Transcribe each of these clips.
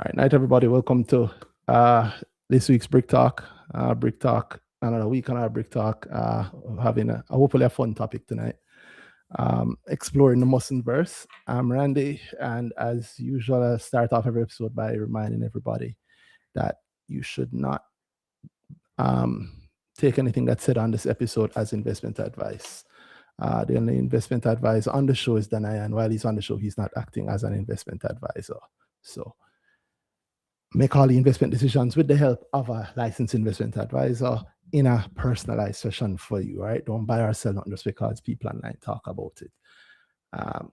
All right, night everybody. Welcome to this week's Brick Talk. Brick Talk, another week on our Brick Talk. Having a hopefully a fun topic tonight. Exploring the Musson-verse. I'm Randy, and as usual, I start off every episode by reminding everybody that you should not take anything that's said on this episode as investment advice. The only investment advice on the show is Danhai, and while he's on the show, he's not acting as an investment advisor. So make all the investment decisions with the help of a licensed investment advisor in a personalized session for you, right? Don't buy or sell nothing just because people online talk about it.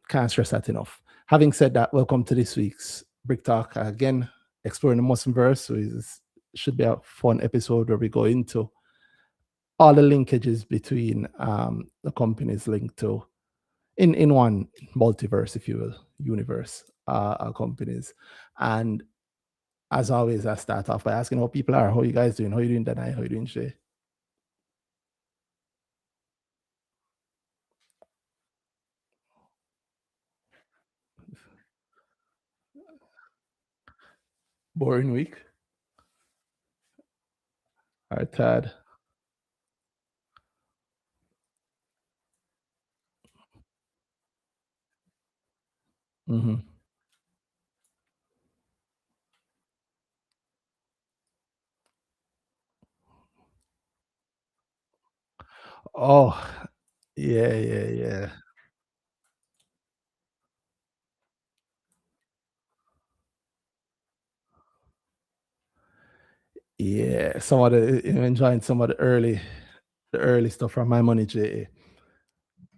Can't stress that enough. Having said that, welcome to this week's Brick Talk. Again, exploring the Musson-verse. So it should be a fun episode where we go into all the linkages between the companies linked to in one multiverse, if you will, universe companies. And as always, I start off by asking how people are. How you guys doing? How you doing, Danhai? How you doing, Shae? Boring week. All right, Tad. Mm-hmm. Oh, yeah. Yeah, some of the enjoying some of the early stuff from my money, J.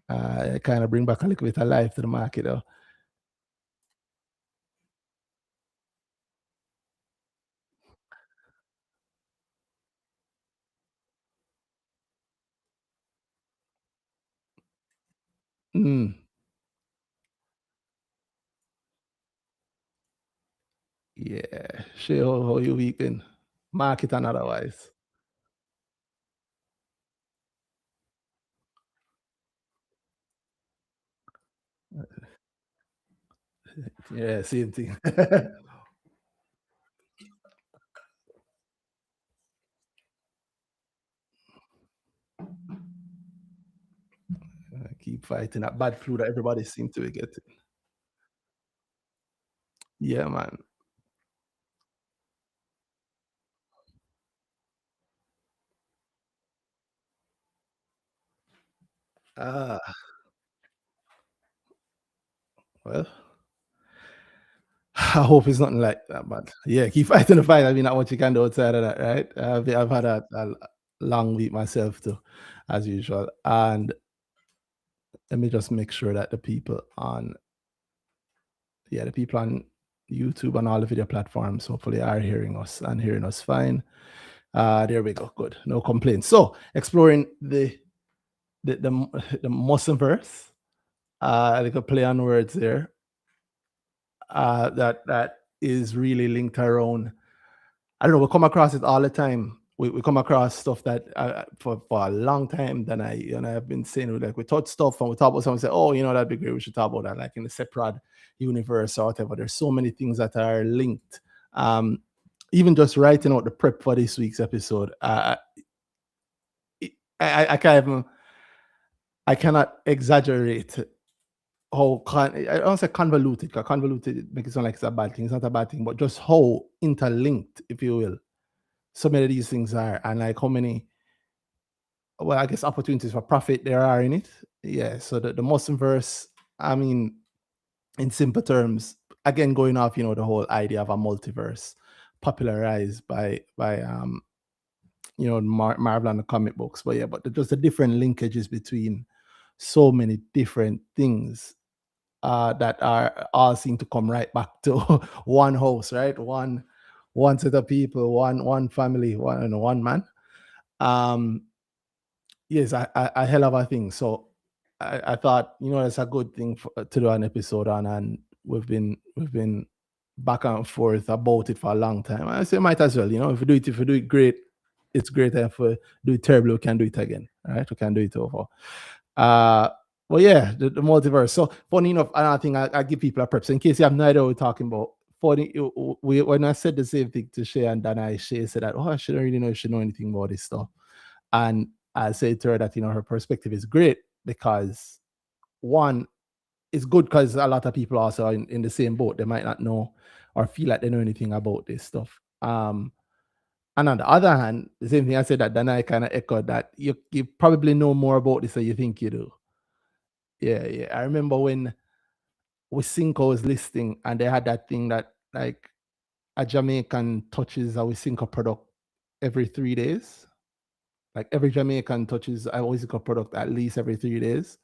It kind of bring back a little bit of life to the market, though. Mm, yeah, Shae, how you weekend? Market and otherwise. Yeah, same thing. Keep fighting that bad flu that everybody seems to be getting. Yeah, man. Ah, well, I hope it's nothing like that, but yeah, keep fighting the fight. I mean, not what you can do outside of that, right? I've had a long week myself too, as usual. And let me just make sure that the people on YouTube and all the video platforms hopefully are hearing us and hearing us fine. There we go. Good. No complaints. So exploring the Musson-verse, a little play on words there. That is really linked around. I don't know. We come across it all the time. We come across stuff that for a long time. Then I've been saying, like, we touch stuff and we talk about something. Say, oh, that'd be great. We should talk about that, like in the separate universe or whatever. There's so many things that are linked. Even just writing out the prep for this week's episode, I can't even. I cannot exaggerate I don't say convoluted, because convoluted makes it sound like it's a bad thing. It's not a bad thing, but just how interlinked, if you will, so many of these things are, and like how many, well, I guess opportunities for profit there are in it. Yeah. So the Musson-verse, I mean, in simple terms, again going off, the whole idea of a multiverse popularized by Marvel and the comic books. But yeah, but just the different linkages between so many different things that are all seem to come right back to one house, right? One set of people, one family, one man. Um, yes, a hell of a thing. So I thought, it's a good thing to do an episode on, and we've been back and forth about it for a long time. I say might as well, if we do it great, it's great. And if we do it terribly, we can do it again. Right? We can do it over. Uh well, yeah, the multiverse. So funny enough, I think I give people a prep. So in case you have no idea what we're talking about, funny. When I said the same thing to Shae and Danhai, Shae said that, oh, she don't really know if she know anything about this stuff. And I said to her that, her perspective is great because one, it's good because a lot of people also are in the same boat. They might not know or feel like they know anything about this stuff. And on the other hand, the same thing I said that Danhai kind of echoed that you probably know more about this than you think you do. Yeah. I remember when Wisynco was listing and they had that thing that like a Jamaican touches a Wisynco product every 3 days. Like every Jamaican touches a Wisynco product at least every 3 days.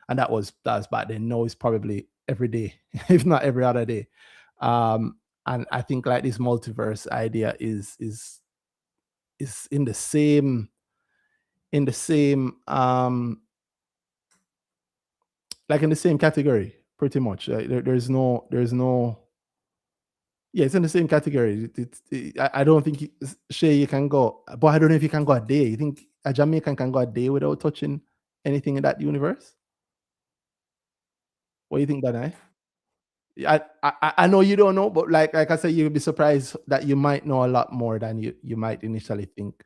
And that was back then. Now it's probably every day, if not every other day. And I think like this multiverse idea is in the same like in the same category, pretty much. There's no yeah, it's in the same category. I don't think Shae you can go, but I don't know if you can go a day. You think a Jamaican can go a day without touching anything in that universe? What do you think, Danhai? I know you don't know, but like I said, you'll be surprised that you might know a lot more than you might initially think.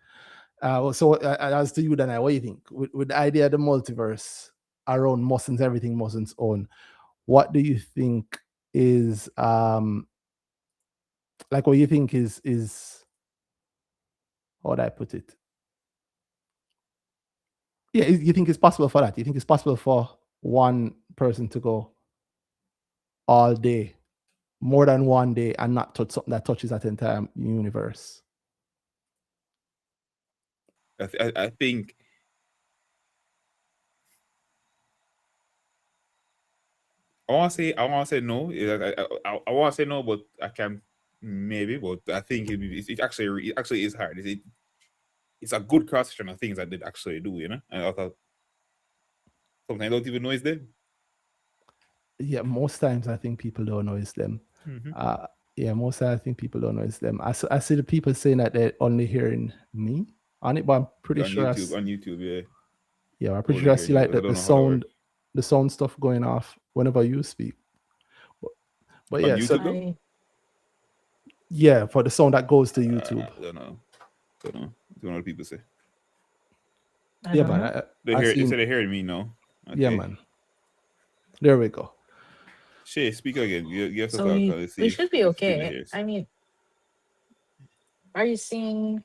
So as to you, Danhai, what do you think with the idea of the multiverse around Mussons, everything Mussons own? What do you think is like? What you think is how would I put it? Yeah, you think it's possible for that? You think it's possible for one person to go all day, more than one day, and not touch something that touches that entire universe? I think I want to say no. I want to say no, but I can maybe. But I think it actually is hard. It's a good cross section of things that they actually do, And I thought sometimes I don't even know it's them. Yeah, most times I think people don't know it's them. Mm-hmm. Yeah, most times I think people don't know it's them. I see the people saying that they're only hearing me on it, but I'm pretty on sure YouTube, yeah. Yeah, I'm pretty Only sure I hearing see you, like but I don't the know how that sound, works. the sound stuff going off whenever you speak. But On yeah, so YouTube though? yeah, for the sound that goes to YouTube. I don't know. Don't know. Don't know what people say. I Yeah, don't man. know. They say they're hearing me now. Yeah, Okay. man. There we go. Shae, speak again. You have to So talk. we, Let's see we if should be still okay. hears. I mean, are you seeing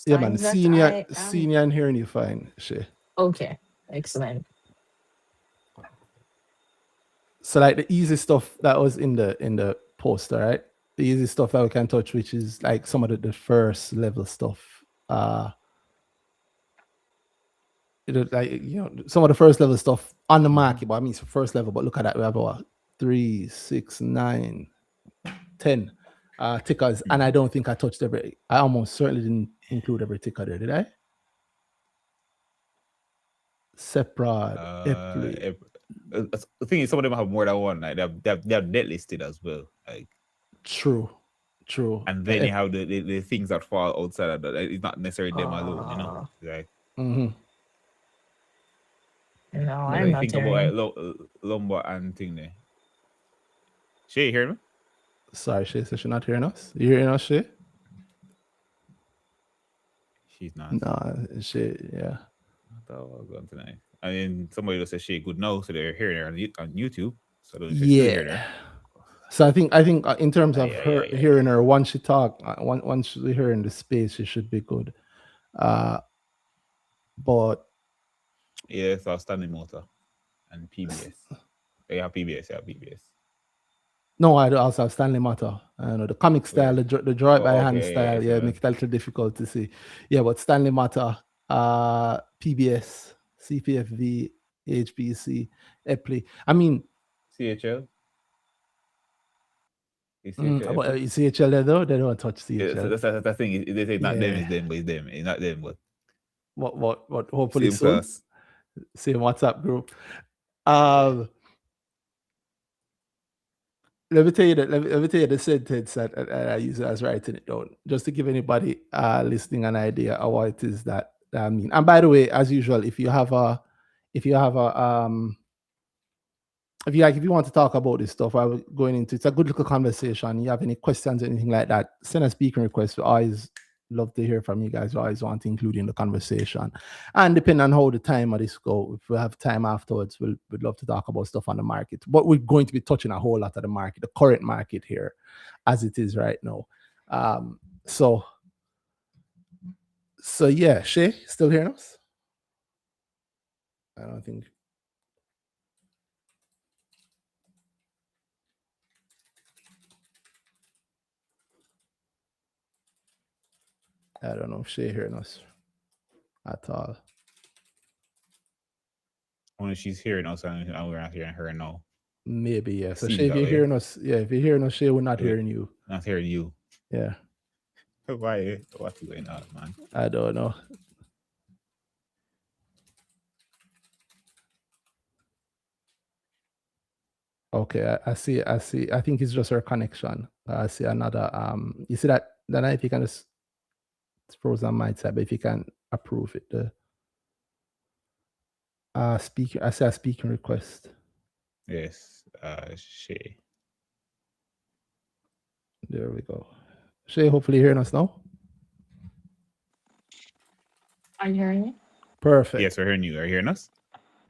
Yeah, man. signs that Senior I am and hearing you fine, Shae. okay? Excellent. So like the easy stuff that was in the poster, right? The easy stuff that we can touch, which is like some of the first level stuff. Like some of the first level stuff on the market, but I mean it's first level. But look at that, we have about 3, 6, 9, 10 tickers, and I don't think I touched every. I almost certainly didn't include every ticker there, did I? Separate, The thing is, some of them have more than one. Like they're net listed as well. Like true. And then you have the things that fall outside of that. It's not necessarily them alone, Like mm-hmm. No, what I'm do you not think about hearing. Lumber and thing there? Shae, you hear me? Sorry, Shae says she's not hearing us. You hearing us, Shae? She's not. No, Shae, yeah. I thought I was going tonight. And then somebody just said Shae good now, so they're hearing her on YouTube. So I don't know if they're still hearing her. So I think in terms of her hearing her once she talk, once we hear in the space, she should be good. But yeah, so Standing Motor and PBS. Yeah, PBS. No, I also have Stanley Matter. I know the comic style, the draw it by hand style. Yeah, make it a little difficult to see. Yeah, but Stanley Matter, PBS, CPFV, HBC, Epley. I mean, CHL. But CHL there though, they don't touch CHL. Yeah, that's the thing. They say not them, it's them, but it's them. It's not them, but what hopefully same soon. class. Same WhatsApp group. Let me tell you the sentence that I use as writing it down, just to give anybody listening an idea of what it is that I mean. And by the way, as usual, if you have a if you want to talk about this stuff, I was going into it's a good little conversation. You have any questions, anything like that, send a speaking request. We always love to hear from you guys. We always want to include in the conversation. And depending on how the time of this go, if we have time afterwards, we'd love to talk about stuff on the market. But we're going to be touching a whole lot of the market, the current market here, as it is right now. So yeah, Shae, still hearing us? I don't think. I don't know if Shae hearing us at all. Only she's hearing us and we're not hearing her now. Maybe, yeah. So Seems Shae, if that you're way. hearing us, yeah, if you're hearing us, Shae, we're not Yeah. hearing you. Not hearing you. Yeah. Why? What's going on, man? I don't know. Okay, I see. I think it's just her connection. I see another. You see that? Then if you can just it's frozen on my side, but if you can approve it, speaker. I see a speaking request. Yes, Shae. There we go. Shae, hopefully hearing us now. Are you hearing me? Perfect. Yes, we're hearing you. Are you hearing us?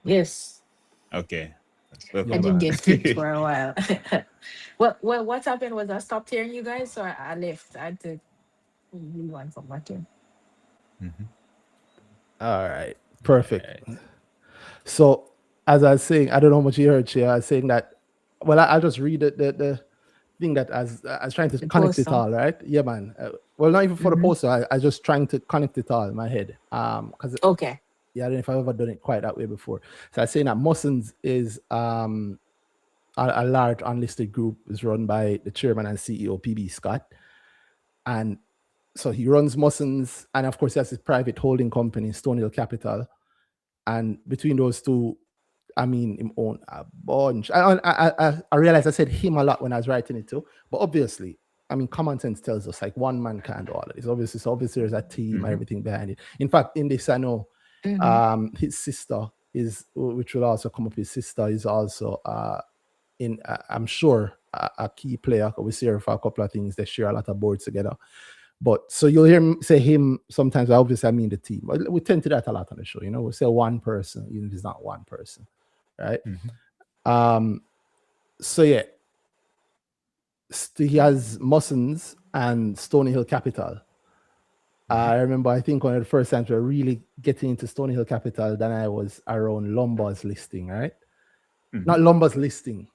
Yes. Okay. I didn't get kicked for a while. Well, what happened was I stopped hearing you guys, so I left. I had to move on from my turn. All right. Perfect. So as I was saying, I don't know how much you heard, Shae. I was saying that. Well, I'll just read the thing that I was trying to connect it all, right? Yeah, man. Well, not even for the poster. I was just trying to connect it all in my head. Because Okay. yeah, I don't know if I've ever done it quite that way before. So I was saying that Mussons is a large unlisted group, is run by the chairman and CEO PB Scott, and so he runs Mussons, and of course he has his private holding company, Stony Hill Capital, and between those two, I mean, him own a bunch. I realized I said him a lot when I was writing it too, but obviously, I mean, common sense tells us like one man can't do all of this. Obviously there's a team and everything behind it. In fact, in this I know, his sister is, which will also come up. His sister is also I'm sure a key player. We see her for a couple of things. They share a lot of boards together. But so you'll hear me say him sometimes. Obviously, I mean the team. We tend to do that a lot on the show. You know, we say one person, even if it's not one person, right? So yeah, he has Mussons and Stony Hill Capital. I remember, I think one of the first times we were really getting into Stony Hill Capital, then I was around Lombard's listing, right? Not Lombard's listing.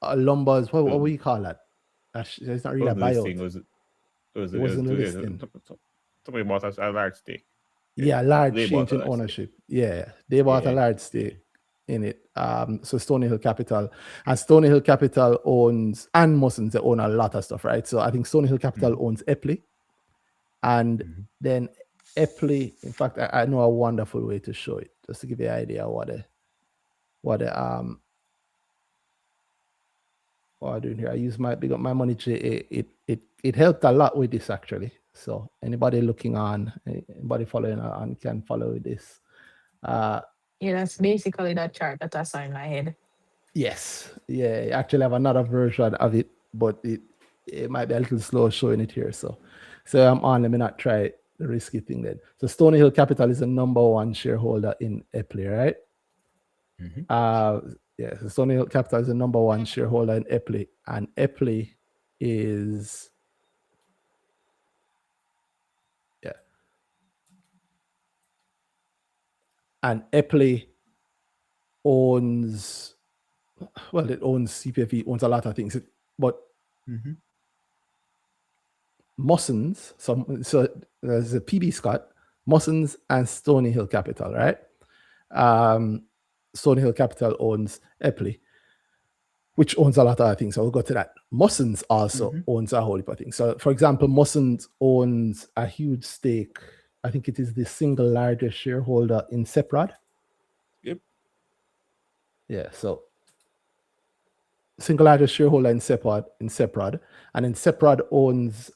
Lombard's, what do you call that? It's not really a buyout. It wasn't a listing. Somebody bought a large stake. Yeah, large change in ownership. Yeah, they bought a large stake in it. So Stony Hill Capital, and Stony Hill Capital owns, and Mussons, they own a lot of stuff, right? So I think Stony Hill Capital owns Epley, and then Epley. In fact, I know a wonderful way to show it, just to give you an idea what I'm doing here. I use my big up my money. It helped a lot with this actually. So anybody looking on, anybody following on can follow this. Yeah, that's basically that chart that I saw in my head. Yes. Yeah, I actually have another version of it, but it might be a little slow showing it here. So I'm on, let me not try the risky thing then. So Stony Hill Capital is the #1 shareholder in Epley, right? Yeah, so Stony Hill Capital is the #1 shareholder in Epley, and Epley is and Epley owns, well, it owns CPFE, owns a lot of things, but Mussons, so there's a PB Scott, Mussons, and Stony Hill Capital, right? Stony Hill Capital owns Epley, which owns a lot of other things. So we'll go to that. Mussons also owns a whole heap of things. So, for example, Mussons owns a huge stake. I think it is the single largest shareholder in Seprod. Yep. Yeah, so single largest shareholder in Seprod, and then Seprod owns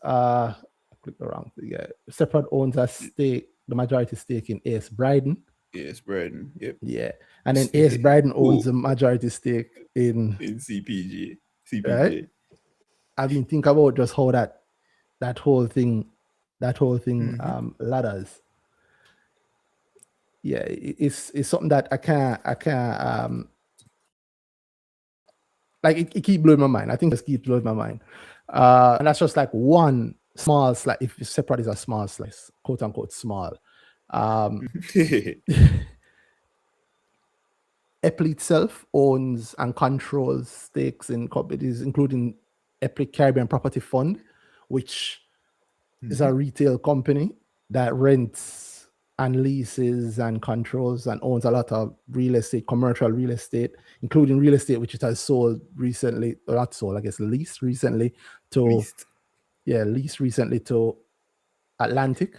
Seprod owns a stake, the majority stake in AS Bryden, Yes, Braden. Yep. Yeah. And then Ace Bryden owns a majority stake in CPG. right. I mean, think about just how that whole thing ladders. Yeah, it's something that I can't like it keep blowing my mind. I think it keeps blowing my mind. And that's just like one small slice. If separate is a small slice, quote unquote small. Apple itself owns and controls stakes in companies, including Apple Caribbean Property Fund, which is a retail company that rents and leases and controls and owns a lot of real estate, commercial real estate, including real estate, which it has sold recently, or not sold, I guess leased recently to Atlantic.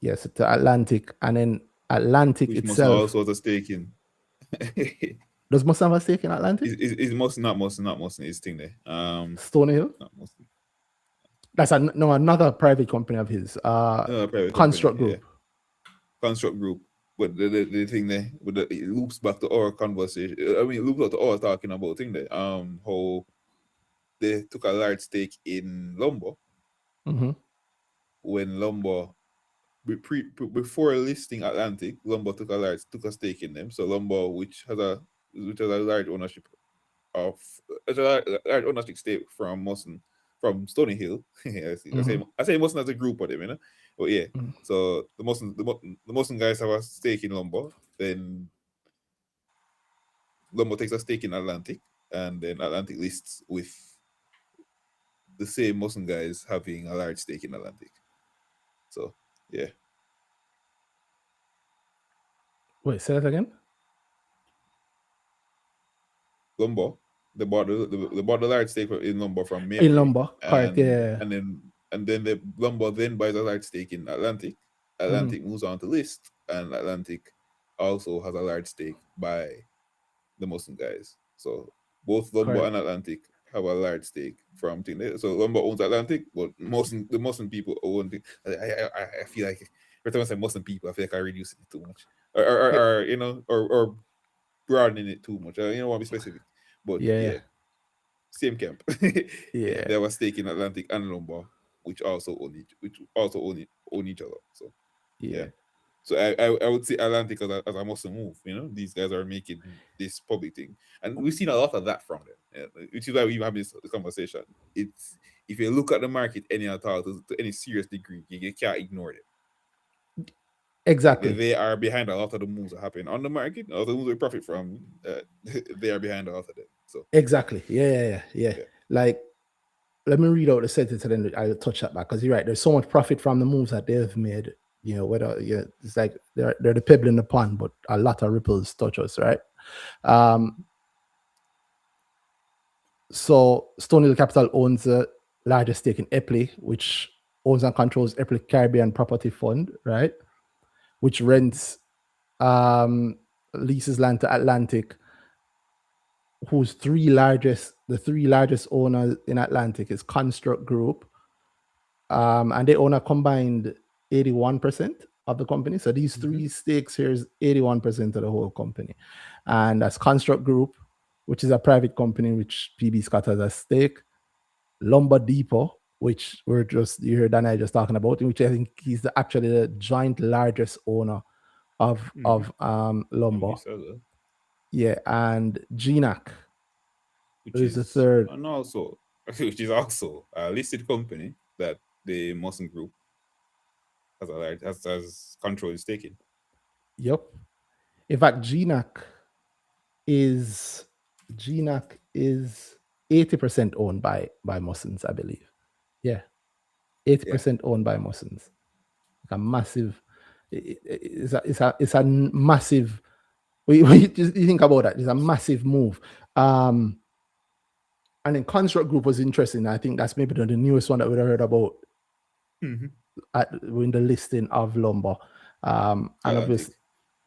Yes, to Atlantic. And then Atlantic which itself. also has a stake in. Does Musson have a stake in Atlantic? Is Musson, not Musson, his thing there. Stony Hill? Not Musson. That's another private company of his. Construct Group. Yeah. Construct Group. But the thing there, it loops back to our conversation. I mean, it loops back to our talking about thing there. How they took a large stake in Lumber. When Lumber, before listing Atlantic, Lumber took a stake in them. So Lumber, which has a large ownership stake from Musson, from Stony Hill. I say Musson as a group of them, you know. But yeah, so the Musson guys have a stake in Lumber. Then Lumber takes a stake in Atlantic, and then Atlantic lists with the same Musson guys having a large stake in Atlantic. So yeah. Wait, say that again. Lumber, they bought the large stake in Lumber from May. In Lumber, correct, yeah. And then the Lumber then buys a large stake in Atlantic. Atlantic moves on to list, and Atlantic also has a large stake by the Musson guys. So both Lumber and Atlantic have a large stake from thing. So Lumber owns Atlantic, but the Musson people own it. I feel like every time I say Musson people, I feel like I'm reducing it too much, or you know, or broadening it too much. You know, want to be specific, but yeah, same camp. Yeah, they have a stake in Atlantic and Lumber, which also own each other. So yeah. So I would say Atlantic as a Musson move. You know, these guys are making this public thing, and we've seen a lot of that from them. Which is why we have this conversation. It's if you look at the market any at all to any serious degree, you can't ignore them. Exactly. They are behind a lot of the moves that happen on the market. A lot of the moves we profit from, they are behind a lot of them. So exactly. Yeah. Like, let me read out the sentence and then I'll touch that back, because you're right. There's so much profit from the moves that they've made. You know, whether it's like they're the pebble in the pond, but a lot of ripples touch us, right? So Stony Hill Capital owns the largest stake in Apple, which owns and controls Apple Caribbean Property Fund, right? Which rents leases land to Atlantic, whose the three largest owners in Atlantic is Construct Group, and they own a combined 81% of the company. So these three stakes here is 81% of the whole company, and that's Construct Group, which is a private company which PB Scott has a stake. Lumber Depot, which you heard Danhai just talking about, which I think he's actually the joint largest owner of Lumber. Yeah, and GNAC, which is the third, and also which is also a listed company that the Musson Group has control is taken. Yep. In fact, GNAC is 80% owned by Mussons, I believe. Yeah, 80% owned by Mussons. Like a massive. It's a massive. You think about that. It's a massive move. And then Construct Group was interesting. I think that's maybe the newest one that we've heard about in the listing of Lumber. And obviously,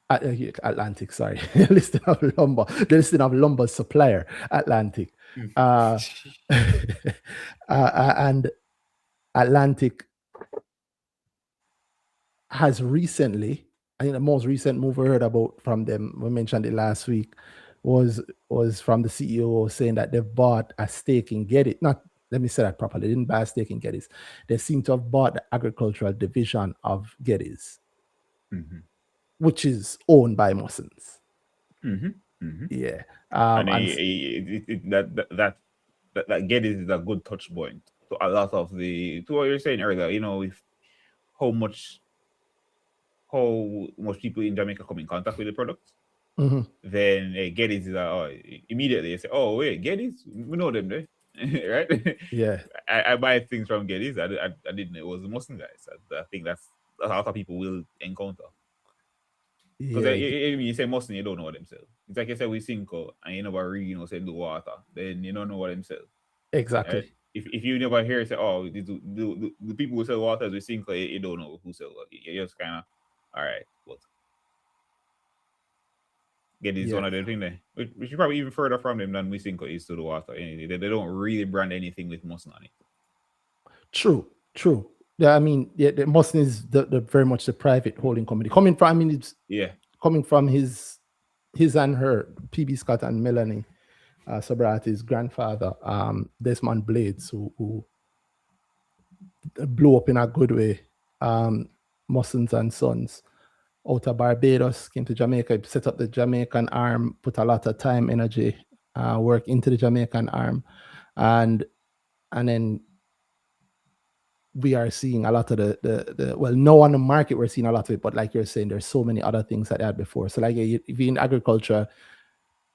Atlantic, sorry. listing of Lumber. The listing of Lumber supplier, Atlantic. And Atlantic has recently, I think the most recent move we heard about from them, we mentioned it last week, was from the CEO saying that they've bought a stake in Geddes. Not, let me say that properly. They didn't buy a stake in Geddes. They seem to have bought the agricultural division of Geddes, which is owned by Mussons. Yeah. And that Geddes is a good touch point to a lot of to what you were saying earlier. You know, if how much people in Jamaica come in contact with the product, then Geddes is immediately you say, oh wait, Geddes, we know them there, right? Yeah. I buy things from Geddes. I didn't know it was the Musson guys. I think that's a lot of people will encounter. Because Yeah. you say Musson, you don't know what them sell. It's like you say we Cinco and you never really say the water, then you don't know what them sell. Exactly. Right? If you never hear say, oh, the people who sell water we Cinco, you don't know who sell what. You're just kind of, all right, but Geddes one of the things there. We should probably even further from them than we Cinco is to the water. They don't really brand anything with Musson on it. True. Yeah, I mean, the Musson is the very much the private holding company. Coming from, I mean, it's coming from his and her, PB Scott and Melanie Sobrati's grandfather, Desmond Blades, who blew up in a good way. Mussons and Sons out of Barbados, came to Jamaica, set up the Jamaican arm, put a lot of time, energy, work into the Jamaican arm, and then we are seeing a lot of the well, no on the market we're seeing a lot of it, but like you're saying, there's so many other things that they had before. So like if you're in agriculture,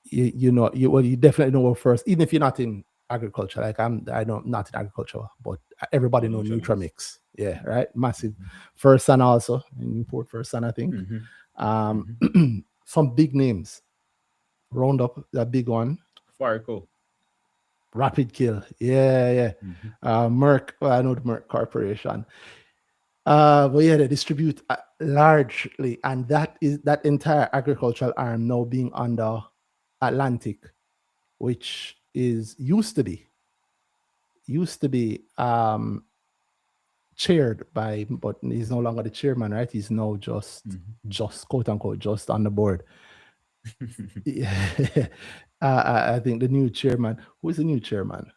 you definitely know first, even if you're not in agriculture. Like I know not in agriculture, but everybody know Nutramix. Yeah, right. Massive. First Sun also import First Sun, I think. Some big names. Roundup, that big one. Farco. Rapid Kill. Yeah. Merck. Well, I know the Merck Corporation. But yeah, they distribute largely, and that entire agricultural arm now being under Atlantic, which used to be chaired by, but he's no longer the chairman, right? He's now just quote unquote just on the board. I think the new chairman. Who is the new chairman?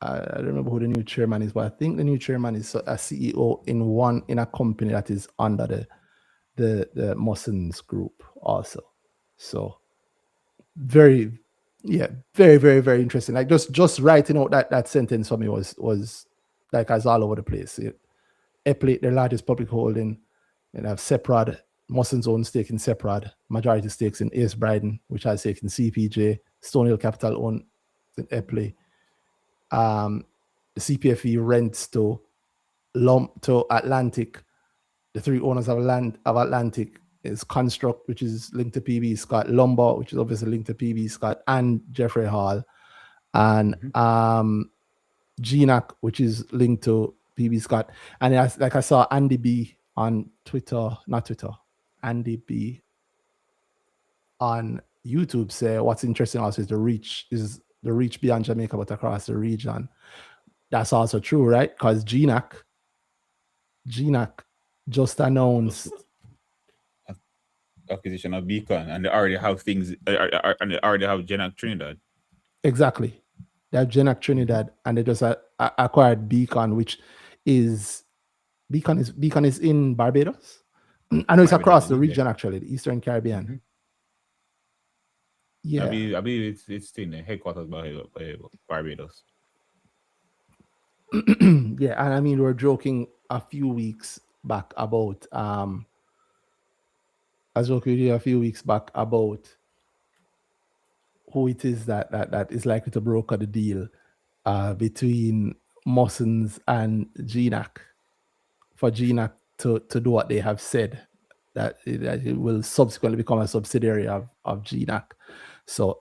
I don't remember who the new chairman is, but I think the new chairman is a CEO in a company that is under the Mussons group also. So very, very, very, very interesting. Like just writing out that sentence for me was like as all over the place. Eplate, their largest public holding, and have Seprad, Musson's own stake in Seprad, majority stakes in Ace Bryden, which has stake in CPJ, Stony Hill Capital own in Epley. The CPFE rents to Atlantic. The three owners of Atlantic is Construct, which is linked to PB Scott, Lumber, which is obviously linked to PB Scott, and Jeffrey Hall, and GNAC, which is linked to PB Scott. And like I saw Andy B on Twitter, Andy B on YouTube say what's interesting also is the reach beyond Jamaica but across the region. That's also true, right? Because GNAC just announced acquisition of Beacon, and they already have things, and they already have GNAC Trinidad. Exactly. They have GNAC Trinidad, and they just acquired Beacon, which is Beacon is in Barbados. I know it's across the region, actually, the Eastern Caribbean. Yeah, I believe it's in the headquarters by Barbados. Yeah, and I mean, we were joking a few weeks back about who it is that is likely to broker the deal between Mussons and GNAC for GNAC to do what they have said, that it will subsequently become a subsidiary of GNAC. So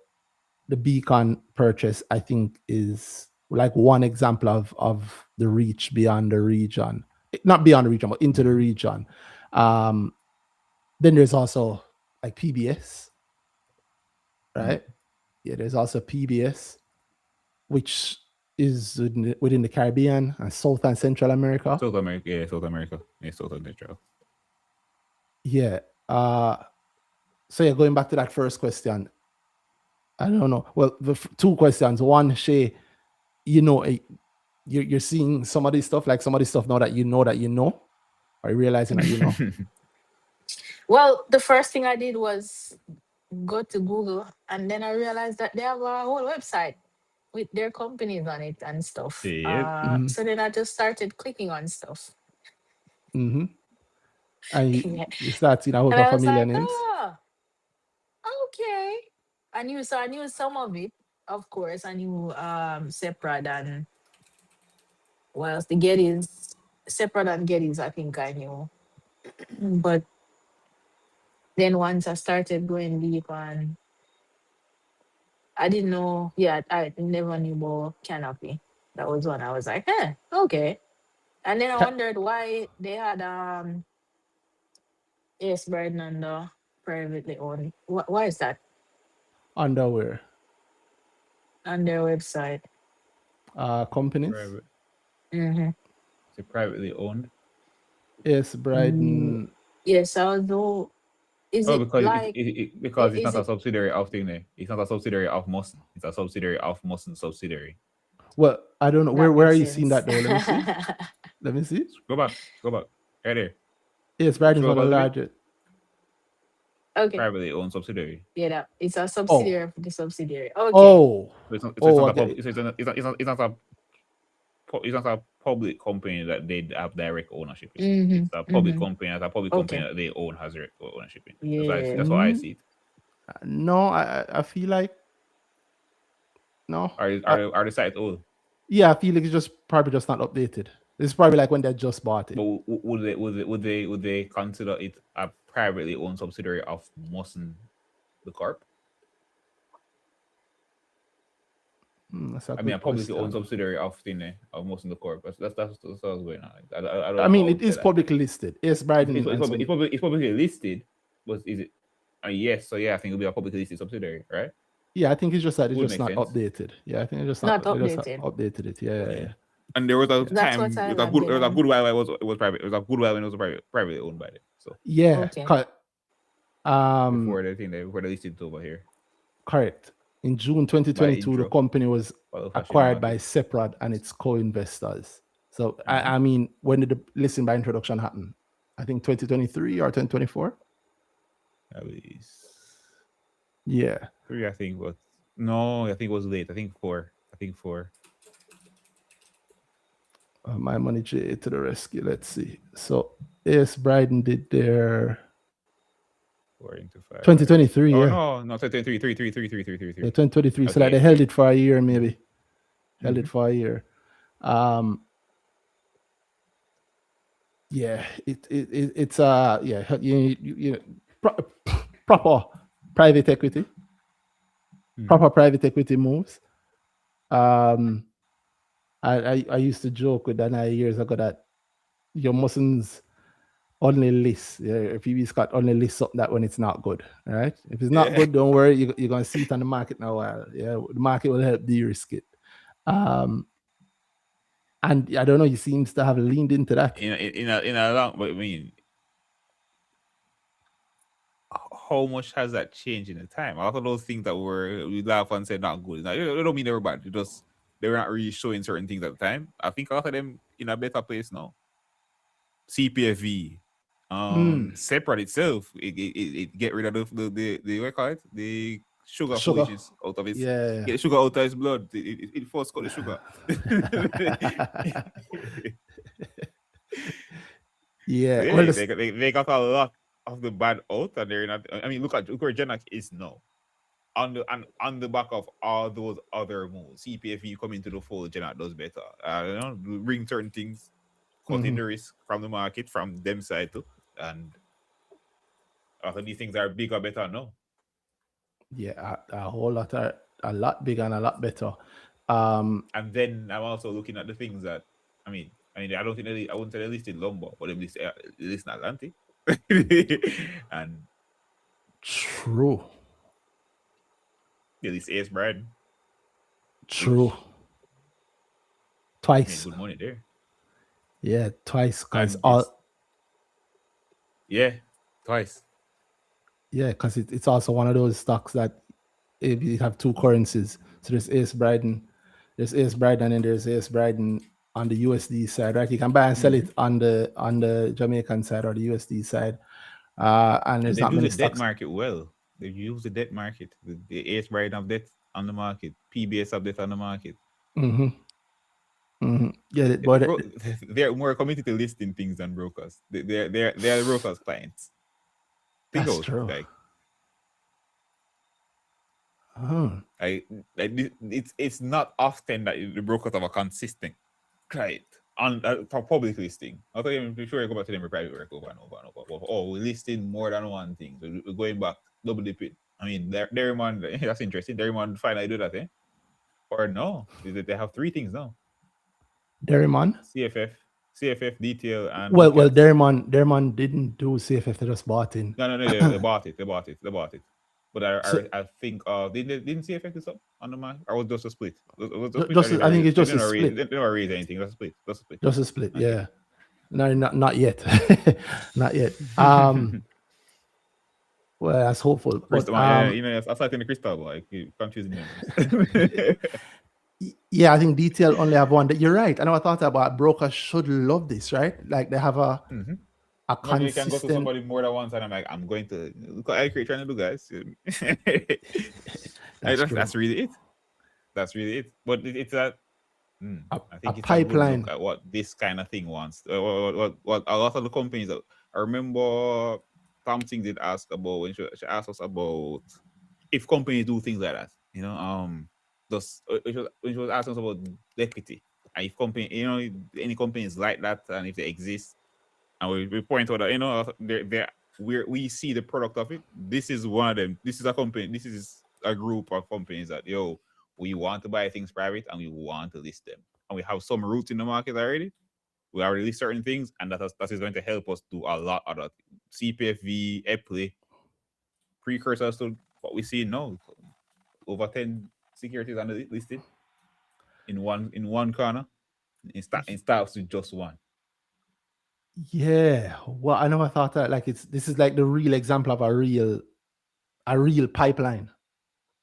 the Beacon purchase, I think, is like one example of the reach beyond the region. Not beyond the region, but into the region. Then there's also like PBS, right? Yeah, there's also PBS, which is within the Caribbean and South and Central America. South America, yeah, South America, yeah, South and Central. Yeah. So yeah, going back to that first question, I don't know. Well, the two questions. One, Shae, you know, you're seeing some of this stuff, like some of this stuff now that you know, or you're realizing that you know. Well, the first thing I did was go to Google, and then I realized that they have a whole website with their companies on it and stuff. Yeah. So then I just started clicking on stuff. Mm-hmm. And Yeah. you start seeing a whole And lot of I was familiar like, names. oh, okay. I knew some of it, of course. I knew Separate and what else? The Gettys. Separate and Gettys, I think I knew. But then once I started going deep on, I didn't know, yeah, I never knew about Canopy. That was one I was like, okay. And then I wondered why they had Ace Burden under privately owned. Why is that Underwear on their website? companies. Private. Mm-hmm. Is it privately owned? Yes, Bryden. Yes, I was know. Is Oh, it because like because it's is not a it subsidiary of thing there. It's not a subsidiary of Musson. It's a subsidiary of Musson subsidiary. Well, I don't know. that Where are makes you seeing sense? that though? Let me see. Let me see. Go back. Right there. Yes, Bryden's Scroll one of the across a bit. largest. Okay. Privately owned subsidiary. Yeah, it's a subsidiary of the subsidiary. Okay. Oh. So it's not, Okay. it's not a public company that they have direct ownership in. Mm-hmm. It's a public Mm-hmm. company. It's a public company that they own has direct ownership in. Yeah. That's how I see it. No, I feel like no. Are the sites old? Yeah, I feel like it's just probably just not updated. It's probably like when they just bought it. But would they consider it a privately owned subsidiary of Musson, the corp? That's a I mean, a good publicly question. owned subsidiary of Musson, the corp. That's what's going on. I don't I mean, know it is publicly listed. Yes, Bryden. it's publicly listed, but is it? Yes, so yeah, I think it'll be a publicly listed subsidiary, right? Yeah, I think it's just that it's Would just make not sense. updated. Yeah, I think it's just Not they just updated. updated it. Yeah. And there was a That's time, what I it was a good while it was private. It was a good while when it was privately owned by them. So Yeah. Okay. before they listed it over here. Correct. In June 2022, the company was acquired by Separate and its co-investors. So I mean, when did the listing by introduction happen? I think 2023 or 2024. At least. Yeah. 3, I think, but no, I think it was late. I think 4. My money J to the rescue. Let's see. So yes, Bryden did their 4 into 5. 2023. Right? Yeah. No, 2023. 3. Yeah, 2023. Okay. So like they held it for a year, maybe. Held it for a year. Yeah, it's you proper private equity. Proper private equity moves. I used to joke with Danhai years ago that your Mussons only list. If you Scott only list something that when it's not good, right? If it's not good, don't worry, you're gonna see it on the market in a while. Yeah, the market will help de-risk it. And I don't know, he seems to have leaned into that. In a long, but I mean, how much has that changed in the time? All of those things that we laugh and say not good. Now, they don't mean they were bad. They were not really showing certain things at the time. I think a lot of them in a better place now. CPFV, Separate itself, it get rid of the what you call it, the sugar foolishness out of its get the sugar out of its blood. It first got the sugar. Yeah, well, they got a lot of the bad out, and they're not. I mean, look where Genac is now. On the back of all those other moves, CPFV coming to the fold, Genac does better. Bring certain things, cutting the risk from the market from them side too, and I think these things are bigger, better now. Yeah, a lot bigger and a lot better. And then I'm also looking at the things that I mean, I wouldn't say they listed lumber, but they listed Atlantic. And true. They list Ace Brad. True. Twice. good money there. Yeah, twice. Because And it's twice. it's also one of those stocks that you have two currencies. So there's Ace Bryden, and then there's Ace Bryden on the USD side, right? You can buy and sell it on the Jamaican side or the USD side. And there's They not use many the debt stocks. market well. They use the debt market. The Ace Bride of debt on the market. PBS of debt on the market. Yeah, but They're more committed to listing things than brokers. They're the brokers' clients. Think that's about true. it. It's not often that the brokers have a consistent client on for public listing. I thought I'm sure you go back to them with private work over and over and over. Oh, we're listing more than one thing. So we're going back, double dip it. I mean, Dairyman, that's interesting. Dairyman finally do that, eh? Or no? Is it they have three things now? Dairyman? CFF, detail, and well, Dairyman didn't do CFF. They just bought in. No, they bought it. They bought it. But I think didn't CFF do something on the market, or was just a split? I think it's just a split. They didn't raise anything. Just a split. Just a split. Yeah. No, not yet. Not yet. Well, that's hopeful. But, I started in the crystal ball. Like, you confusing them. Yeah, I think detail only have one. You're right. I know. I thought about brokers should love this, right? Like they have a consistent. You can go to somebody more than once, and I'm like, I'm going to look what I trying to do, guys. That's really it. That's really it. But it's that. I think it's pipeline. A good look at what this kind of thing wants. What a lot of the companies. I remember something did ask about when she asked us about if companies do things like that. You know, when she was asking us about equity, and if any companies like that, and if they exist, and we point out that we see the product of it. This is one of them. This is a company. This is a group of companies that we want to buy things private and we want to list them, and we have some roots in the market already. We already list certain things, and that is going to help us do a lot of that. CPFV, EPLI, precursors to what we see now. Over 10 securities on the listed in one corner. It starts with just one. Yeah. Well, I never thought that. Like this is like the real example of a real pipeline.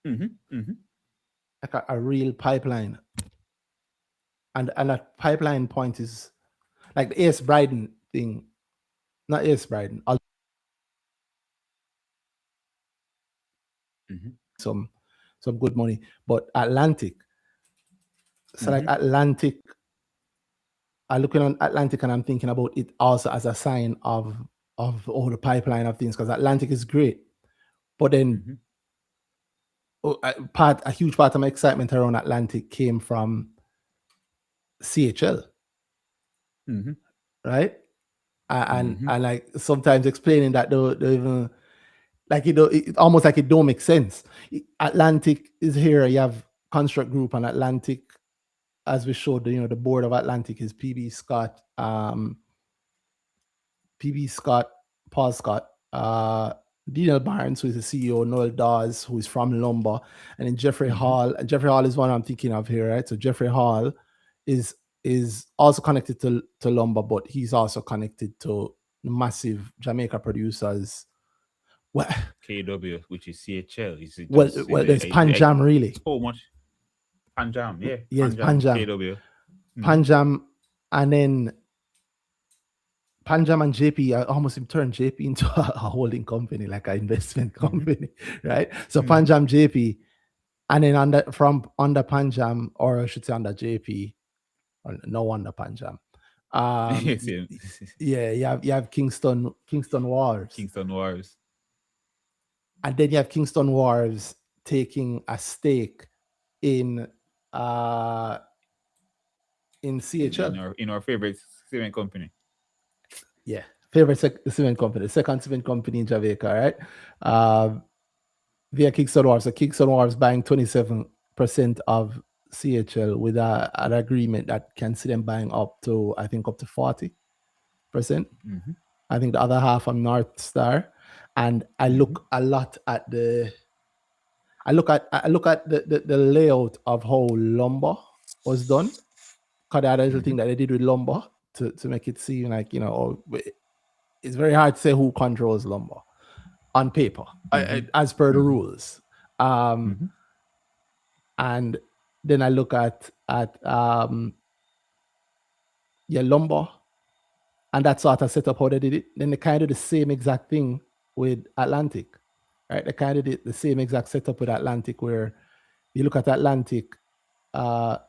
Like a real pipeline. And that pipeline point is like the Ace Bryden thing. Not Ace Bryden. Some good money. But Atlantic. So like Atlantic, I'm looking on Atlantic and I'm thinking about it also as a sign of all the pipeline of things, because Atlantic is great. But then a huge part of my excitement around Atlantic came from CHL. Right? And like sometimes explaining that they even like it almost like it don't make sense. Atlantic is here, you have Construct Group, and Atlantic, as we showed, the board of Atlantic is PB Scott, Paul Scott, Daniel Barnes, who is the CEO, Noel Dawes, who is from Lumber, and then Jeffrey Hall. And Jeffrey Hall is one I'm thinking of here, right? So Jeffrey Hall is also connected to Lumber, but he's also connected to massive Jamaica producers. Well, KW, which is CHL. There's Panjam, really. So much. Panjam, yeah. Yes, Panjam. KW. Panjam, and then Panjam and JP, I almost turned JP into a holding company, like an investment company, right? So Panjam, JP, and then under Panjam, or I should say under JP, or no under Panjam. Yeah, you have Kingston Wharves. Kingston Wharves. And then you have Kingston Wharves taking a stake in CHL. In our favorite cement company. Yeah, favorite cement company, second cement company in Jamaica, right? Via Kingston Wharves. So Kingston Wharves buying 27% of CHL with an agreement that can see them buying up to 40%. I think the other half on North Star. And I look a lot at the layout of how Lumber was done. Because the other little thing that they did with lumber to make it seem like, it's very hard to say who controls lumber on paper, as per the rules. And then I look at lumber, and that sort of setup how they did it. Then they kind of did the same exact thing with Atlantic, right? They kind of did the same exact setup with Atlantic, where you look at Atlantic. I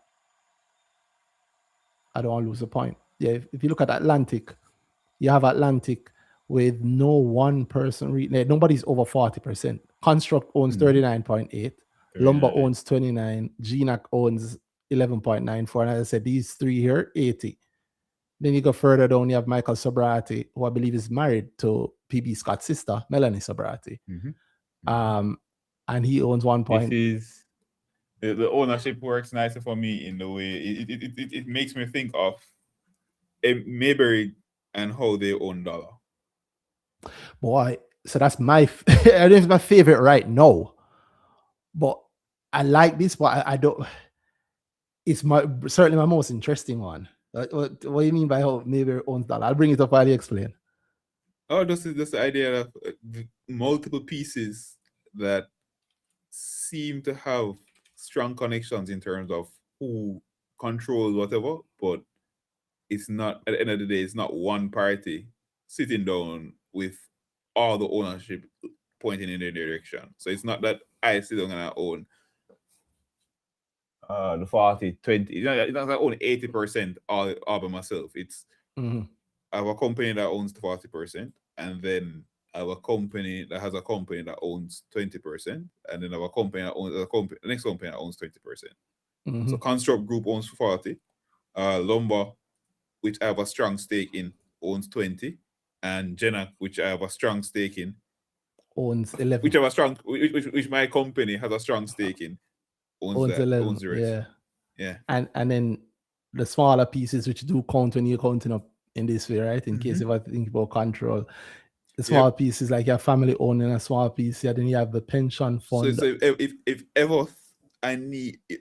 don't want to lose the point. Yeah, if you look at Atlantic, you have Atlantic with no one person. Nobody's over 40%. Construct owns 39.8. Lumber owns 29. GNAC owns 11.94. And as I said, these three here, 80. Then you go further down, you have Michael Sobrati, who I believe is married to PB Scott's sister, Melanie Sobrati. And he owns 1. This is the ownership works nicely for me in the way it makes me think of Mayberry and how they own dollar. Boy, so that's I think it's my favorite right now. But I like this, but I don't. It's certainly my most interesting one. What do you mean by how Mayberry owns dollar? I'll bring it up while you explain. Oh, this is the idea of multiple pieces that seem to have strong connections in terms of who controls whatever, but it's not, at the end of the day, it's not one party sitting down with all the ownership pointing in their direction. So it's not that I sit down and I own the 40, 20. It's not that I own 80% all by myself. It's I have a company that owns the 40%, and then I have a company that has a company that owns 20%, and then I have a company that owns the next company that owns 20%. So Construct Group owns 40. Lumber, which I have a strong stake in, owns 20, and Jenna, which I have a strong stake in, owns 11. Which my company has a strong stake in, owns 11. Owns the rest. Yeah. And then the smaller pieces, which do count when you're counting up in this way, right? In case if I think about control, the small pieces like your family owning a small piece, then you have the pension fund. So if ever I need it,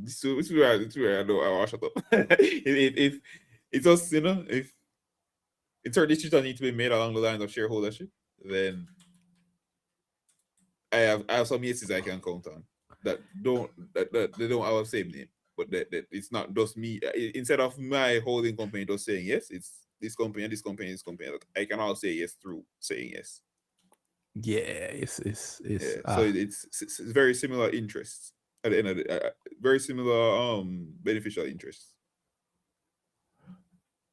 so this is where I know I'll shut up. if it's just, if certain decisions need to be made along the lines of shareholdership, then I have some yeses I can count on that they don't have the same name, but that it's not just me. Instead of my holding company just saying yes, it's this company and this company and this company. I can all say yes through saying yes. Yeah, it's so it's very similar interests at the end of the very similar beneficial interests.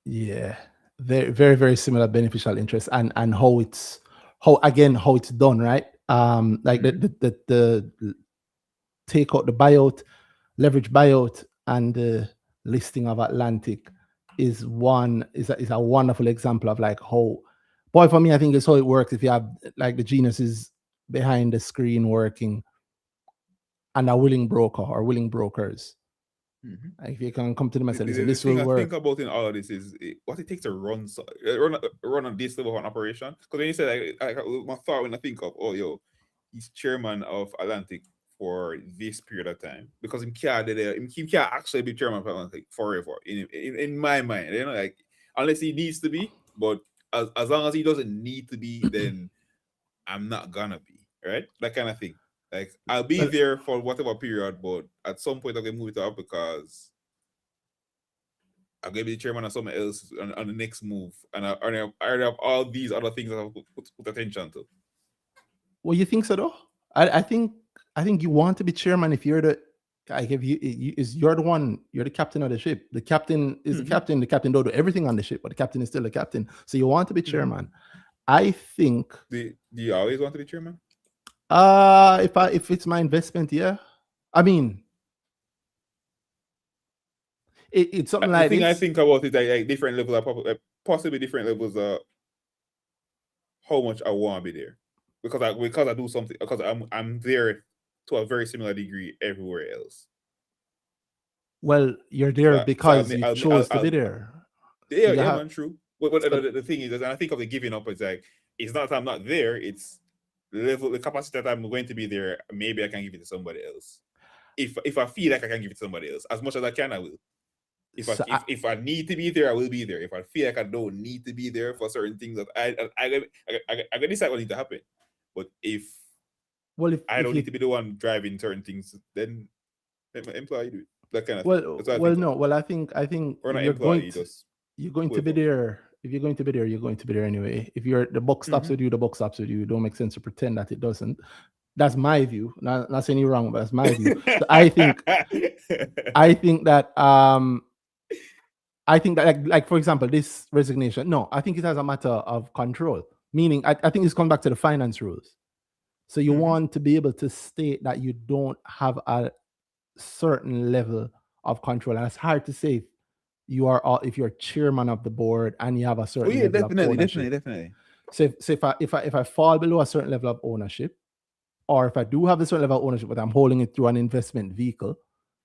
Yeah, very very very similar beneficial interests, and how it's done, right? Like the take out the buyout, leverage buyout, and the listing of Atlantic is a wonderful example of like how, boy, for me, I think it's how it works if you have like the geniuses behind the screen working and a willing broker or willing brokers. Like if you can come to them and say, listen, this will work. I think about in all of this is what it takes to run on this level of an operation. Because when you say my thought when I think of, he's chairman of Atlantic for this period of time, because he can't actually be chairman of Atlantic forever in my mind, like unless he needs to be. But as long as he doesn't need to be, then I'm not gonna be, right? That kind of thing. Like I'll be there for whatever period, but at some point I'm gonna move it up because I'm gonna be the chairman of someone else on the next move, and I already have all these other things I have to put attention to. Well, you think so though? I think you want to be chairman if you're you're the one, you're the captain of the ship. The captain is the captain. The captain don't do everything on the ship, but the captain is still the captain. So you want to be chairman. I think. Do you always want to be chairman? If it's my investment, yeah. I mean, it's something like this. I think about it like different levels of possibly different levels of how much I want to be there, because I do something, because I'm there to a very similar degree everywhere else. Well, you're there because you chose to be there. Yeah, man, true. But the thing is, and I think of the giving up, it's like it's not that I'm not there. It's the capacity that I'm going to be there. Maybe I can give it to somebody else. If I feel like I can give it to somebody else, as much as I can, I will. If I need to be there, I will be there. If I feel like I don't need to be there for certain things, that I can decide what needs to happen. But if I don't need to be the one driving certain things, then let my employee do it. That kind of thing. That's what I think. No. Well, I think or not you're employee, going to, just you're going to be whoever. there. If you're going to be there, you're going to be there anyway. If the book stops with you, the book stops with you. It don't make sense to pretend that it doesn't. That's my view. Not saying you're wrong, but that's my view. So I think that like for example, this resignation. No, I think it has a matter of control. Meaning, I think it's come back to the finance rules. So you want to be able to state that you don't have a certain level of control, and it's hard to say if you're chairman of the board and you have a certain level of ownership. Definitely. So if I fall below a certain level of ownership, or if I do have a certain level of ownership, but I'm holding it through an investment vehicle,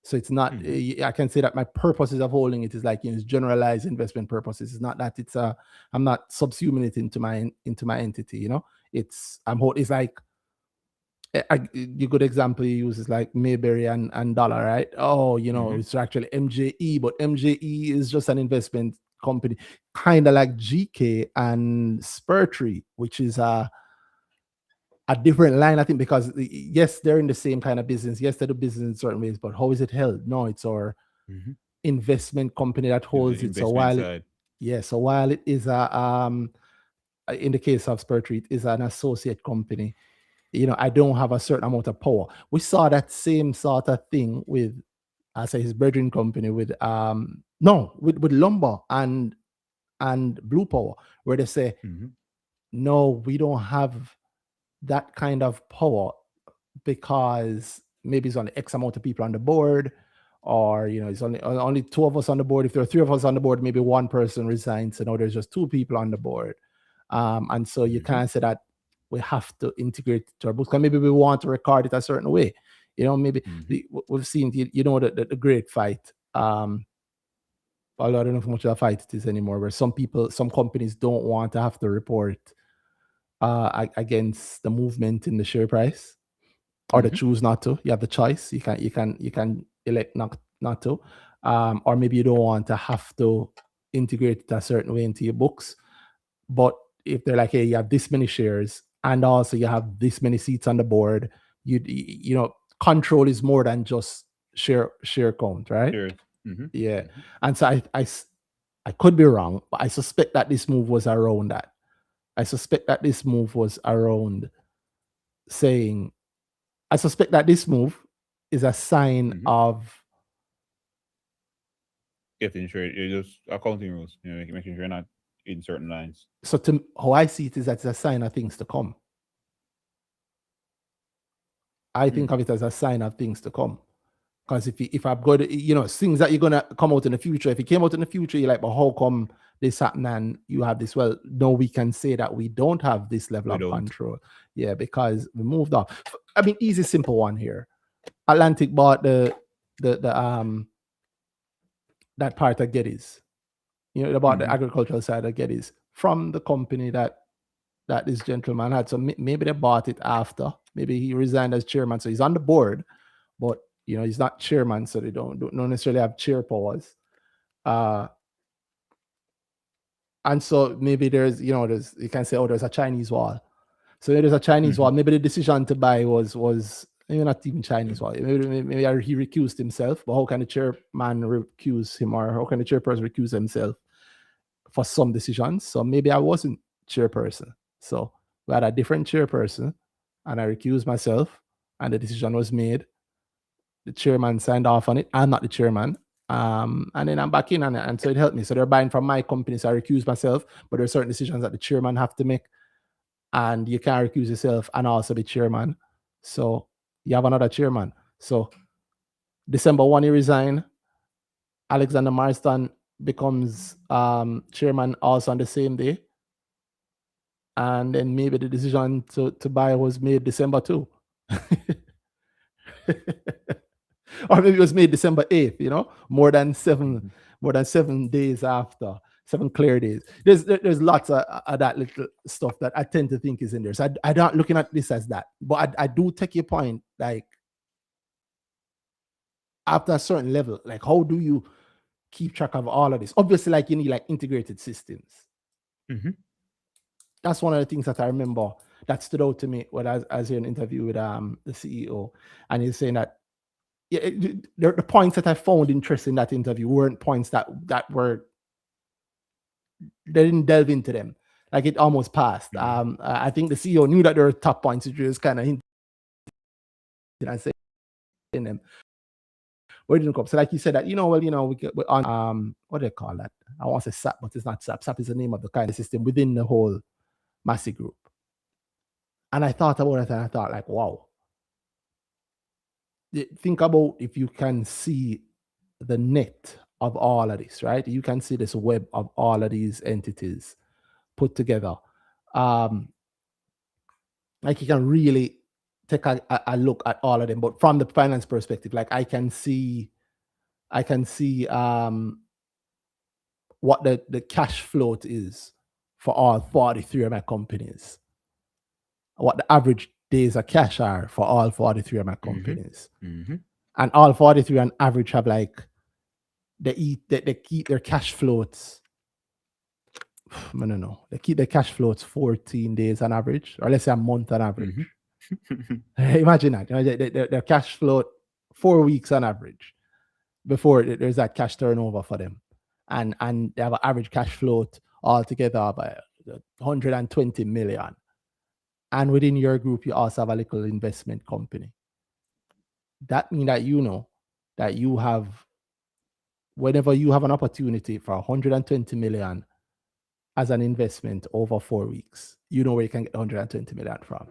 so it's not. I can say that my purposes of holding it is like it's generalized investment purposes. It's not that I'm not subsuming it into my entity. It's like. A good example you use is like Mayberry and Dollar, right? Oh, it's actually MJE, but MJE is just an investment company, kind of like GK and Spurtree, which is a different line, I think, because yes, they're in the same kind of business. Yes, they do business in certain ways, but how is it held? No, it's our investment company that holds it. So while it is in the case of Spurtree, it is an associate company. I don't have a certain amount of power. We saw that same sort of thing with, I say, his brethren company with Lumber and Blue Power, where they say, no, we don't have that kind of power because maybe it's only X amount of people on the board, or it's only two of us on the board. If there are three of us on the board, maybe one person resigns, so now there's just two people on the board, and so you can't say that we have to integrate it to our books, because maybe we want to record it a certain way. Maybe we've seen the great fight. Although I don't know how much of a fight it is anymore, where some companies don't want to have to report against the movement in the share price, or they choose not to. You have the choice. You can elect not to, or maybe you don't want to have to integrate it a certain way into your books. But if they're like, hey, you have this many shares, and also you have this many seats on the board, control is more than just share count, right? Sure. Yeah. And so I could be wrong, but I suspect that this move was around that. I suspect that this move is a sign of getting sure you're just accounting rules, making sure you're not in certain lines. So how I see it is that it's a sign of things to come. I think of it as a sign of things to come. Because if I've got, things that you're going to come out in the future, if it came out in the future, you're like, but how come this happened and you have this? Well, no, we can say that we don't have this level of control. Yeah, because we moved on. I mean, easy, simple one here. Atlantic bought that part of Geddes. They bought the agricultural side of Geddes from the company that this gentleman had. So maybe they bought it after. Maybe he resigned as chairman, so he's on the board, but he's not chairman, so they don't necessarily have chair powers. And so maybe there's you can say, oh, there's a Chinese wall. So there's a Chinese wall. Maybe the decision to buy was maybe not even Chinese wall. Maybe he recused himself. But how can the chairman recuse him, or how can the chairperson recuse himself for some decisions? So maybe I wasn't chairperson. So we had a different chairperson, and I recused myself, and the decision was made. The chairman signed off on it. I'm not the chairman. And then I'm back in, and so it helped me. So they're buying from my company, so I recuse myself, but there are certain decisions that the chairman have to make, and you can't recuse yourself and also be chairman. So you have another chairman. So December 1, he resigned. Alexander Marston becomes chairman also on the same day. And then maybe the decision to buy was made December 2. Or maybe it was made December 8th, more than 7 days after, 7 clear days. There's lots of that little stuff that I tend to think is in there. So I don't looking at this as that. But I do take your point, like, after a certain level, like, how do you keep track of all of this. Obviously, like you need like integrated systems. Mm-hmm. That's one of the things that I remember that stood out to me when I was in an interview with the CEO, and he's saying that the points that I found interesting in that interview weren't points that were, they didn't delve into them. Like it almost passed. Mm-hmm. I think the CEO knew that there were top points, which was kind of hinting and saying them. Where didn't come? So like you said that, we on what do they call that? I want to say SAP, but it's not SAP. SAP is the name of the kind of system within the whole Massey group. And I thought about it and I thought like, wow. Think about if you can see the net of all of this, right? You can see this web of all of these entities put together. Like you can really take a look at all of them, but from the finance perspective, like I can see what the cash float is for all 43 of my companies, what the average days of cash are for all 43 of my companies. Mm-hmm. And all 43 on average have like, they keep their cash floats. No. They keep their cash floats 14 days on average, or let's say a month on average. Mm-hmm. Imagine that. Their cash float 4 weeks on average before there's that cash turnover for them. And they have an average cash float altogether of 120 million. And within your group, you also have a little investment company. That means that that you have, whenever you have an opportunity for 120 million as an investment over 4 weeks, you know where you can get 120 million from.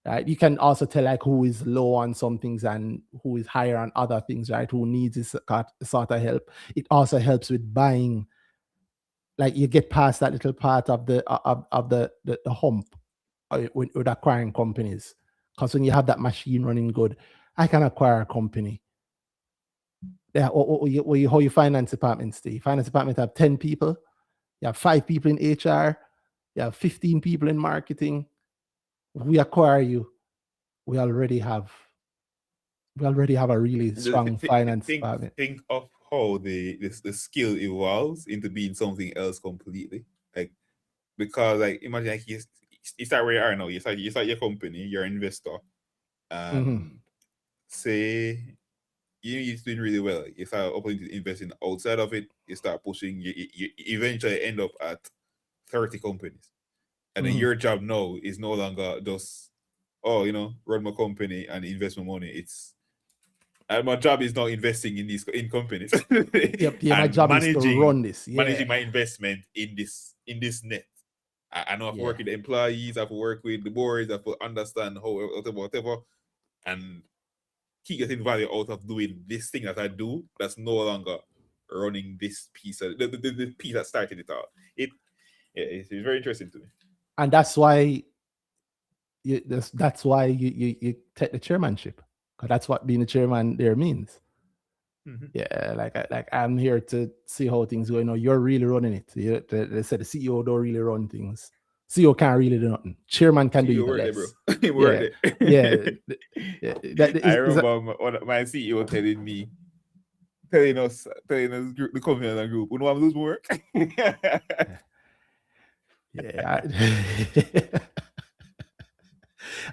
Right? You can also tell like who is low on some things and who is higher on other things, right? Who needs this sort of help. It also helps with buying, like you get past that little part of the hump with acquiring companies. Because when you have that machine running good, I can acquire a company. Yeah, how you finance departments, Steve? Finance department have 10 people. You have 5 people in HR. You have 15 people in marketing. We acquire you. We already have a really strong finance department. Think of how the skill evolves into being something else completely. Like, because like imagine like you start where you are now. You start your company. You're an investor. Say you're doing really well. You start opening to investing outside of it. You start pushing. You eventually end up at 30 companies, and then your job now is no longer just run my company and invest my money. It's my job is now investing in companies. Yep, my job is to run this. Yeah. Managing my investment in this net. I know I have to work with the employees, I have to work with the boards, I have to understand how whatever, and keep getting value out of doing this thing that I do. That's no longer running this piece of the piece that started it all. It's very interesting to me. And that's why you take the chairmanship, because that's what being a chairman there means. Yeah, like I'm here to see how things go. You're really running it. They said the CEO don't really run things. CEO can't really do nothing. Chairman can do even less. I remember my CEO telling us the company and the group, we don't want to lose more work.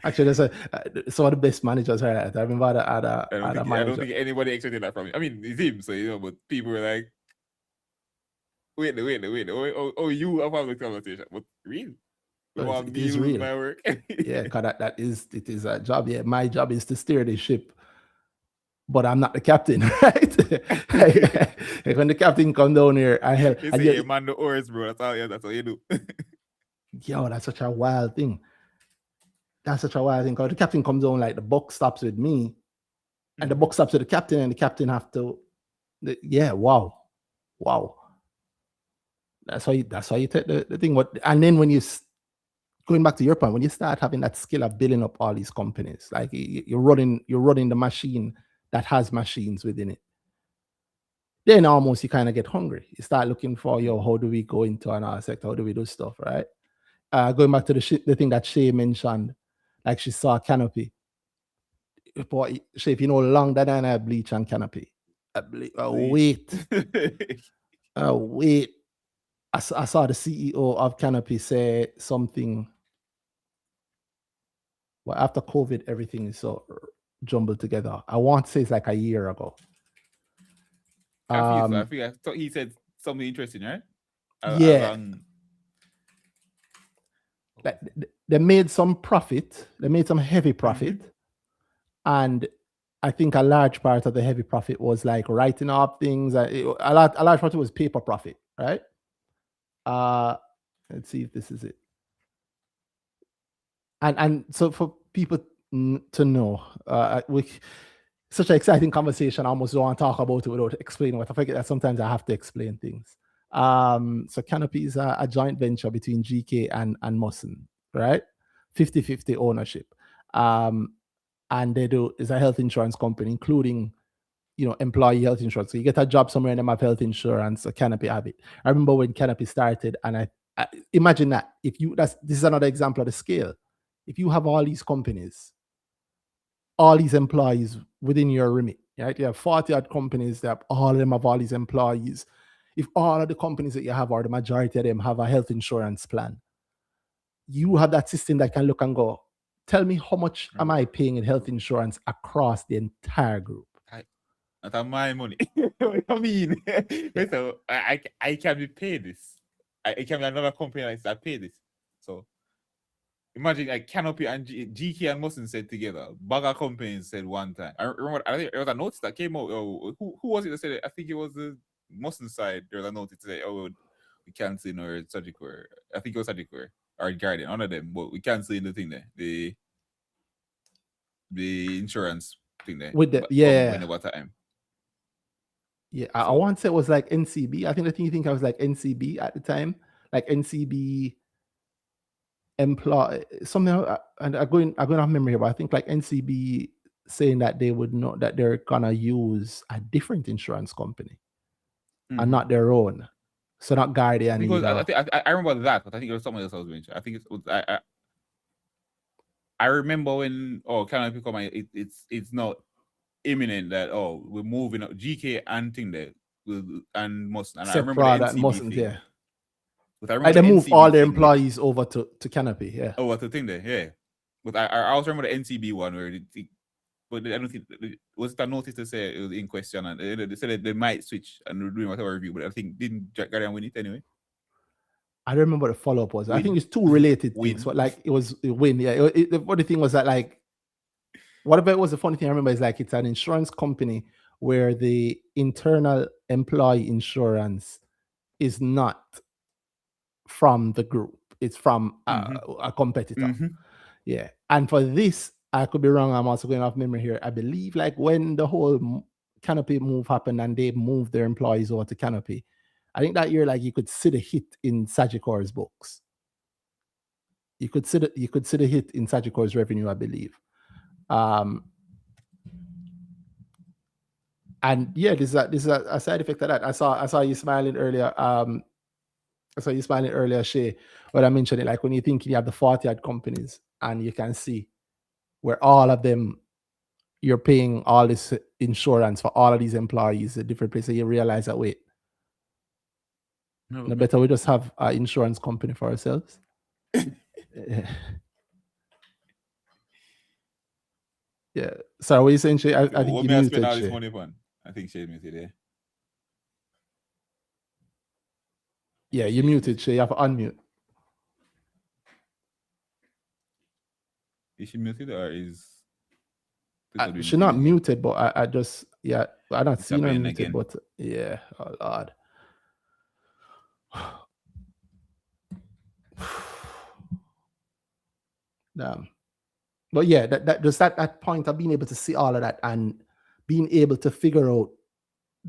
Actually, there's some of the best managers are that. I remember I don't think anybody expected that from him. I mean, it's him, so but people were like, wait. Oh, you have a conversation, but really? It is real. My work. Yeah, because it is a job. Yeah, my job is to steer the ship, but I'm not the captain, right? Like when the captain come down here, I help. You man the oars, bro. That's all you do. Yo, that's such a wild thing. Because the captain comes down, like the buck stops with me, and the buck stops with the captain, and the captain have to. Wow. That's why you take the thing. And then when you going back to your point, when you start having that skill of building up all these companies, like you're running the machine that has machines within it, then almost you kind of get hungry. You start looking for, how do we go into another sector? How do we do stuff, right? Going back to the thing that Shae mentioned, like she saw Canopy. But Shae, if you know long that I bleach and Canopy, I believe. Wait. Wait. I saw the CEO of Canopy say something. Well, after COVID, everything is so jumbled together. I want to say it's like a year ago. I thought he said something interesting, right? Yeah. Like, they made some profit. They made some heavy profit. And I think a large part of the heavy profit was like writing up things. A large part was paper profit, right? Let's see if this is it. And so for people to know, such an exciting conversation, I almost don't want to talk about it without explaining what I forget that sometimes I have to explain things. So Canopy is a joint venture between GK and Musson, right? 50-50 ownership. And they do is a health insurance company, including employee health insurance. So you get a job somewhere and they have health insurance, so Canopy have it. I remember when Canopy started, and I imagine that this is another example of the scale. If you have all these companies, all these employees within your remit, right? You have 40 odd companies that all of them have all these employees. If all of the companies that you have, or the majority of them, have a health insurance plan, you have that system that can look and go, tell me how much am I paying in health insurance across the entire group? That's my money. What I mean? Yeah. So I can be paid this. I can be another company that pay this. So imagine like Canopy and GK and Musson said together. Bugger companies said one time. I remember there was a notice that came out. Who was it that said it? I think it was the Musson side. There was a notice to say, we canceling our surgical. I think it was surgical or Guardian, one of them. But we canceling the thing there. The insurance thing there. With the whenever time. Yeah, I want to say it was like NCB. I think the thing you think I was like NCB at the time, like NCB employ something. And I'm going off memory here, but I think like NCB saying that they would know that they're gonna use a different insurance company and not their own. So not Guardian. I remember that, but I think it was someone else I was mentioning. I think it was I remember when Canopy come, it's not imminent that we're moving up GK and thing there and Musson. And I remember the NCB Mussons, thing. yeah. But I remember they move all their employees over to Canopy, yeah. Over to thing there, yeah. But I also remember the NCB one where but I don't think was it a notice to say it was in question, and they said that they might switch and we're doing whatever review, but I think didn't Jack Guardian win it anyway. I don't remember what the follow-up was. I think it's two related things, but like it was a win. Yeah, the funny thing was that like whatever it was, the funny thing I remember is like it's an insurance company where the internal employee insurance is not from the group. It's from a competitor. Yeah. And for this, I could be wrong. I'm also going off memory here. I believe like when the whole Canopy move happened and they moved their employees over to Canopy, I think that year, like you could see the hit in Sagicor's books. You could see the hit in Sagicor's revenue, I believe. And yeah, this is a side effect of that. I saw you smiling earlier. I saw you smiling earlier, Shae, when I mentioned it, like when you think you have the 40 odd companies and you can see where all of them, you're paying all this insurance for all of these employees at different places, you realize that, wait, no better we just have an insurance company for ourselves. Yeah. So what are you saying, Shae? I think you muted, spend all this Shae. money on? I think Shae muted there. Yeah, you muted, Shae. You have to unmute. Is she muted or is she's not muted, but I just I not seen her muted again. But yeah, oh Lord. Damn. But yeah, that just that point of being able to see all of that and being able to figure out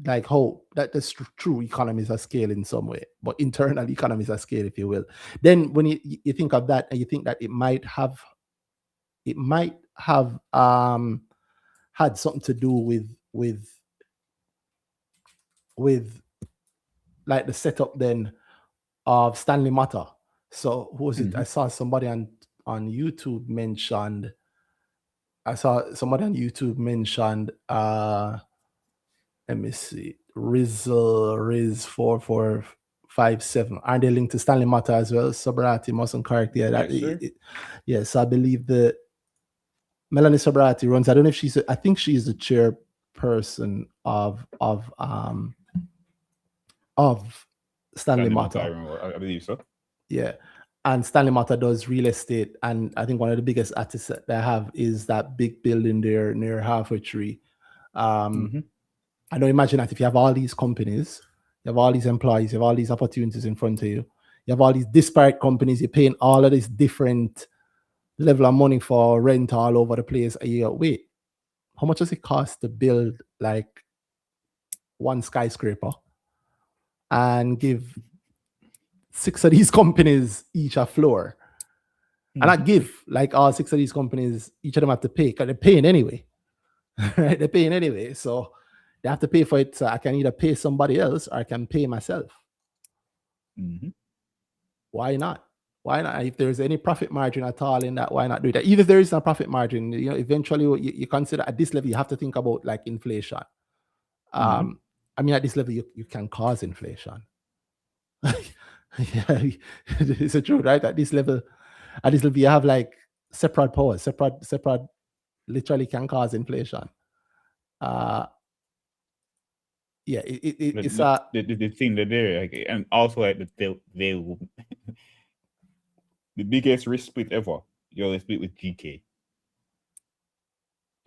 like how that the true economies are scale in some way, but internal economies are scale, if you will. Then when you think of that and you think that it might have had something to do with like the setup then of Stanley Matter. So who was it? I saw somebody on YouTube mentioned. Let me see. Riz 4457. Aren't they linked to Stanley Mata as well? Sobrati, Musson correct. Yeah, that yes, I believe that Melanie Sobrati runs. I don't know if she's I think she's the chairperson of Stanley Mata. I remember. I believe so. Yeah. And Stanley Mata does real estate. And I think one of the biggest assets that they have is that big building there near Halfway Tree. I don't imagine that if you have all these companies, you have all these employees, you have all these opportunities in front of you, you have all these disparate companies, you're paying all of this different level of money for rent all over the place. And you go, wait, how much does it cost to build like one skyscraper and give 6 of these companies each a floor? And I give like all 6 of these companies, each of them have to pay because they're paying anyway. Right? They're paying anyway. So they have to pay for it. So I can either pay somebody else or I can pay myself. Why not? Why not? If there's any profit margin at all in that, why not do that? Even if there is no profit margin, eventually you consider at this level, you have to think about like inflation. I mean, at this level, you can cause inflation. Yeah, it's a truth, right? At this level, you have like separate powers. Separate literally can cause inflation. Yeah, it's the thing that they're like, and also like they the biggest risk split ever. You always split with GK.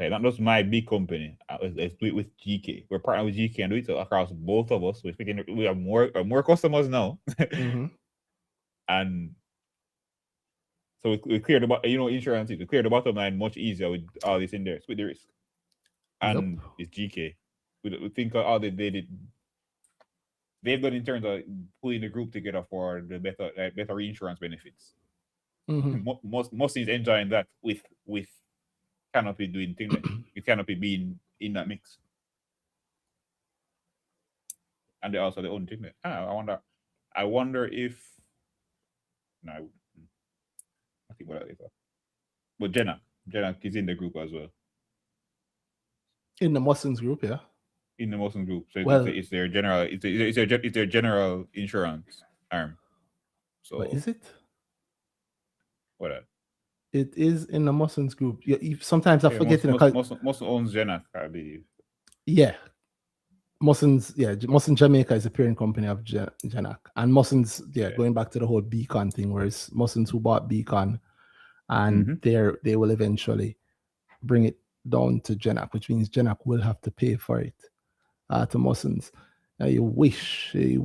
Like, not just my big company. I split with GK. We're partnering with GK and do it across both of us. We have more customers now, and so we clear the insurance. We clear the bottom line much easier with all this in there. Split the risk, and it's GK. We think all they did. They've done in terms of pulling the group together for the better reinsurance benefits. Most is enjoying that with Canopy doing things, with Canopy being in that mix, and they also their own thing. I wonder if no, I think about that later. But Jenna is in the group as well. In the Mussons group, yeah. In the Mussons group, so it's their general, it's their general insurance arm. So but is it? What? It is in the Mussons group. Sometimes I forget. Musson owns Jenna, I believe. Yeah, Mussons. Yeah, Musson Jamaica is a parent company of Jenac, and Mussons. Yeah, going back to the whole Beacon thing, whereas Mussons who bought Beacon, and they will eventually bring it down to Jenac, which means Jenac will have to pay for it to Mussons. Now you wish. I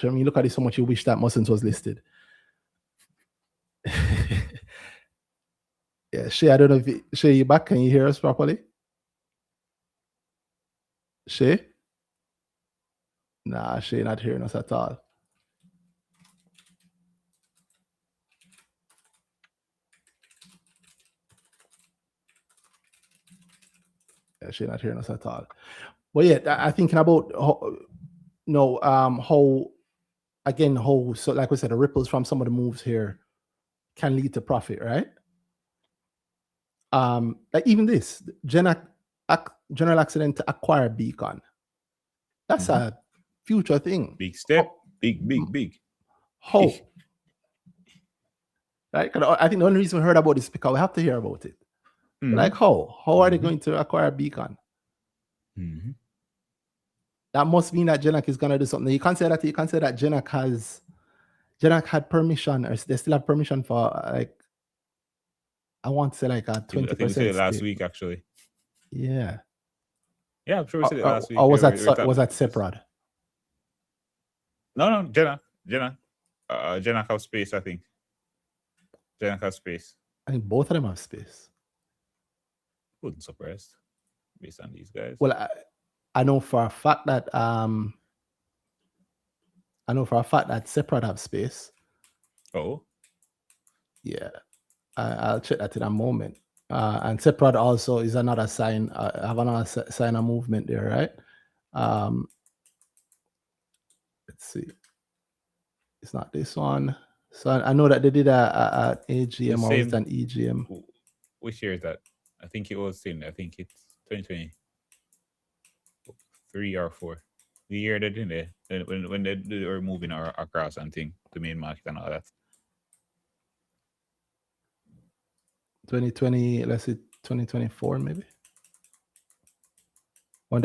mean, look at it so much. You wish that Mussons was listed. Yeah, Shae, I don't know if Shae, you back? Can you hear us properly? Shae? Nah, Shae not hearing us at all. Yeah, Shae not hearing us at all. But yeah, I'm thinking about how so like we said, the ripples from some of the moves here can lead to profit, right? Like even this general accident to acquire Beacon. That's a future thing. Big step, big. How? Right? I think the only reason we heard about this is because we have to hear about it. Like how? How are they going to acquire Beacon? That must mean that Jenac is gonna do something. You can't say that. Jenac had permission, or they still have permission for like. I want to say like a 20%. I think we said it last week, actually. Yeah. Yeah, I'm sure we said it last week. Or was that separate? No, Jenna have space, I think. Jenna has space. I think both of them have space. Wouldn't surprise based on these guys. Well, I know for a fact that separate have space. Oh. Yeah. I'll check that in a moment. And separate also is another sign. Have another sign of movement there, right? Let's see. It's not this one. So I know that they did a AGM or it's an EGM. Which year is that? I think it was in. I think it's 2023. 3 or 4. The year they did it when they were moving across and thing to main market and all that. 2020, let's say 2024 maybe.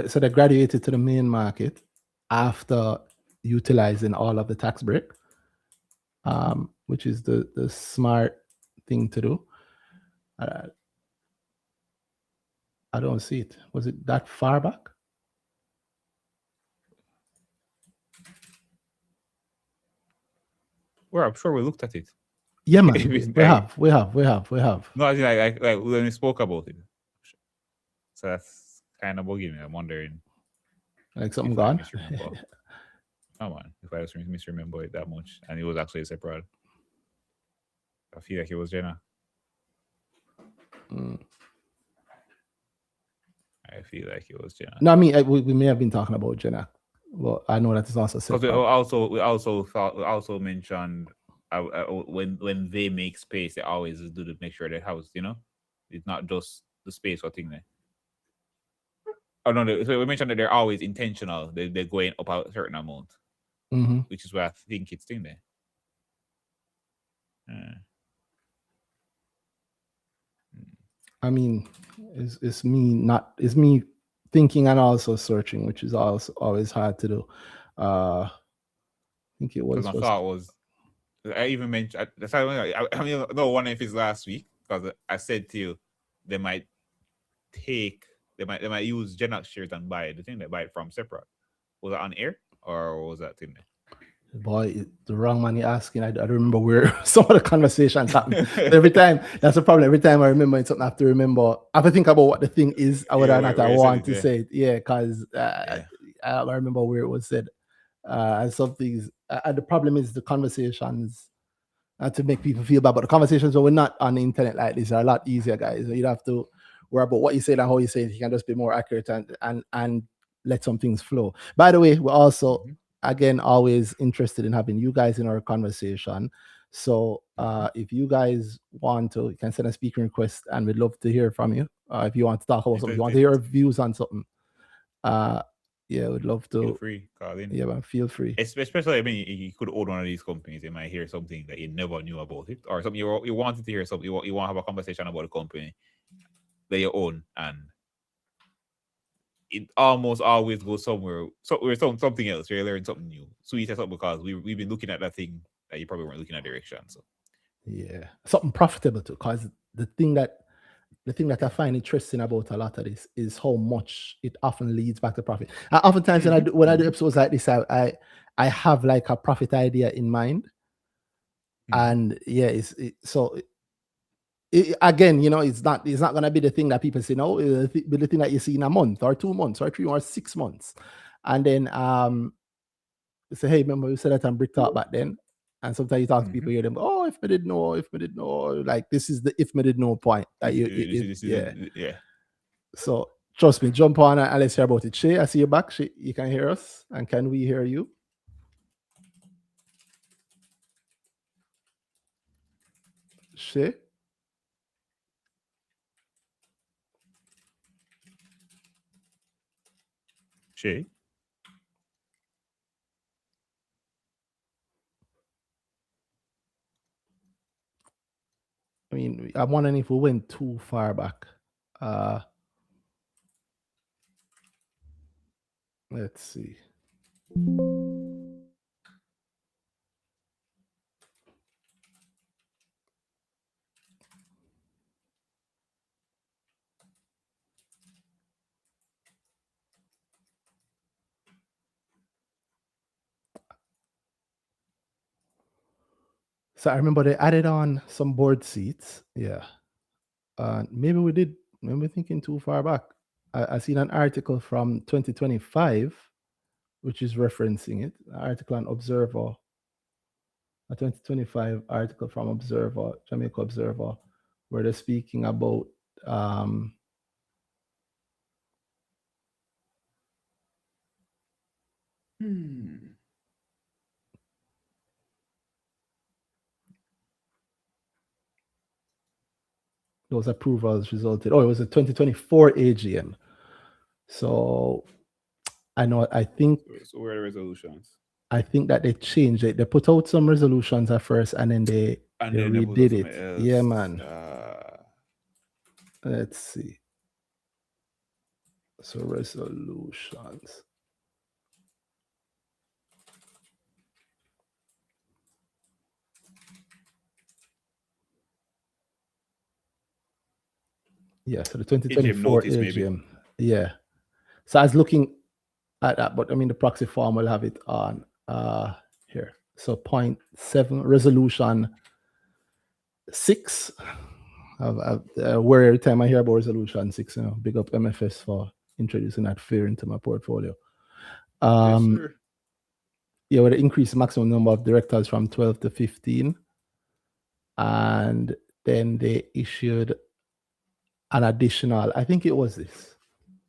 So they graduated to the main market after utilizing all of the tax break, which is the smart thing to do. I don't see it. Was it that far back? Well, I'm sure we looked at it. Yeah, man. we have. No, I think like when we spoke about it. So that's kind of bugging me. I'm wondering. Like something gone? Come on, if I just misremember it that much, and it was actually separate. I feel like it was Jenna. I feel like it was Jenna. No, I mean we may have been talking about Jenna. Well, I know that it's also separate. Because we also mentioned when they make space, they always do to make sure their house, it's not just the space or thing there. Oh no, so we mentioned that they're always intentional. They're going up a certain amount, which is why I think it's thing there. I mean, it's me thinking and also searching, which is also always hard to do. I think it was. My thought was, I even mentioned. I mean, no one if it's last week because I said to you, they might use Genox shares and buy the thing. They buy it from separate. Was that on air or was that thing there? Boy, the wrong man you're asking. I don't remember where some of the conversations happen. Every time, that's the problem. Every time I remember something, I have to remember. I have to think about what the thing is, or whether or not I want to say it. Yeah, because I remember where it was said. And some things. And the problem is the conversations. Not to make people feel bad, but the conversations when we're not on the internet like this are a lot easier, guys. You don't have to worry about what you say and how you say it. You can just be more accurate and let some things flow. By the way, we're also again always interested in having you guys in our conversation. So if you guys want to, you can send a speaking request and we'd love to hear from you. If you want to talk about something, you want to hear our views on something. Yeah, we'd love to. Feel free, call in. Yeah, man, feel free. Especially, I mean, you could own one of these companies. You might hear something that you never knew about it, or something you wanted to hear. Something you want to have a conversation about a company that you own, and it almost always goes somewhere. Something else. You learn something new. So you said something because we've been looking at that thing that you probably weren't looking at direction. So yeah, something profitable too. Because the thing that I find interesting about a lot of this is how much it often leads back to profit. Oftentimes when I do episodes like this, I have like a profit idea in mind, and yeah, again, it's not gonna be the thing that people say no. It'll be the thing that you see in a month or 2 months or 3 or 6 months, and then say, hey, remember you said that on Brick Talk back then. And sometimes you talk to people, hear them, oh, if me did know, like this is the if me did know point. That yeah. So trust me, jump on and let's hear about it. Shae, I see you back. Shae, you can hear us, and can we hear you? Shae? Shae? I mean, I'm wondering if we went too far back. Let's see. So I remember they added on some board seats. Yeah. Maybe we did. Maybe we're thinking too far back. I seen an article from 2025, which is referencing it. An article on Observer. A 2025 article from Observer, Jamaica Observer, where they're speaking about those approvals resulted. Oh, it was a 2024 AGM. So I know. I think So where are the resolutions? that they changed it. They put out some resolutions at first, and then they And then they put redid out something it. else. Yeah, man. Let's see. So resolutions. Yeah, so the 2024 notice, maybe. AGM. Yeah. So I was looking at that, but I mean the proxy form will have it on here. So 0.7 resolution 6. Where every time I hear about resolution 6, big up MFS for introducing that fear into my portfolio. Yes, sir. Yeah, with the increased maximum number of directors from 12 to 15. And then they issued an additional, I think it was this.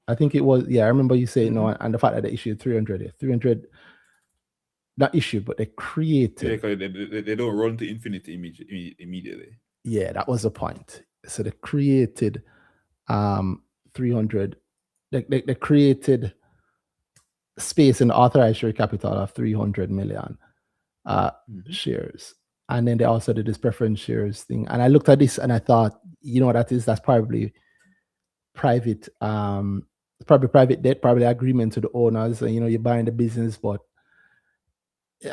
I remember you saying no, and the fact that they issued 300, not issued, but they created. Yeah, because they don't run to infinity immediately. Yeah, that was the point. So they created 300, they created space in the authorized share capital of 300 million shares. And then they also did this preference shares thing. And I looked at this and I thought, that's probably private, private debt, probably agreement to the owners. And, you're buying the business, but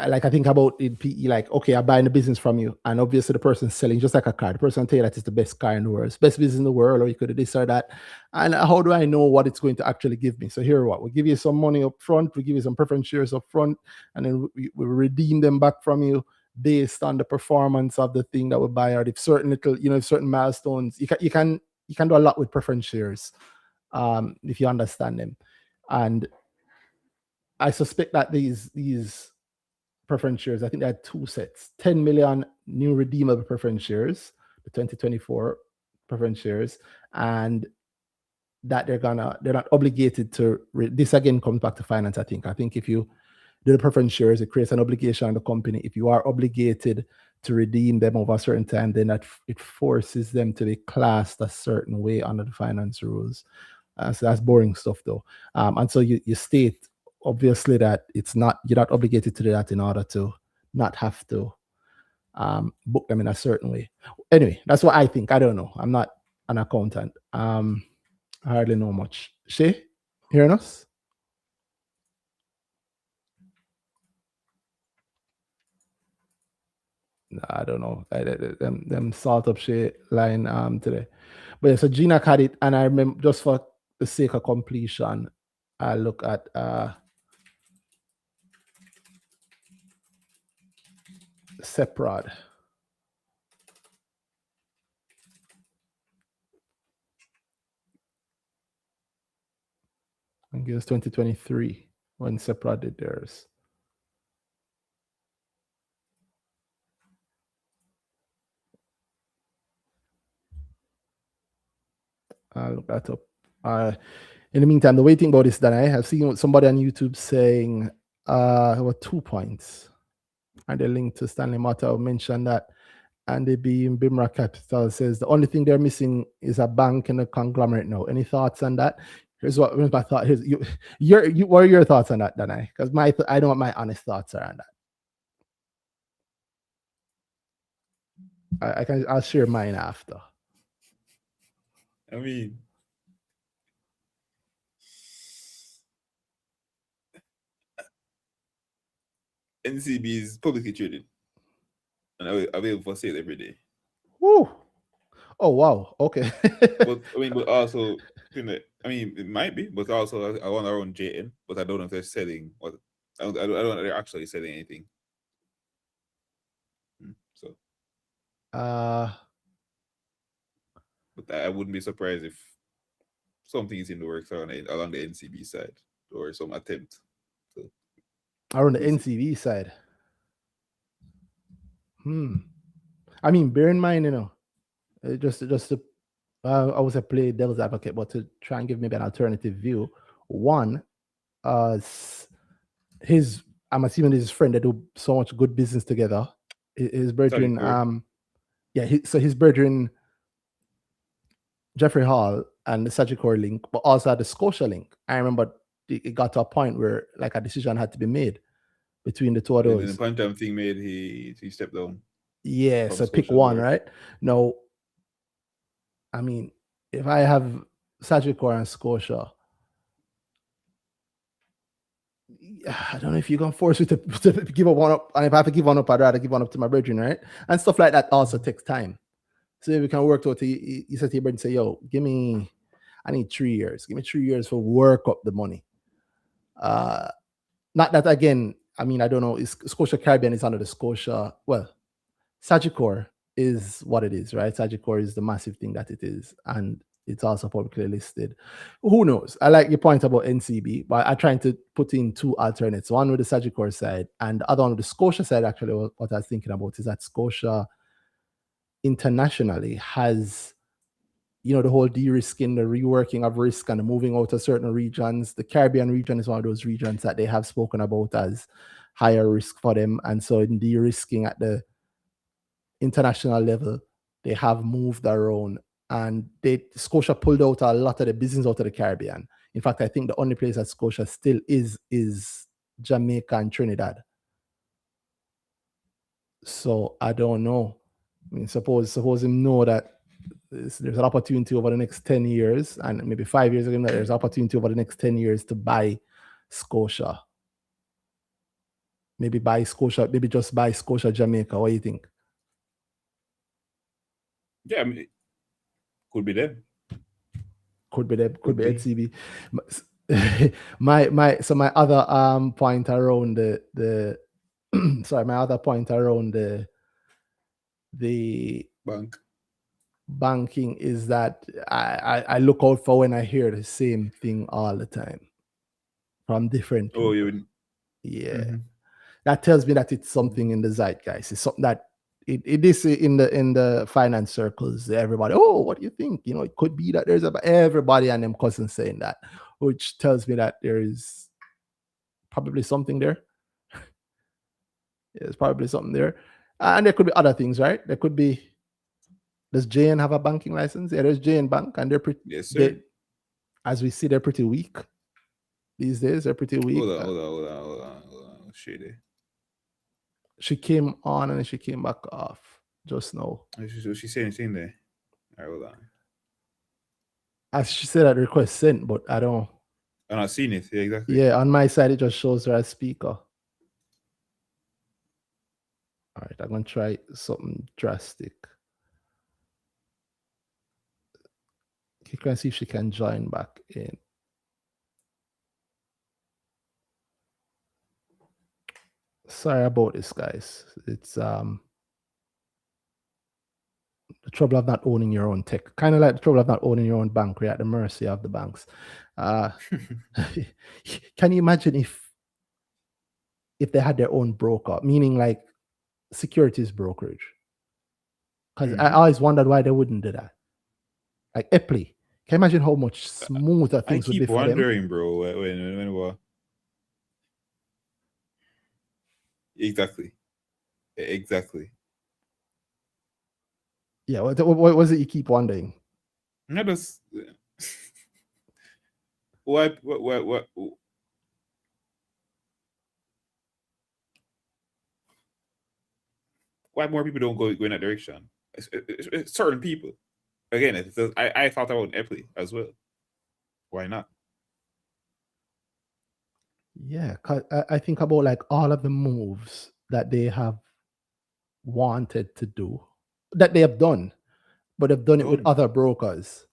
like I think about it, like, okay, I'm buying the business from you, and obviously the person's selling just like a car. The person tell you that it's the best car in the world, it's best business in the world, or you could do this or that. And how do I know what it's going to actually give me? So here, we give you some money up front, we give you some preference shares up front, and then we redeem them back from you based on the performance of the thing that we buy, or if certain certain milestones. You can do a lot with preference shares, if you understand them. And I suspect that these preference shares, I think they had 2 sets, 10 million new redeemable preference shares, the 2024 preference shares, and that they're not obligated to this again comes back to finance. I think if you do the preference shares, it creates an obligation on the company. If you are obligated to redeem them over a certain time, then it forces them to be classed a certain way under the finance rules. So that's boring stuff though. And so you state obviously that you're not obligated to do that in order to not have to book them in a certain way. Anyway, that's what I think. I don't know. I'm not an accountant. I hardly know much. Shae, hearing us? No, I don't know. Them salt up Shae line today. But yeah, so Gina had it, and I remember, just for the sake of completion, I look at Seprod. I think it was 2023 when Seprod did theirs. I'll look that up. In the meantime, the waiting about this, that I have seen somebody on YouTube saying what 2 points, and the link to Stanley Mata mentioned that Andy B in Bimra Capital says the only thing they're missing is a bank and a conglomerate now. Any thoughts on that? Here's my thought. What are your thoughts on that, Danhai? Because I know what my honest thoughts are on that. I'll share mine after. I mean, NCB is publicly traded, and I'll be able to say it every day. Woo! Oh wow! Okay. But also, it might be, but also I want our own JN, but I don't know if they're selling. I don't know if they're actually selling anything. So, but I wouldn't be surprised if something is in the works along the NCB side, or some attempt to around the NCB side. I mean, bear in mind, just to I was a play devil's advocate, but to try and give maybe an alternative view. One, I'm assuming his friend, they do so much good business together. His brethren, his brethren, Jeffrey Hall and the Sagicor link, but also the Scotia link. I remember it got to a point where like a decision had to be made between the two of And then the those. Pantam thing made he stepped down. Yeah, from so pick Scotia one, board. right? Now, I mean, if I have Sagicor and Scotia, I don't know if you're gonna force me to give up one up, and if I have to give one up, I'd rather give one up to my brethren, right? And stuff like that also takes time. So if we can work out, you said to your brethren, say, yo, I need 3 years. Give me 3 years for work up the money. Not that again, I mean, I don't know, Scotia Caribbean is under the Scotia, well, Sagicor is what it is, right? Sagicor is the massive thing that it is, and it's also publicly listed. Who knows? I like your point about NCB, but I'm trying to put in two alternates, one with the Sagicor side and the other one with the Scotia side. Actually, what I was thinking about is that Scotia internationally has, the whole de-risking, the reworking of risk and the moving out of certain regions. The Caribbean region is one of those regions that they have spoken about as higher risk for them. And so in de-risking at the international level, they have moved around, and Scotia pulled out a lot of the business out of the Caribbean. In fact, I think the only place that Scotia still is Jamaica and Trinidad. So I don't know. I mean, suppose him know that there's an opportunity over the next 10 years, and maybe 5 years ago, that there's opportunity over the next 10 years to buy Scotia. Maybe just buy Scotia Jamaica. What do you think? Yeah, I mean, could be them. Could be HCB. my other point around the sorry, my other point around the banking is that I look out for when I hear the same thing all the time from different people. Yeah. That tells me that it's something in the zeitgeist. It's something that it is in the finance circles. Everybody, oh, what do you think? It could be that there's everybody and them cousins saying that, which tells me that there is probably something there. There's probably something there, and there could be other things, right? There could be. Does JN have a banking license? Yeah, there's JN Bank, and they're pretty. Yes, sir. As we see, they're pretty weak these days. They're pretty weak. Hold on. Shae. She came on and she came back off just now. She's saying anything there. All right, hold on. As she said that request sent, but I don't. I'm not seeing it. Yeah, exactly. Yeah, on my side, it just shows her as speaker. All right, I'm going to try something drastic. You can see if she can join back in. Sorry about this, guys. It's the trouble of not owning your own tech. Kind of like the trouble of not owning your own bank. We're at the mercy of the banks. Can you imagine if they had their own broker, meaning like securities brokerage? Because I always wondered why they wouldn't do that. Like Epley. Can you imagine how much smoother things would be for them? I keep wondering, bro, when what? Exactly. Yeah, what was it you keep wondering? Not just what why more people don't go in that direction? It's certain people. Again, I thought about Epley as well. Why not? Yeah, cause I think about like all of the moves that they have wanted to do, that they have done, but they've done it with other brokers.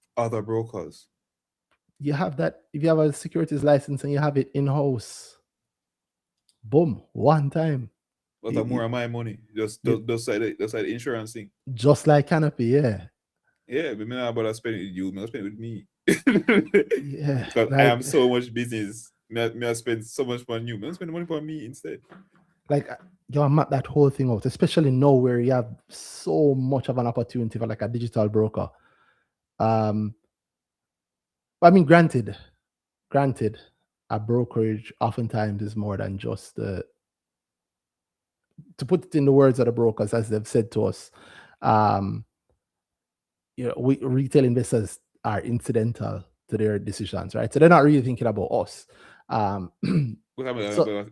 You have that, if you have a securities license and you have it in-house, boom, one time. But more of my money. Just like the insurance thing. Just like Canopy, yeah. Yeah, but me not about to spend it with you, I spend it with me. Yeah. Because I am so much business. Me I spend so much money on you. I spend money on me instead. Like you map that whole thing out, especially now where you have so much of an opportunity for like a digital broker. I mean, granted, a brokerage oftentimes is more than just to put it in the words of the brokers, as they've said to us, retail investors are incidental to their decisions, right? So they're not really thinking about us. Um, But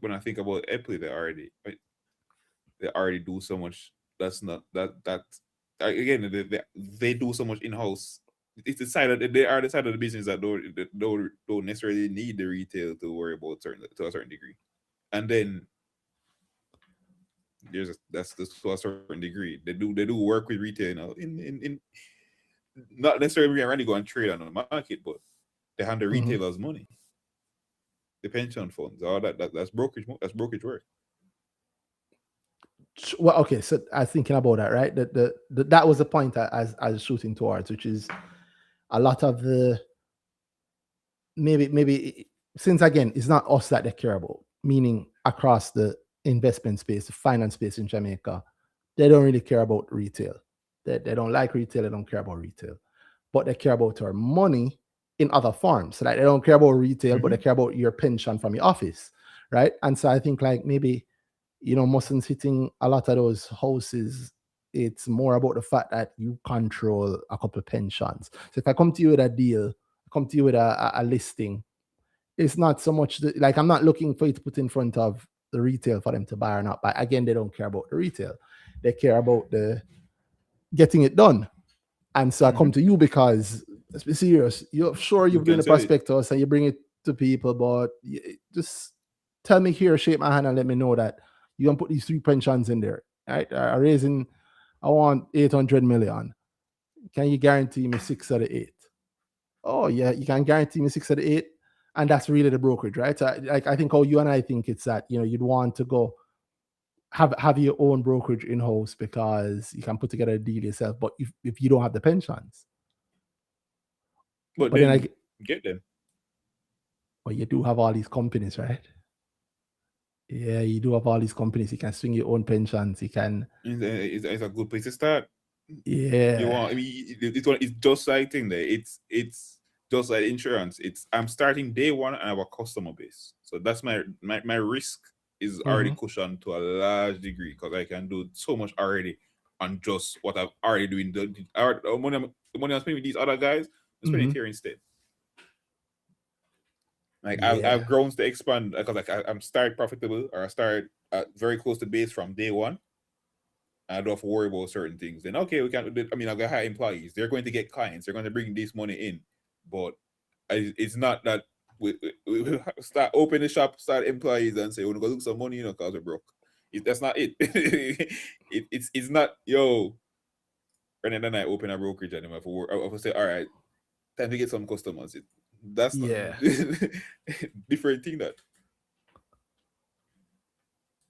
when I think about Apple, they already do so much. That's not that again. They do so much in house. It's the side of they are the side of the business that don't necessarily need the retail to worry about to a certain degree. And then that's to a certain degree. They do work with retail, in not necessarily already go and trade on the market, but they hand the retailers money, the pension funds, all that's brokerage. That's brokerage work. Well, okay, so I was thinking about that, right? That was the point I was shooting towards, which is a lot of the maybe since again it's not us that they care about, meaning across the investment space, the finance space in Jamaica, they don't really care about retail. They don't like retail, they don't care about retail, but they care about our money in other forms. So like they don't care about retail, but they care about your pension from your office, right? And so I think like maybe Mussons hitting a lot of those houses. It's more about the fact that you control a couple of pensions. So if I come to you with a deal, come to you with a listing, it's not so much like I'm not looking for you to put in front of the retail for them to buy or not. But again, they don't care about the retail. They care about the getting it done. And so I come to you because, let's be serious, you're sure you're doing the prospectus and you bring it to people, but just tell me here, shake my hand and let me know that you're going to put these 3 pensions in there, right? I want 800 million. Can you guarantee me 6 of the 8? Oh, yeah, you can guarantee me 6 of the 8. And that's really the brokerage, right? So I think how you and I think it's that, you'd want to go have your own brokerage in-house because you can put together a deal yourself, but if you don't have the pensions. But then I get them. Well, you do have all these companies, right? Yeah, you do have all these companies. You can swing your own pensions. You can. It's a good place to start. Yeah. It's just like thing there. It's just like insurance. I'm starting day one and I have a customer base. So that's my risk is already cushioned to a large degree because I can do so much already on just what I've already doing. The money I'm spending with these other guys, I'm spending it here instead. Like I've grown to expand because I'm start profitable or I start very close to base from day one. I don't have to worry about certain things. Then okay, we can. I mean, I've got high employees. They're going to get clients. They're going to bring this money in. But it's not that we start open the shop, start employees, and say we're gonna look some money, because we're broke. That's not it. It's not And then I open a brokerage and I have say, all right, time to get some customers. That's not different thing that.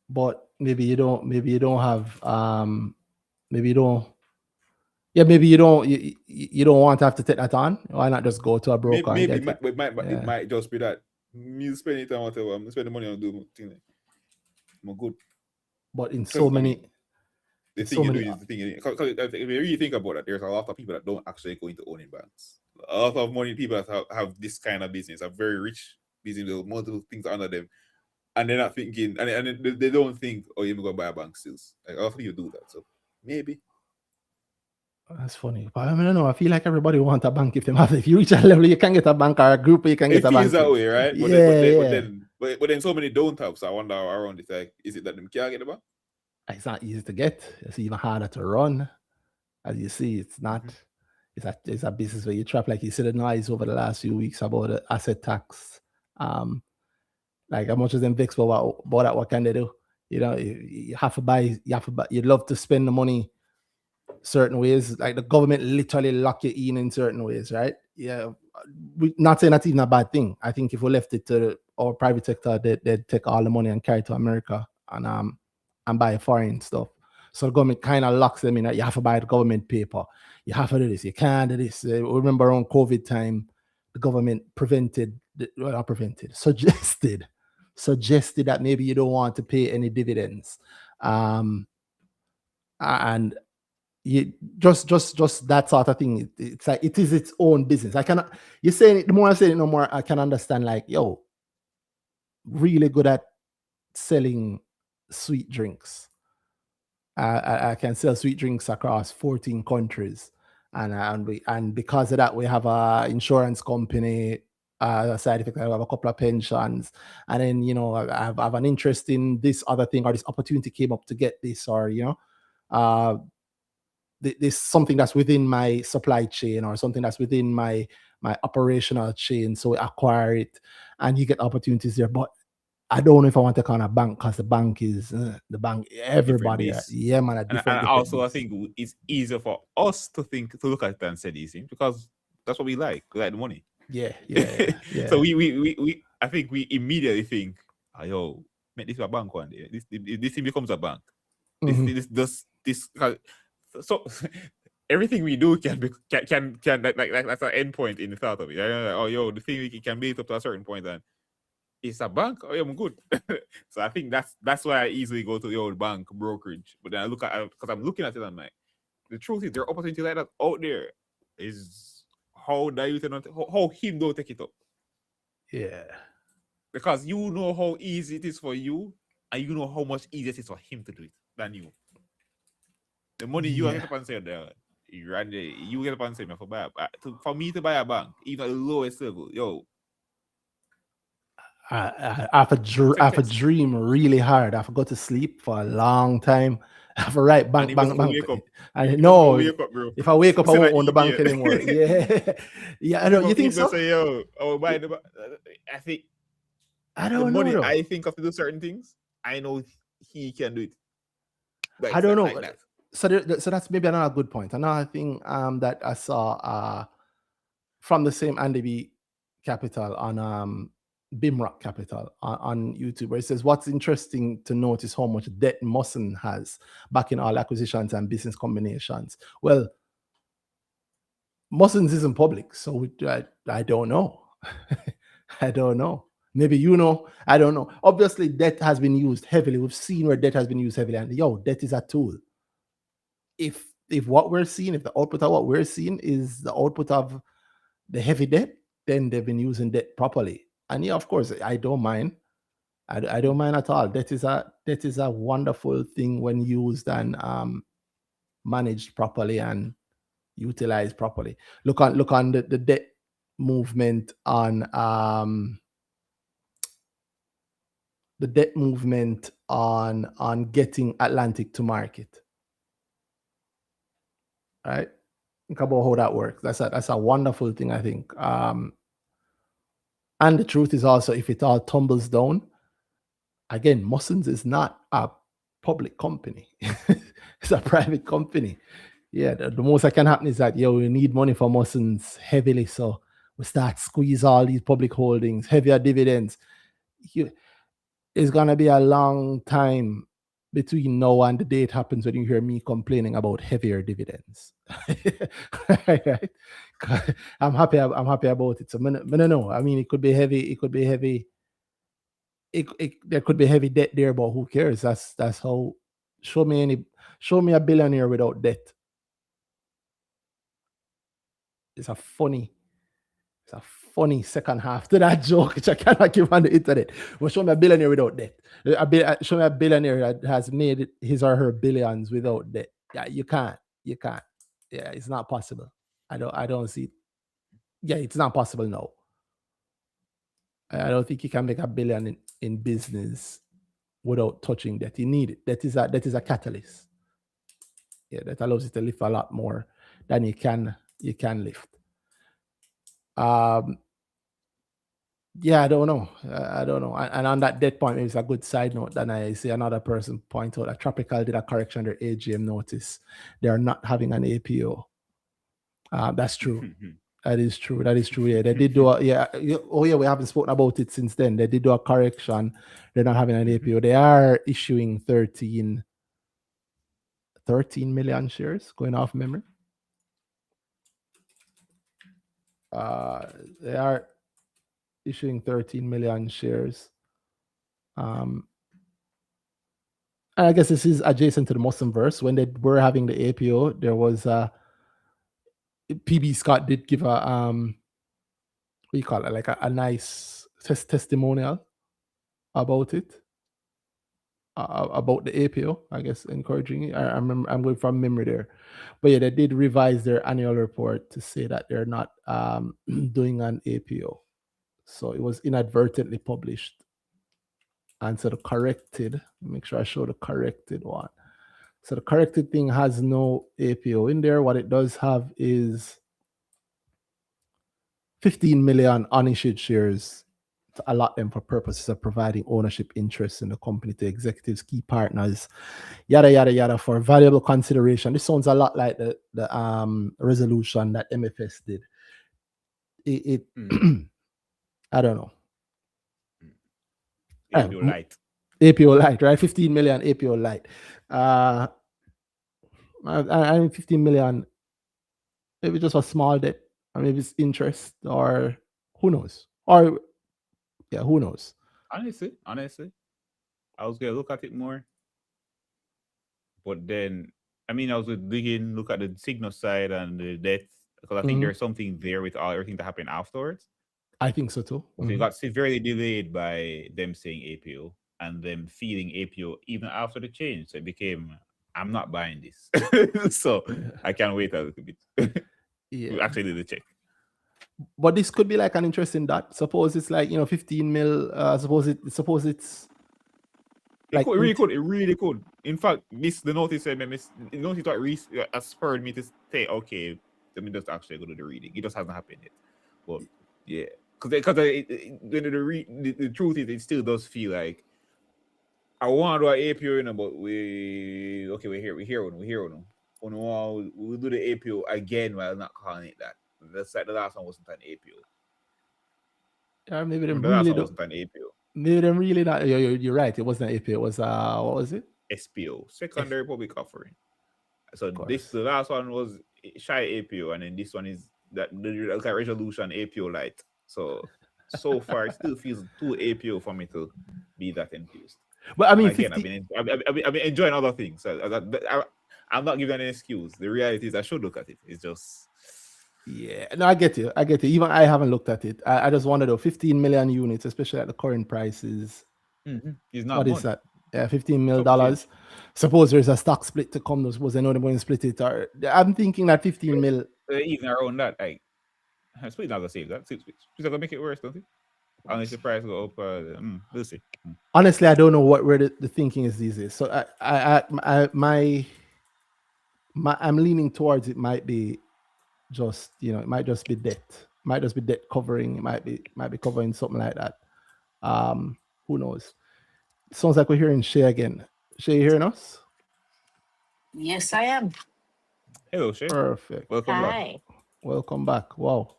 But maybe you don't have maybe you don't. Yeah, maybe you don't want to have to take that on. Why not just go to a broker? Maybe it might just be that me spending time whatever. I'm spending money on doing thing. I'm good. But in so many, the thing you're doing is the thing. Because if you really think about it, there's a lot of people that don't actually go into owning banks. A lot of money people that have this kind of business are very rich business with multiple things under them, and they're not thinking, and they don't think, oh, you're gonna buy a bank still. Like a lot of people do that, so maybe. That's funny. But I don't know. I feel like everybody wants a bank if you reach a level, you can get a bank, or a group, you can get a bank. It feels that way, right? But then so many don't have. So I wonder around it. Like, is it that them can't get the bank? It's not easy to get. It's even harder to run. As you see, it's not. It's a business where you trap, like you said, the noise over the last few weeks about the asset tax. Like how much is them vexed about that? What can they do? You have to buy. You'd love to spend the money certain ways, like the government literally lock you in certain ways, right? Yeah, we not saying that's even a bad thing. I think if we left it to our private sector, they'd take all the money and carry it to America and buy foreign stuff. So the government kind of locks them in that you have to buy the government paper. You have to do this. You can't do this. Remember around COVID time, the government suggested that maybe you don't want to pay any dividends, and you just that sort of thing. It's like it is its own business. You're saying it, the more I say it, no more I can understand. Like, really good at selling sweet drinks. I can sell sweet drinks across 14 countries, and because of that, we have a insurance company. a side effect. I have a couple of pensions, and then I have an interest in this other thing, or this opportunity came up to get this, or this something that's within my supply chain, or something that's within my operational chain. So we acquire it, and you get opportunities there. But I don't know if I want to call a bank, because the bank is the bank. Different Everybody, beast. yeah, man, a And different also, I beast. think it's easier for us to look at it and say these things, because that's what we like. We like the money. Yeah. So we I think we immediately think, oh, yo, make this a bank one day. This thing becomes a bank. This so everything we do can like that's an end point in the thought of it. Oh, yo, the thing we can build up to a certain point, and it's a bank. Oh, yeah, I'm good. So I think that's why I easily go to the old bank brokerage. But then I look at, because I'm looking at it, and I'm like, the truth is, there are opportunities like that out there. Is how diluted, how him don't take it up. Yeah. Because you know how easy it is for you, and you know how much easier it is for him to do it than you. The money you get up and say there, you get up and say, for me to buy a bank, even at the lowest level, yo. I have a dream really hard. I have to go to sleep for a long time. I have to write bank. And no, if I wake up, I won't own the bank anymore. Yeah. I know. You think so? Say, yo, buy the bank. I think. I don't know. I think of to do certain things. I know he can do it. I don't know. Like so that's maybe another good point. Another thing that I saw from the same Andy B Capital on Bimrock Capital on YouTube, where it says, what's interesting to note is how much debt Musson has backing all acquisitions and business combinations. Well, Mussons isn't public, so I don't know. I don't know. Maybe I don't know. Obviously, debt has been used heavily. We've seen where debt has been used heavily, and debt is a tool. If what we're seeing, if the output of what we're seeing is the output of the heavy debt, then they've been using debt properly. And of course, I don't mind. I don't mind at all. Debt is a wonderful thing when used and managed properly and utilized properly. Look on the debt movement on getting Atlantic to market. Right? Think about how that works. That's a wonderful thing, I think. And the truth is also, if it all tumbles down, again, Mussons is not a public company. It's a private company. Yeah, the most that can happen is that, we need money for Mussons heavily, so we start squeeze all these public holdings, heavier dividends. It's going to be a long time between now and the day it happens when you hear me complaining about heavier dividends. Right? I'm happy about it. So no. I mean, it could be heavy. It could be heavy. There could be heavy debt there, but who cares? That's how. Show me a billionaire without debt. It's a funny second half to that joke, which I cannot give on the internet. Well, show me a billionaire without debt. Show me a billionaire that has made his or her billions without debt. Yeah, you can't. Yeah, it's not possible. I don't see it. Yeah, it's not possible now. I don't think you can make a billion in business without touching debt. You need it. That is a catalyst. Yeah, that allows you to lift a lot more than you can lift. Yeah, I don't know. And on that debt point, it's a good side note. Then I see another person point out that Tropical did a correction on their AGM notice. They are not having an APO. That's true. That is true. Yeah, they did do we haven't spoken about it since then. They did do a correction. They're not having an APO. They are issuing 13 million shares, going off memory. They are issuing 13 million shares. I guess this is adjacent to the Musson-verse. When they were having the APO, there was PB Scott did give a what do you call it, like a nice testimonial about it, about the APO, I guess, encouraging it. I remember, I'm going from memory there, but yeah, they did revise their annual report to say that they're not doing an APO. So it was inadvertently published. And so the corrected, make sure I show the corrected one. So the corrected thing has no APO in there. What it does have is 15 million unissued shares to allot them for purposes of providing ownership interests in the company to executives, key partners, yada, yada, yada, for valuable consideration. This sounds a lot like the resolution that MFS did. I don't know. APO light. APO light, right? 15 million APO light. I mean, 15 million, maybe just a small debt, or maybe it's interest, or who knows? Or, yeah, who knows? Honestly, I was gonna look at it more, but then I mean, I was digging, look at the signal side and the debt, because I think there's something there with everything that happened afterwards. I think so too. So it got severely delayed by them saying APO and them feeling APO even after the change. So it became, I'm not buying this. So I can't wait a little bit. Yeah. We actually did the check. But this could be like an interesting dot. Suppose it's like, 15 mil. Suppose it's like, it really could. In fact, the notice said, the notice that spurred me to say, okay, let me just actually go to the reading. It just hasn't happened yet. But yeah, because the truth is, it still does feel like I want to do an APO, but we're here one. We'll do the APO again while not calling it that. That's like the last one wasn't an APO. Yeah, maybe them the last really one wasn't an APO. Maybe them really not. You're right. It wasn't an APO. It was what was it? SPO, Secondary Public Offering. So the last one was Shae APO, and then this one is that the resolution APO light. So far, it still feels too APO for me to be that enthused. But I mean, again, I've been enjoying other things. So I'm not giving any excuse. The reality is, I should look at it. It's just. Yeah, no, I get you. Even I haven't looked at it. I just wanted to 15 million units, especially at the current prices. It's not what much. Is that? Yeah, $15 million. Suppose there's a stock split to come. Suppose they know they're going to split it. Or I'm thinking that 15 mil. Even around that, like, split not gonna save that. Split gonna make it worse, don't it? Unless the price go up, we'll see. Honestly, I don't know where the thinking is these days. So I'm leaning towards it might be just, it might just be debt. It might just be debt covering. It might be covering something like that. Who knows? It sounds like we're hearing Shae again. Shae, you hearing us? Yes, I am. Hello, Shae. Perfect. Welcome back. Welcome back. Wow.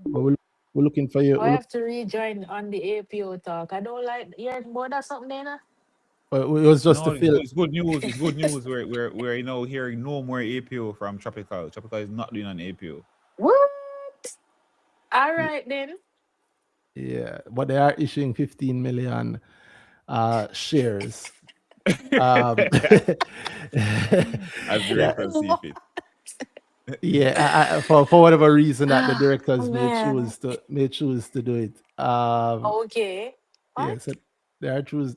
We're looking for you. I have to rejoin on the APO talk. I don't like hearing more or something there. It was just to feel. It's good news. It's good news. We're hearing no more APO from Tropical. Tropical is not doing an APO. What? All right then. Yeah, but they are issuing 15 million shares. As directors see fit. Yeah, for whatever reason that the directors may choose to do it. Okay. What? Yeah, so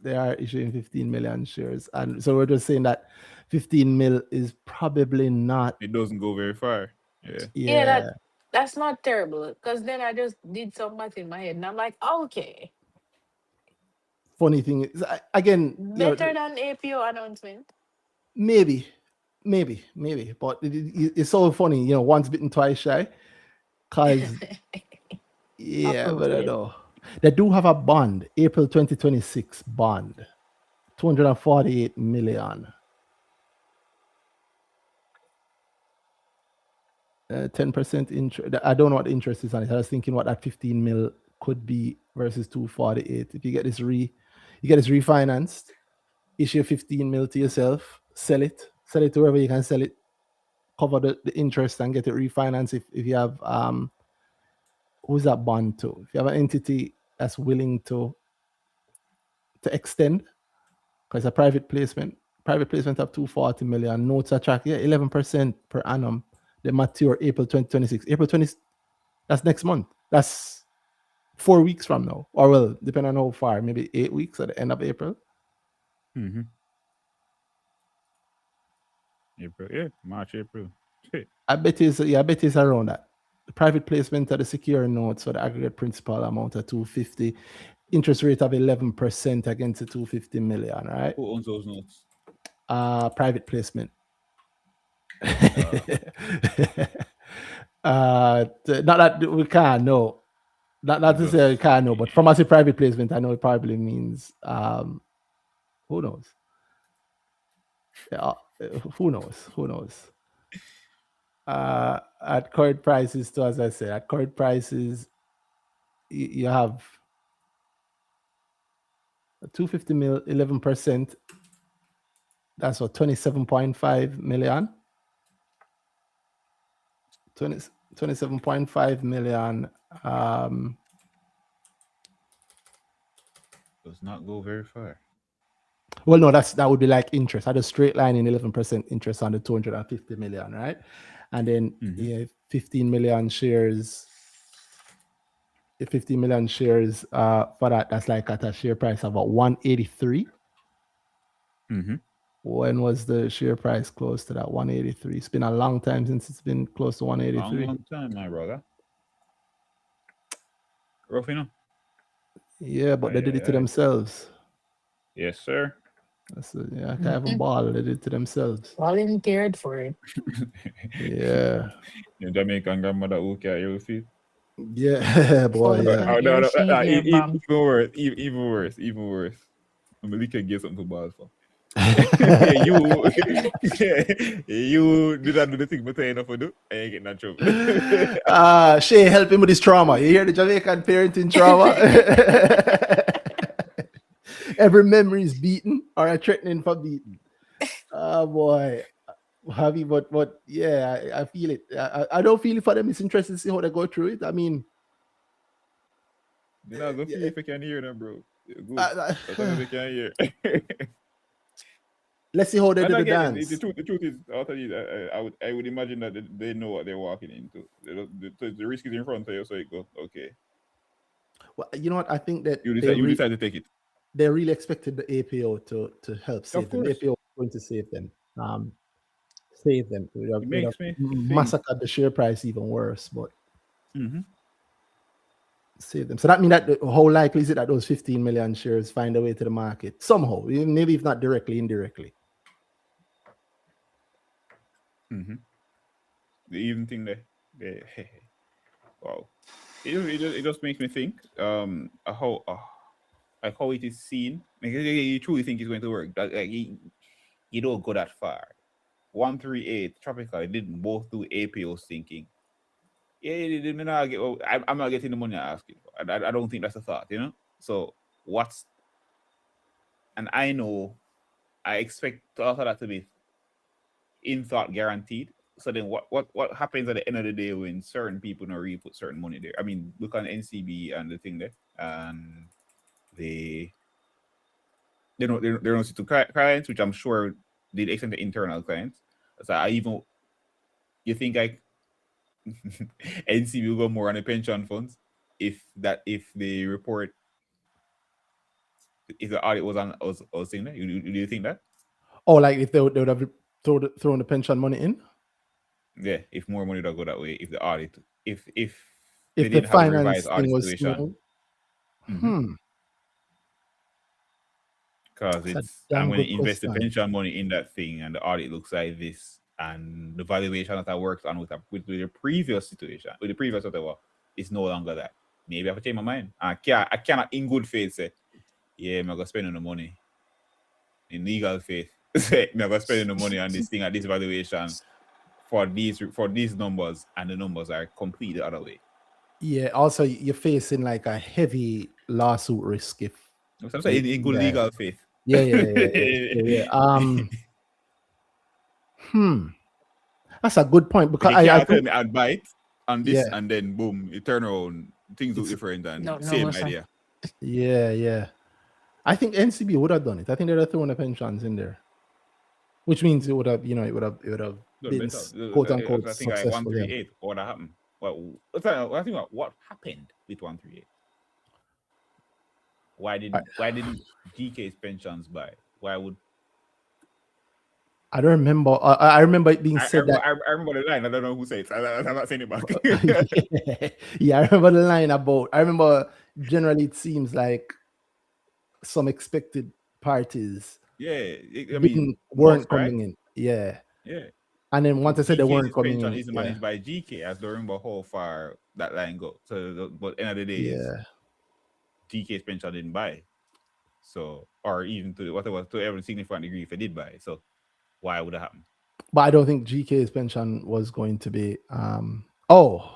they are issuing 15 million shares, and so we're just saying that 15 mil is probably not. It doesn't go very far. Yeah. That's not terrible, because then I just did some math in my head and I'm like, okay. Funny thing is, again, better than APO announcement. Maybe, but it's so funny, once bitten, twice shy. Cause yeah, but I know they do have a bond, April 2026 bond, 248 million. 10% interest. I don't know what the interest is on it. I was thinking what that 15 mil could be versus 248. If you get this refinanced, issue 15 mil to yourself, sell it to wherever you can sell it, cover the interest and get it refinanced. If you have who's that bond to? If you have an entity that's willing to extend, because a private placement of 240 million, notes attract 11% per annum. They mature April 2026. April 20, that's next month. That's 4 weeks from now. Or well, depending on how far, maybe 8 weeks at the end of April. April, March, April. I bet it's around that. private placement of the secure notes for the aggregate principal amount of 250, interest rate of 11% against the 250 million, right? Who owns those notes? Private placement. Not that we can't know. Not to say we can't know, but from us a private placement, I know it probably means who knows? Yeah, who knows? Who knows? At current prices, too, as I said, at current prices, you have 250 mil, 11%. That's what 27.5 million. 27.5 million. Does not go very far. Well, no, that would be like interest. I had a straight line in 11% interest on the 250 million, right? And then 15 million shares. 15 million shares for that. That's like at a share price of about 183. When was the share price close to that 183? It's been a long time since it's been close to 183. Long time, my brother. Rough, you know? Yeah, but they did it to themselves. Yes, sir. That's a, yeah, I can't have a ball. They did it to themselves. Volunteered for it. Yeah. Your Jamaican grandmother who carry your feet. Yeah, boy. Yeah. Even worse. Even worse. I'm really can get something to balls for. you did not do the thing but enough for do. I ain't getting that trouble. Shae, help him with his trauma. You hear the Jamaican parenting trauma? Every memory is beaten or a threatening for beaten. Oh boy. Heavy, but yeah, I feel it. I don't feel it for them. It's interesting to see how they go through it. I mean, Then I'll go feel if I can hear them, bro. Good. That's all they can hear. Let's see how they do the again, dance. The truth is, I'll tell you that I would imagine that they know what they're walking into. The risk is in front of you, so it goes okay. Well, you know what? I think that you decide to take it. They really expected the APO to help save them. The APO was going to save them. Save them. It makes me massacred the share price even worse, but save them. So that means that how likely is it that those 15 million shares find a way to the market somehow, maybe if not directly, indirectly? The even thing they wow, it just makes me think how it is seen. Like, you truly think it's going to work? That like you don't go that far. 138 Tropical didn't both do APOs thinking. Yeah, they didn't get. Well, I'm not getting the money I'm asking for. I don't think that's a thought, you know. So and I know I expect also that to be in thought guaranteed. So then what happens at the end of the day when certain people don't really put certain money there? I mean, look on NCB and the thing there, and they don't see to clients, which I'm sure they extend to internal clients. So you think like NCB will go more on the pension funds if the report, if the audit was saying that? Do you think that? Oh, like if they would have thrown the pension money in? Yeah, if more money would go that way, if the audit, if the didn't have a revised finance audit situation. Because I'm going to invest the pension money in that thing, and the audit looks like this, and the valuation that I worked on with the previous situation, with the previous whatever, is no longer that. Maybe I have to change my mind. I cannot in good faith say, yeah, I'm going to spend the money. In legal faith, say, I'm going to spend the money on this thing at this valuation for these numbers, and the numbers are completely the other way. Yeah, also you're facing like a heavy lawsuit risk if I'm saying in good legal faith. Yeah. That's a good point, because I tell me I'd buy it on this, and then boom, you turn around, things look different, and same idea. Yeah. I think NCB would have done it. I think they'd have thrown the pensions in there, which means it would have been quote unquote I think successful. 138. What happened? Well, I think what happened with 138. Why didn't GK's pensions buy? Why would I don't remember. I remember it being said that. I remember the line. I don't know who said it. I'm not saying it back. Yeah, I remember the line about. I remember generally it seems like some expected parties Yeah, I mean, weren't most right. coming in. Yeah, Yeah. and then once I said they weren't GK's coming pension in, is yeah, managed by GK. As don't remember how far that line go. So, but end of the day is yeah. GK's pension didn't buy. So, or even to whatever to every significant degree if it did buy. So, why would it happen? But I don't think GK's pension was going to be. Oh,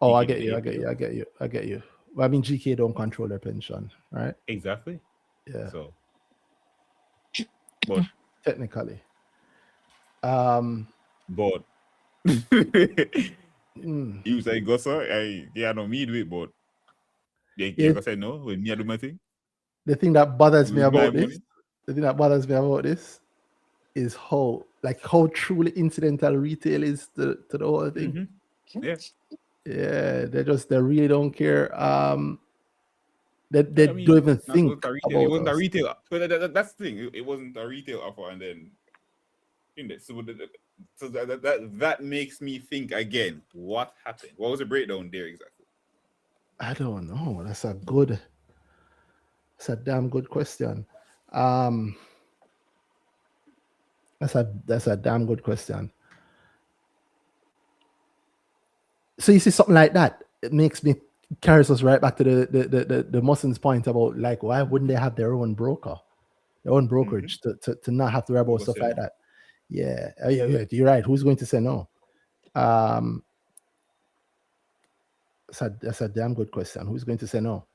I GK get did you. the I get IPO. you. I get you. I get you. But I mean, GK don't control their pension, right? Exactly. Yeah, So, but technically. but Mm, you say go so I don't me do it, but they yeah, gonna say no when me I do my thing the thing that bothers me with my about this, money. the thing that bothers me about this is how truly incidental retail is to the whole thing. Mm-hmm. Yeah. Yeah, they really don't care. They I don't mean, even not wasn't think a retail. It about wasn't a us. retail. But that's the thing. It wasn't a retail offer, and then so that makes me think again. What happened? What was the breakdown there exactly? I don't know. That's a damn good question. Um, that's a damn good question. So you see something like that, it makes me carries us right back to the Mussons point about like why wouldn't they have their own broker, their own brokerage to not have to worry Who about go stuff say like no? that. Yeah, yeah, you're right. Who's going to say no? Um, that's a damn good question. Who's going to say no?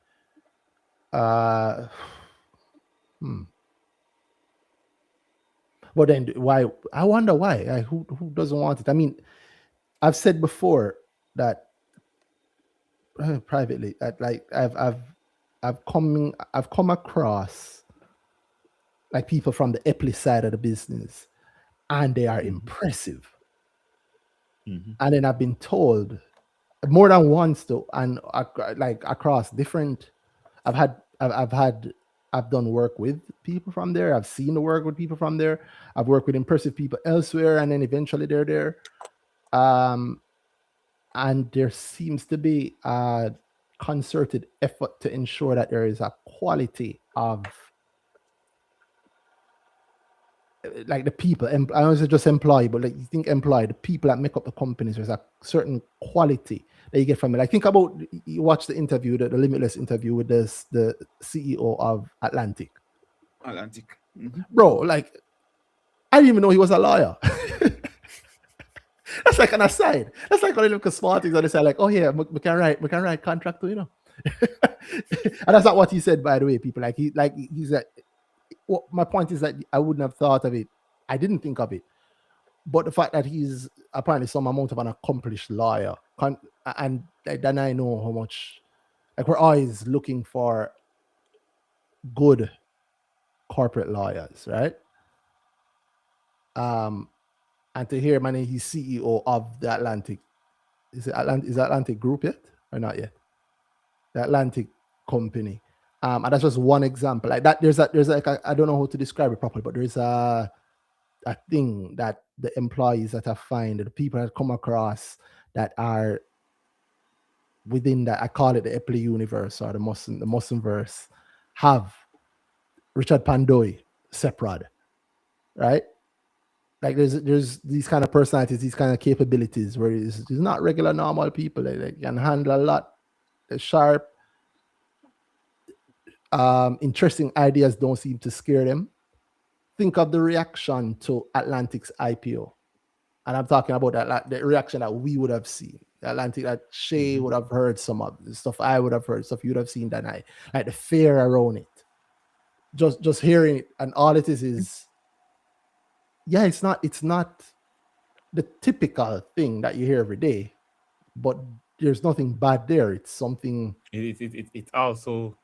Uh, But then why? I wonder why. Like, who doesn't want it? I mean, I've said before that privately that like I've come across like people from the Epley side of the business, and they are impressive. And then I've been told more than once though, and like across different. I've done work with people from there. I've seen the work with people from there. I've worked with impressive people elsewhere, and then eventually they're there. Um, and there seems to be a concerted effort to ensure that there is a quality of like the people. I don't say just employee, but like you think employee, the people that make up the companies. There's a certain quality that you get from it. Like think about you watch the interview, the Limitless interview with the CEO of Atlantic, Atlantic. bro. Like I didn't even know he was a lawyer. That's like an aside. That's like when you look at small things on the side, like, oh yeah, we can write contract to, and that's not what he said, by the way, people. He's like, well, my point is that I wouldn't have thought of it. I didn't think of it. But the fact that he's apparently some amount of an accomplished lawyer, and then I know how much, like we're always looking for good corporate lawyers, right? And to hear, man, he's CEO of the Atlantic. Is it Atlantic Group yet or not yet? The Atlantic company. And that's just one example. Like that, there's like I don't know how to describe it properly, but there's a thing that the employees that I find, the people that come across that are within that, I call it the Epley universe or the Musson-verse, have Richard Pandoy, Seprad, right? Like there's these kind of personalities, these kind of capabilities where it's not regular normal people. They can handle a lot. They're sharp. Interesting ideas don't seem to scare them. Think of the reaction to Atlantic's IPO. And I'm talking about that, like, the reaction that we would have seen. The Atlantic, that Shae would have heard some of the stuff I would have heard, stuff you would have seen that night. Like the fear around it. Just hearing it, and all it is yeah, it's not the typical thing that you hear every day, but there's nothing bad there. It's something. It's also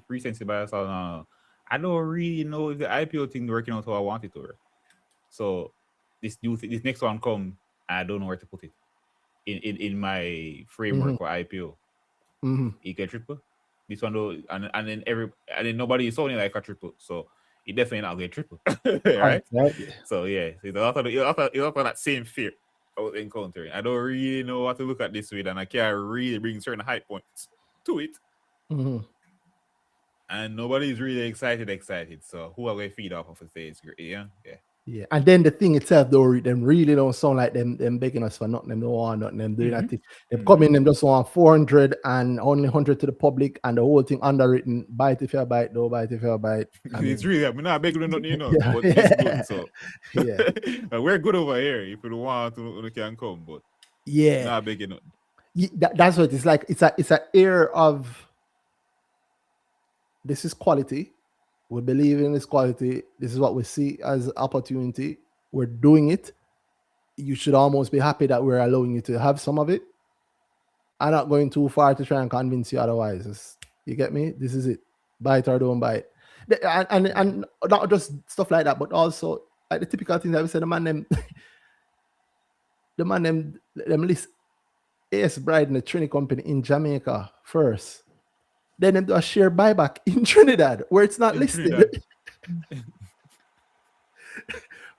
recently biased on. I don't really know if the IPO thing working out how I want it to work. So this next one come, I don't know where to put it in my framework for IPO. You get triple. This one though, and then nobody is sounding like a triple. So it definitely not going triple, right? Exactly. So yeah, so it's after that same fear I was encountering. I don't really know what to look at this with, and I can't really bring certain high points to it. Mm-hmm. And nobody's really excited. So who are we feed off of say it's great? Yeah. Yeah, and then the thing itself, though, them really don't sound like them begging us for nothing. Them don't want nothing. Them doing that. Them come in, them just want 400 and only 100 to the public, and the whole thing underwritten. Buy it if you buy it, don't buy it if you buy it. I mean, It's really, I'm not begging you nothing, Yeah. but it's good. So yeah, we're good over here. If you don't want to, you can come, but yeah. not begging nothing. That's what it's like. It's an air of this is quality. We believe in this quality. This is what we see as opportunity. We're doing it. You should almost be happy that we're allowing you to have some of it. I'm not going too far to try and convince you otherwise. You get me? This is it. Buy it or don't buy it. And not just stuff like that, but also like the typical things that we say, the man them list AS Bride in the Trini company in Jamaica first. Then them do a share buyback in Trinidad where it's not listed.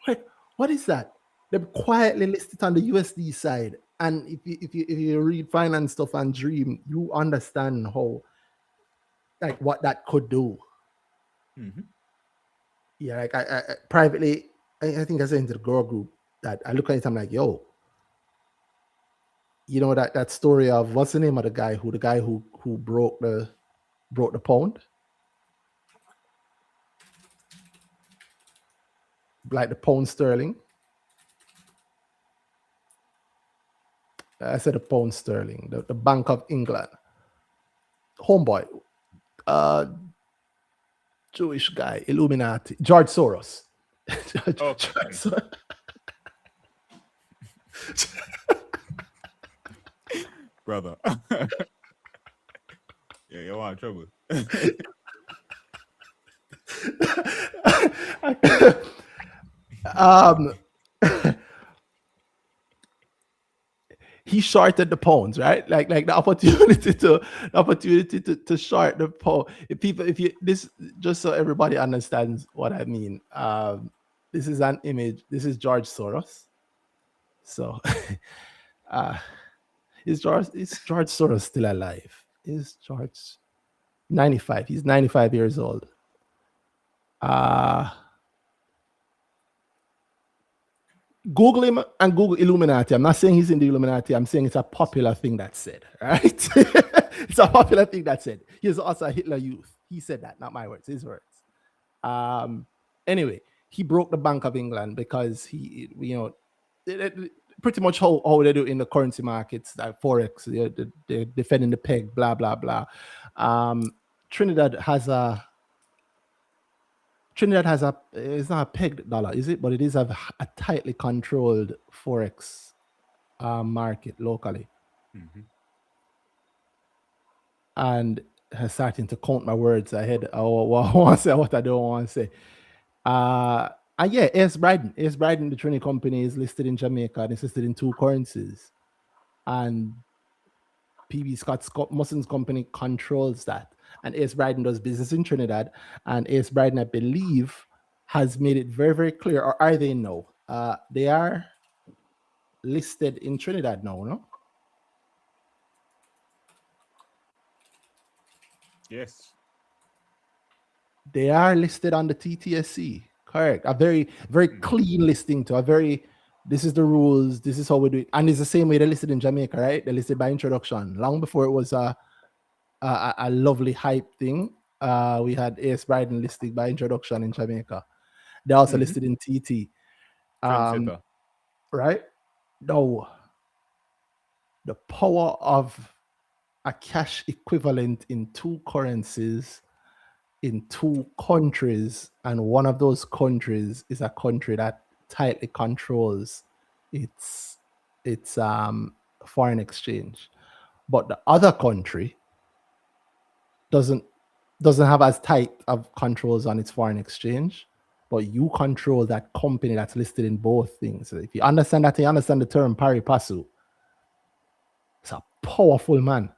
Wait, what is that? They quietly list it on the USD side. And if you read finance stuff and dream, you understand how, like, what that could do. Yeah, like I privately, I think I said into the girl group that I look at it, I'm like, yo, you know that story of what's the name of the guy who broke the pound, like the pound sterling. I said the pound sterling, the Bank of England. Homeboy, Jewish guy, Illuminati, George Soros. Brother. Yeah, you want trouble. He shorted the pounds, right? Like the opportunity to short the pound. If you this, just so everybody understands what I mean. This is an image. This is George Soros. So, is George Soros still alive? Is George 95? He's 95 years old. Google him and Google Illuminati. I'm not saying he's in the Illuminati. I'm saying it's a popular thing that's said, right? It's a popular thing that's said. He's also a Hitler youth. He said that, not my words, his words. Anyway, he broke the Bank of England because he, pretty much how they do in the currency markets, like Forex, they're defending the peg, blah, blah, blah. Trinidad has a, it's not a pegged dollar, is it? But it is a tightly controlled Forex market locally. And starting to count my words ahead. I want to say what I don't want to say. And yeah, AS Bryden, the Trini company, is listed in Jamaica and it's listed in 2 currencies. And PB Scott's Mussons company controls that. And AS Bryden does business in Trinidad. And AS Bryden, I believe, has made it very, very clear, or are they now? They are listed in Trinidad now, no? Yes. They are listed on the TTSC, correct. A very, very clean listing to a very, this is the rules, this is how we do it. And it's the same way they're listed in Jamaica, right? They're listed by introduction. Long before it was a lovely hype thing, we had AS Bryden listed by introduction in Jamaica. They're also listed in TT. Right? No. The power of a cash equivalent in 2 currencies in 2 countries, and one of those countries is a country that tightly controls its foreign exchange, but the other country doesn't have as tight of controls on its foreign exchange, but you control that company that's listed in both things. So if you understand that, you understand the term pari passu. It's a powerful man.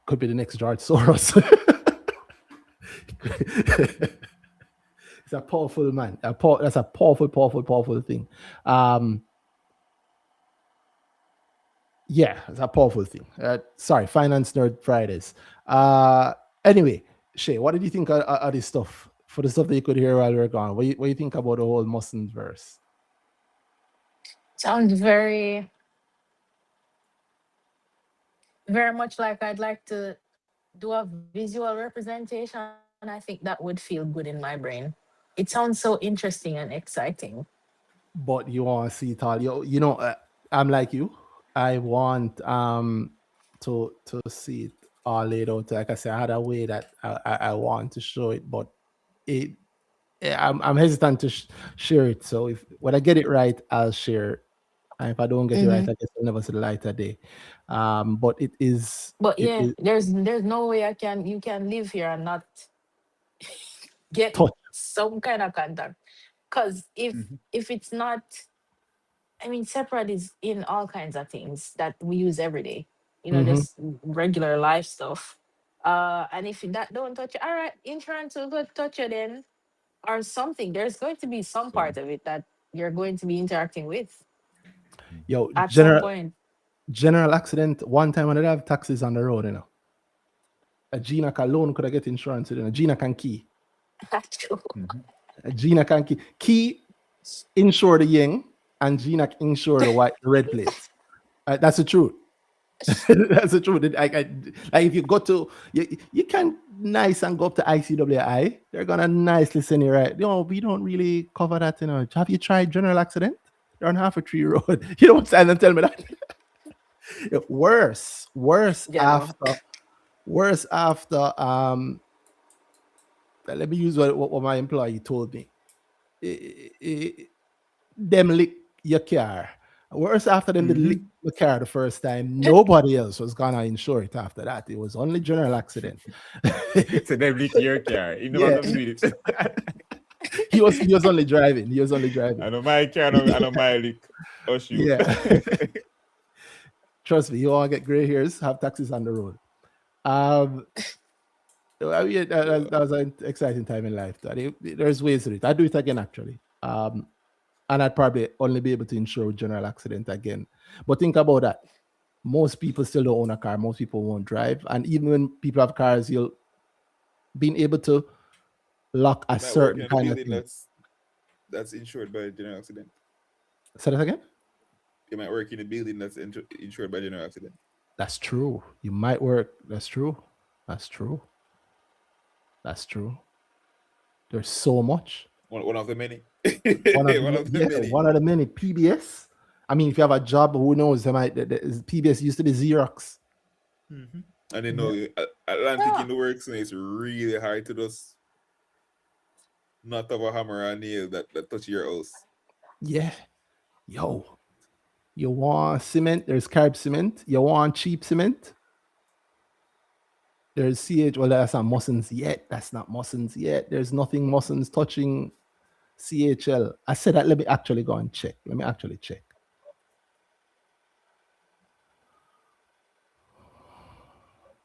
Could be the next George Soros. It's a powerful man. That's a powerful thing. Yeah, it's a powerful thing. Sorry, Finance Nerd Fridays. Anyway, Shae, what did you think of this stuff? For the stuff that you could hear while we were gone, what do you think about the whole Musson-verse? Sounds very, very much like I'd like to do a visual representation. I think that would feel good in my brain. It sounds so interesting and exciting. But you want to see it all. I'm like you. I want to see it all laid out. Like I said, I had a way that I want to show it, but it I'm hesitant to share it. So when I get it right, I'll share. And if I don't get it right, I guess I'll never see the light of day. But it is. But It yeah, is there's no way you can live here and not get touch. some kind of contact. Because Mhm. if it's not, I mean, separate is in all kinds of things that we use every day. Mhm. Just regular life stuff. And if that don't touch you, all right, insurance will go touch you then, or something. There's going to be some So, part of it that you're going to be interacting with Yo, at some general point. general accident. One time when I have taxis on the road, a Gina alone could I get insurance? A Gina can key. That's true. mhm. A Gina can key. Key insure the Ying and Gina insure the red plates. That's the truth. That's the truth. Like if you go to you can nice and go up to ICWI, they're gonna nicely send you right. We don't really cover that. Have you tried general accident? They're on half a tree road. You don't stand and tell me that. Worse Yeah. after let me use what my employee told me. Them lick your car. Worse after them did lick the car the first time, nobody else was gonna insure it after that. It was only general accident. So they lick your car. You know Yeah. what I'm doing it. he was only driving. He was only driving. I know my car, I know my lick. Oh shoot. Yeah. Trust me, you all get gray hairs, have taxis on the road. That was an exciting time in life. There's ways to it. I'd do it again actually. And I'd probably only be able to insure general accident again. But think about that. Most people still don't own a car. Most people won't drive. And even when people have cars, you'll being able to lock a Might work certain in a kind of building thing. that's insured by general accident. Say that again? You might work in a building that's insured by general accident. That's true. You might work. That's true. That's true. That's true. There's so much. One of the many. One of the many. PBS. I mean, if you have a job, who knows? PBS used to be Xerox. Mm-hmm. And they know Atlantic in the works, and it's really hard to just not have a hammer and nail that touch your house. Yeah. Yo. You want cement? There's carb cement. You want cheap cement? There's CH. Well, that's not Mussons yet. That's not Mussons yet. There's nothing Mussons touching CHL. I said that. Let me actually go and check. Let me actually check.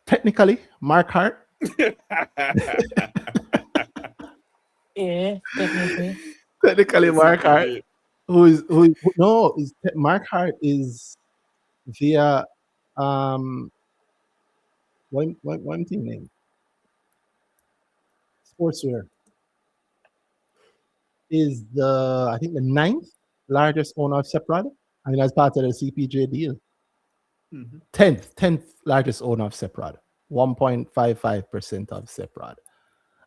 Technically, Mark Hart. Yeah, technically. Technically, Mark Hart. Mark Hart is via one team name. Sportswear is I think the 9th largest owner of Seprod. I mean, as part of the CPJ deal. 10th largest owner of Seprod. 1.55% of Seprod.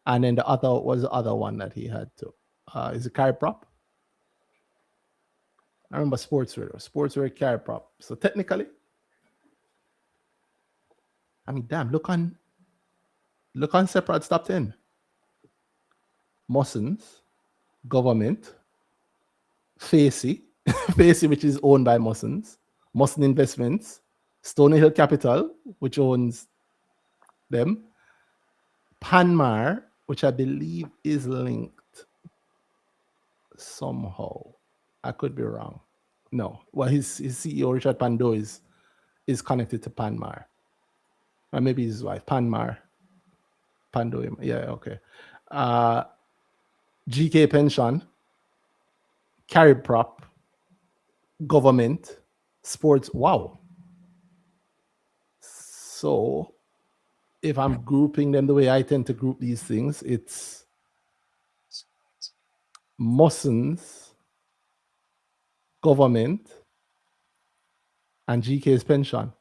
And then the other was the other one that he had to. Is it carry prop? I remember sportswear carry prop. So technically, I mean, damn, look on Seprad's top 10. Mussons, government, Facey, which is owned by Mussons, Musson Investments, Stony Hill Capital, which owns them, Panmar, which I believe is linked somehow. I could be wrong. No. Well, his CEO, Richard Pando, is connected to Panmar. Or maybe his wife, Panmar. Pandoim. Yeah, okay. GK pension, carry prop, government, sports. Wow. So if I'm grouping them the way I tend to group these things, it's Mussons, government, and GK's pension.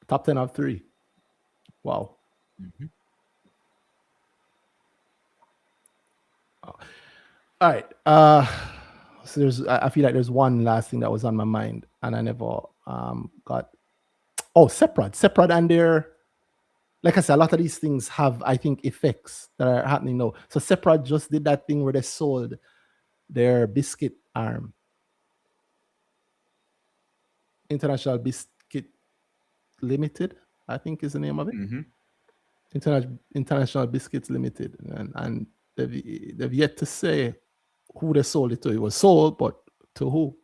Top 10 of 3. Wow. All right. So I feel like there's one last thing that was on my mind, and I never got. Oh, Seprad and their, like I said, a lot of these things have, I think, effects that are happening now. So Seprad just did that thing where they sold their biscuit arm, International Biscuit Limited, I think is the name of it. International Biscuits Limited, and they've yet to say who they sold it to. It was sold, but to who?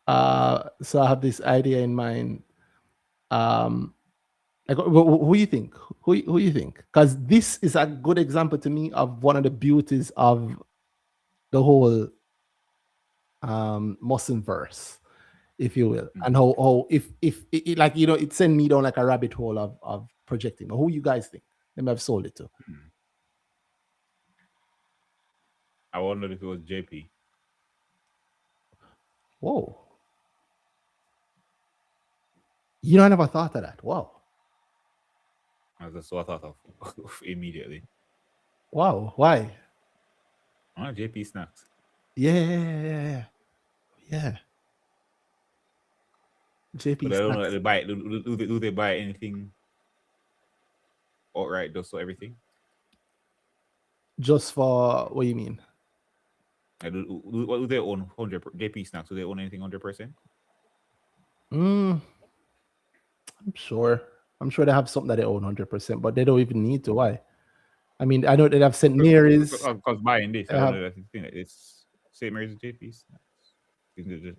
So I have this idea in mind. Who you think? Who you think? Because this is a good example to me of one of the beauties of the whole Musson-verse, if you will, and how if it, like, you know, it sent me down like a rabbit hole of projecting. But who you guys think they may have sold it to? I wondered if it was JP. Whoa. You know, I never thought of that. Wow. That's what I thought of immediately. Wow. Why? JP Snacks. Yeah. JP But I don't know, Snacks. they buy it. Do they buy anything outright, just so everything? Just for, what do you mean? What do they own? 100 JP Snacks? Do they own anything 100%? I'm sure they have something that they own 100%, but they don't even need to. Why? I mean, I know they have St. Mary's. Because buying this, I don't know that thing. It's St. Mary's JP Snacks. Okay,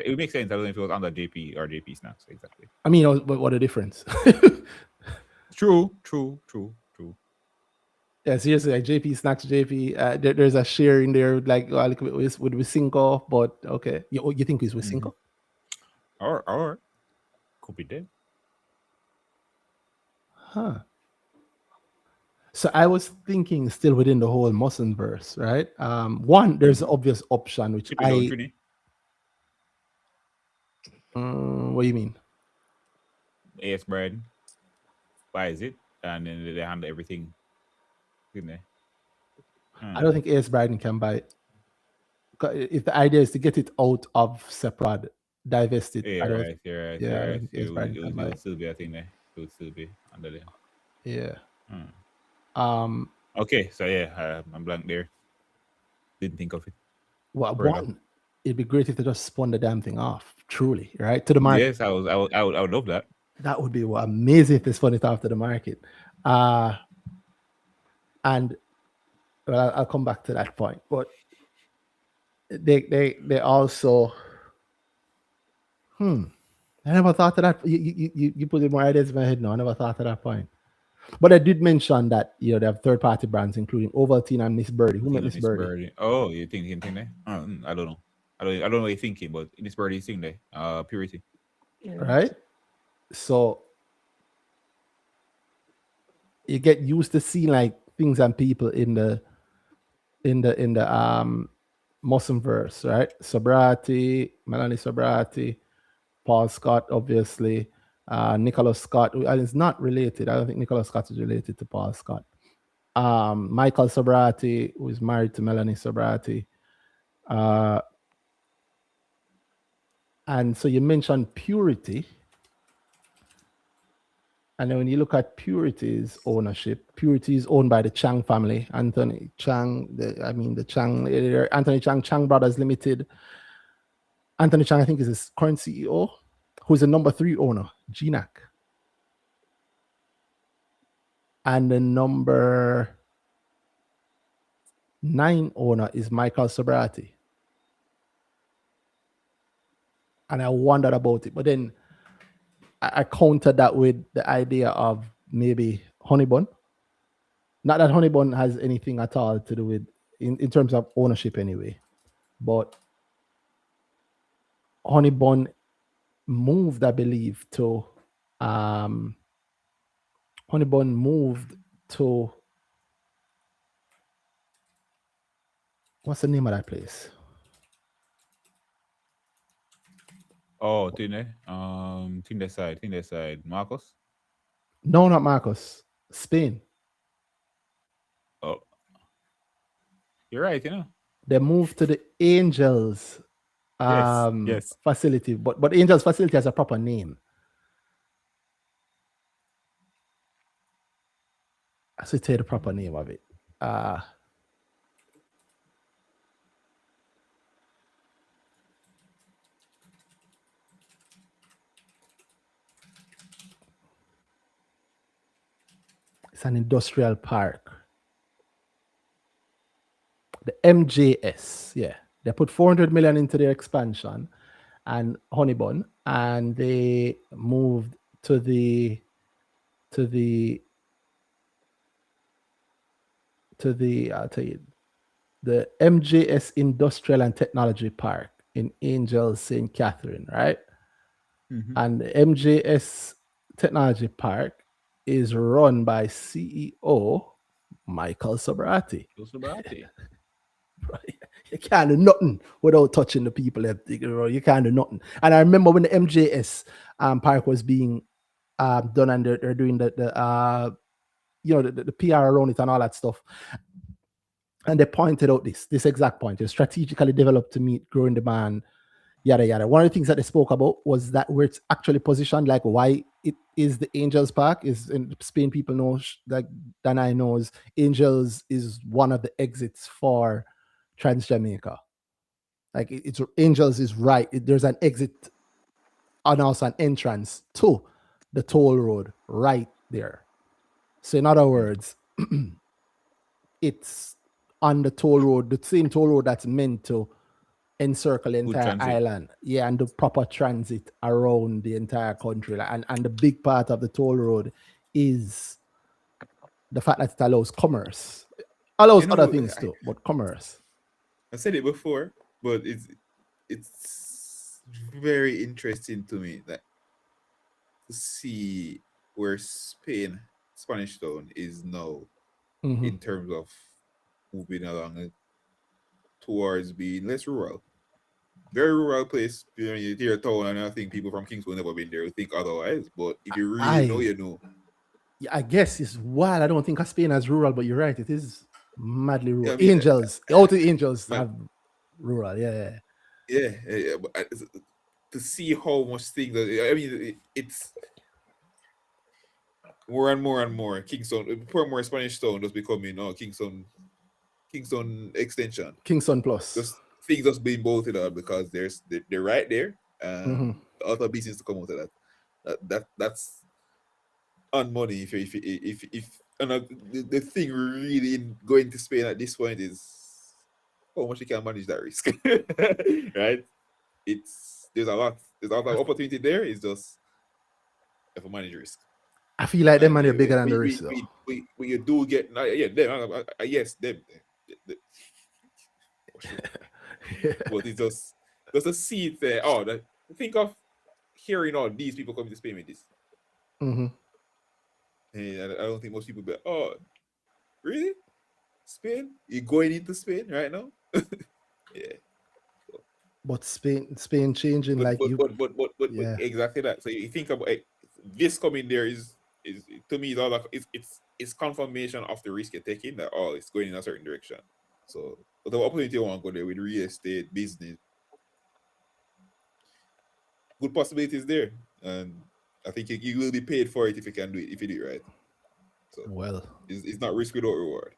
it makes sense. I don't know if it was under JP or JP Snacks exactly. I mean, what a difference. True. Yeah, seriously, like JP Snacks, JP. There's a share in there, like with Wisynco, but okay. You think it's Wisynco? Or could be dead. Huh. So I was thinking still within the whole Musson-verse, right? One, there's an obvious option which what do you mean? AS Brad buys it and then they handle everything, didn't they? I don't think AS Bryden can buy it. If the idea is to get it out of Seprad, divest it. Yeah, right. It would still be a thing there. It would still be under there. Yeah. Okay, so yeah, I'm blank there. Didn't think of it. Well, one, it'd be great if they just spun the damn thing off, truly, right? To the market. Yes, I would love that. That would be amazing if they spun it off to the market. And well, I'll come back to that point. But they also I never thought of that. You put in more ideas in my head now. I never thought of that point. But I did mention that, you know, they have third-party brands, including Ovaltine and Miss Birdie. Who made Miss Birdie? Oh, you thinking there? I don't know. I don't know what you're thinking, but Miss Birdie thing there. Purity. Right? So you get used to seeing like things and people in the Musson-verse, right? Sobriety, Melanie Sobriety, Paul Scott, obviously. Nicholas Scott, and it's not related. I don't think Nicholas Scott is related to Paul Scott. Michael Sobriety, who is married to Melanie Sobriety. And so you mentioned Purity. And then when you look at Purity's ownership, Purity is owned by the Chang family, Anthony Chang, Anthony Chang Brothers Limited. Anthony Chang, I think, is his current CEO, who's the number 3 owner, GNAC. And the number 9 owner is Michael Sobriety. and I wondered about it. But then I countered that with the idea of maybe Honeybun. Not that Honeybun has anything at all to do with in terms of ownership anyway, but Honeybun moved, I believe, to Honeybun moved to what's the name of that place? Oh, Think that side. Marcos? No, not Marcos. Spain. Oh. You're right, They moved to the Angels Yes. facility, but Angels facility has a proper name. I should tell you the proper name of it. It's an industrial park. The MJS, yeah. They put 400 million into their expansion and Honeybun, and they moved to the I'll tell you, the MJS Industrial and Technology Park in Angels, St. Catherine, right? Mm-hmm. And the MJS Technology Park is run by CEO Michael Sobrati. You can't do nothing without touching the people. You can't do nothing. And I remember when the MJS park was being done, and they're doing the PR around it and all that stuff. And they pointed out this exact point. It's strategically developed to meet growing demand, yada yada. One of the things that they spoke about was that where it's actually positioned, like why it is the Angels Park is in Spain. People know, like Danhai knows, Angels is one of the exits for Trans Jamaica. Like it's Angels is right. There's an exit and also an entrance to the toll road right there. So in other words, it's on the toll road, the same toll road that's meant to encircle the entire island. Yeah, and the proper transit around the entire country. And the big part of the toll road is the fact that it allows commerce. Allows other things too, but commerce. I said it before, but it's very interesting to me that to see where Spanish Town is now in terms of moving along towards being less rural. Very rural place. You hear a town, and I think people from Kingston never been there who think otherwise. But if you really know, you know. Yeah, I guess it's wild. I don't think of Spain as rural, but you're right. It is madly rural. Yeah, I mean, Angels, all the Angels have rural. Yeah. But to see how much things. I mean, it's more and more. Kingston, more Spanish Town just becoming Kingston extension. Kingston Plus. Just things just being bolted up because they're right there. The other business to come out of that's on money. If the thing really going to Spain at this point is how much you can manage that risk, right? There's a lot of opportunity there. It's just if you manage risk. I feel like them money are bigger than the risk, though. We do get them. Yes, them. But it's just a seed there. Think of hearing all these people coming to Spain with this. And I don't think most people be really? Spain? You're going into Spain right now? Yeah. But Spain changing but yeah. Exactly that. So you think about this coming there is to me it's confirmation of the risk you're taking that it's going in a certain direction. So the opportunity you want to go there with real estate business, good possibilities there, and I think you will be paid for it if you can do it, if you do it right. So it's not risk without reward.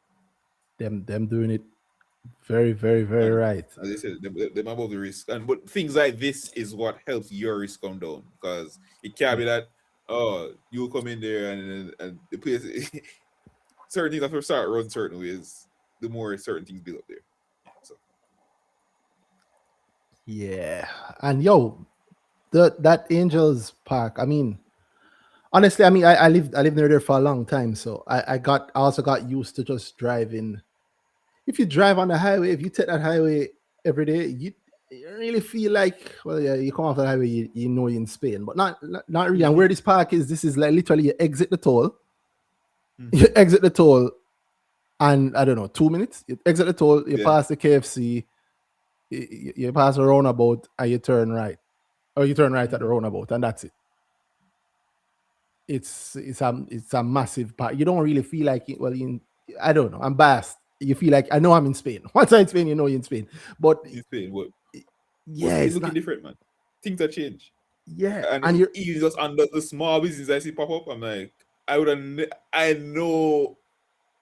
Them doing it very, very, very right. As I said, them above the risk, but things like this is what helps your risk come down, because it can't be that you come in there and the place certain things have to start run certain ways. The more certain things build up there. So yeah, and yo, that Angels Park. I mean, honestly, I mean, I lived near there for a long time, so I also got used to just driving. If you drive on the highway, if you take that highway every day, you don't really feel like, well, yeah, you come off the highway, you know you're in Spain, but not really. And where this park is, this is like literally you exit the toll, you exit the toll, and I don't know, 2 minutes, you exit the toll, you pass the KFC, you pass a roundabout, and you turn right, or you turn right at the roundabout, and that's it. It's a massive park. You don't really feel like it. Well, I don't know. I'm biased. You feel like I know I'm in Spain. Once I'm in Spain, you know you're in Spain. But In Spain, what? yeah, It's it's looking not. different, man. Things have changed. Yeah, And and you're even just under the small business I see pop up, I'm like, I know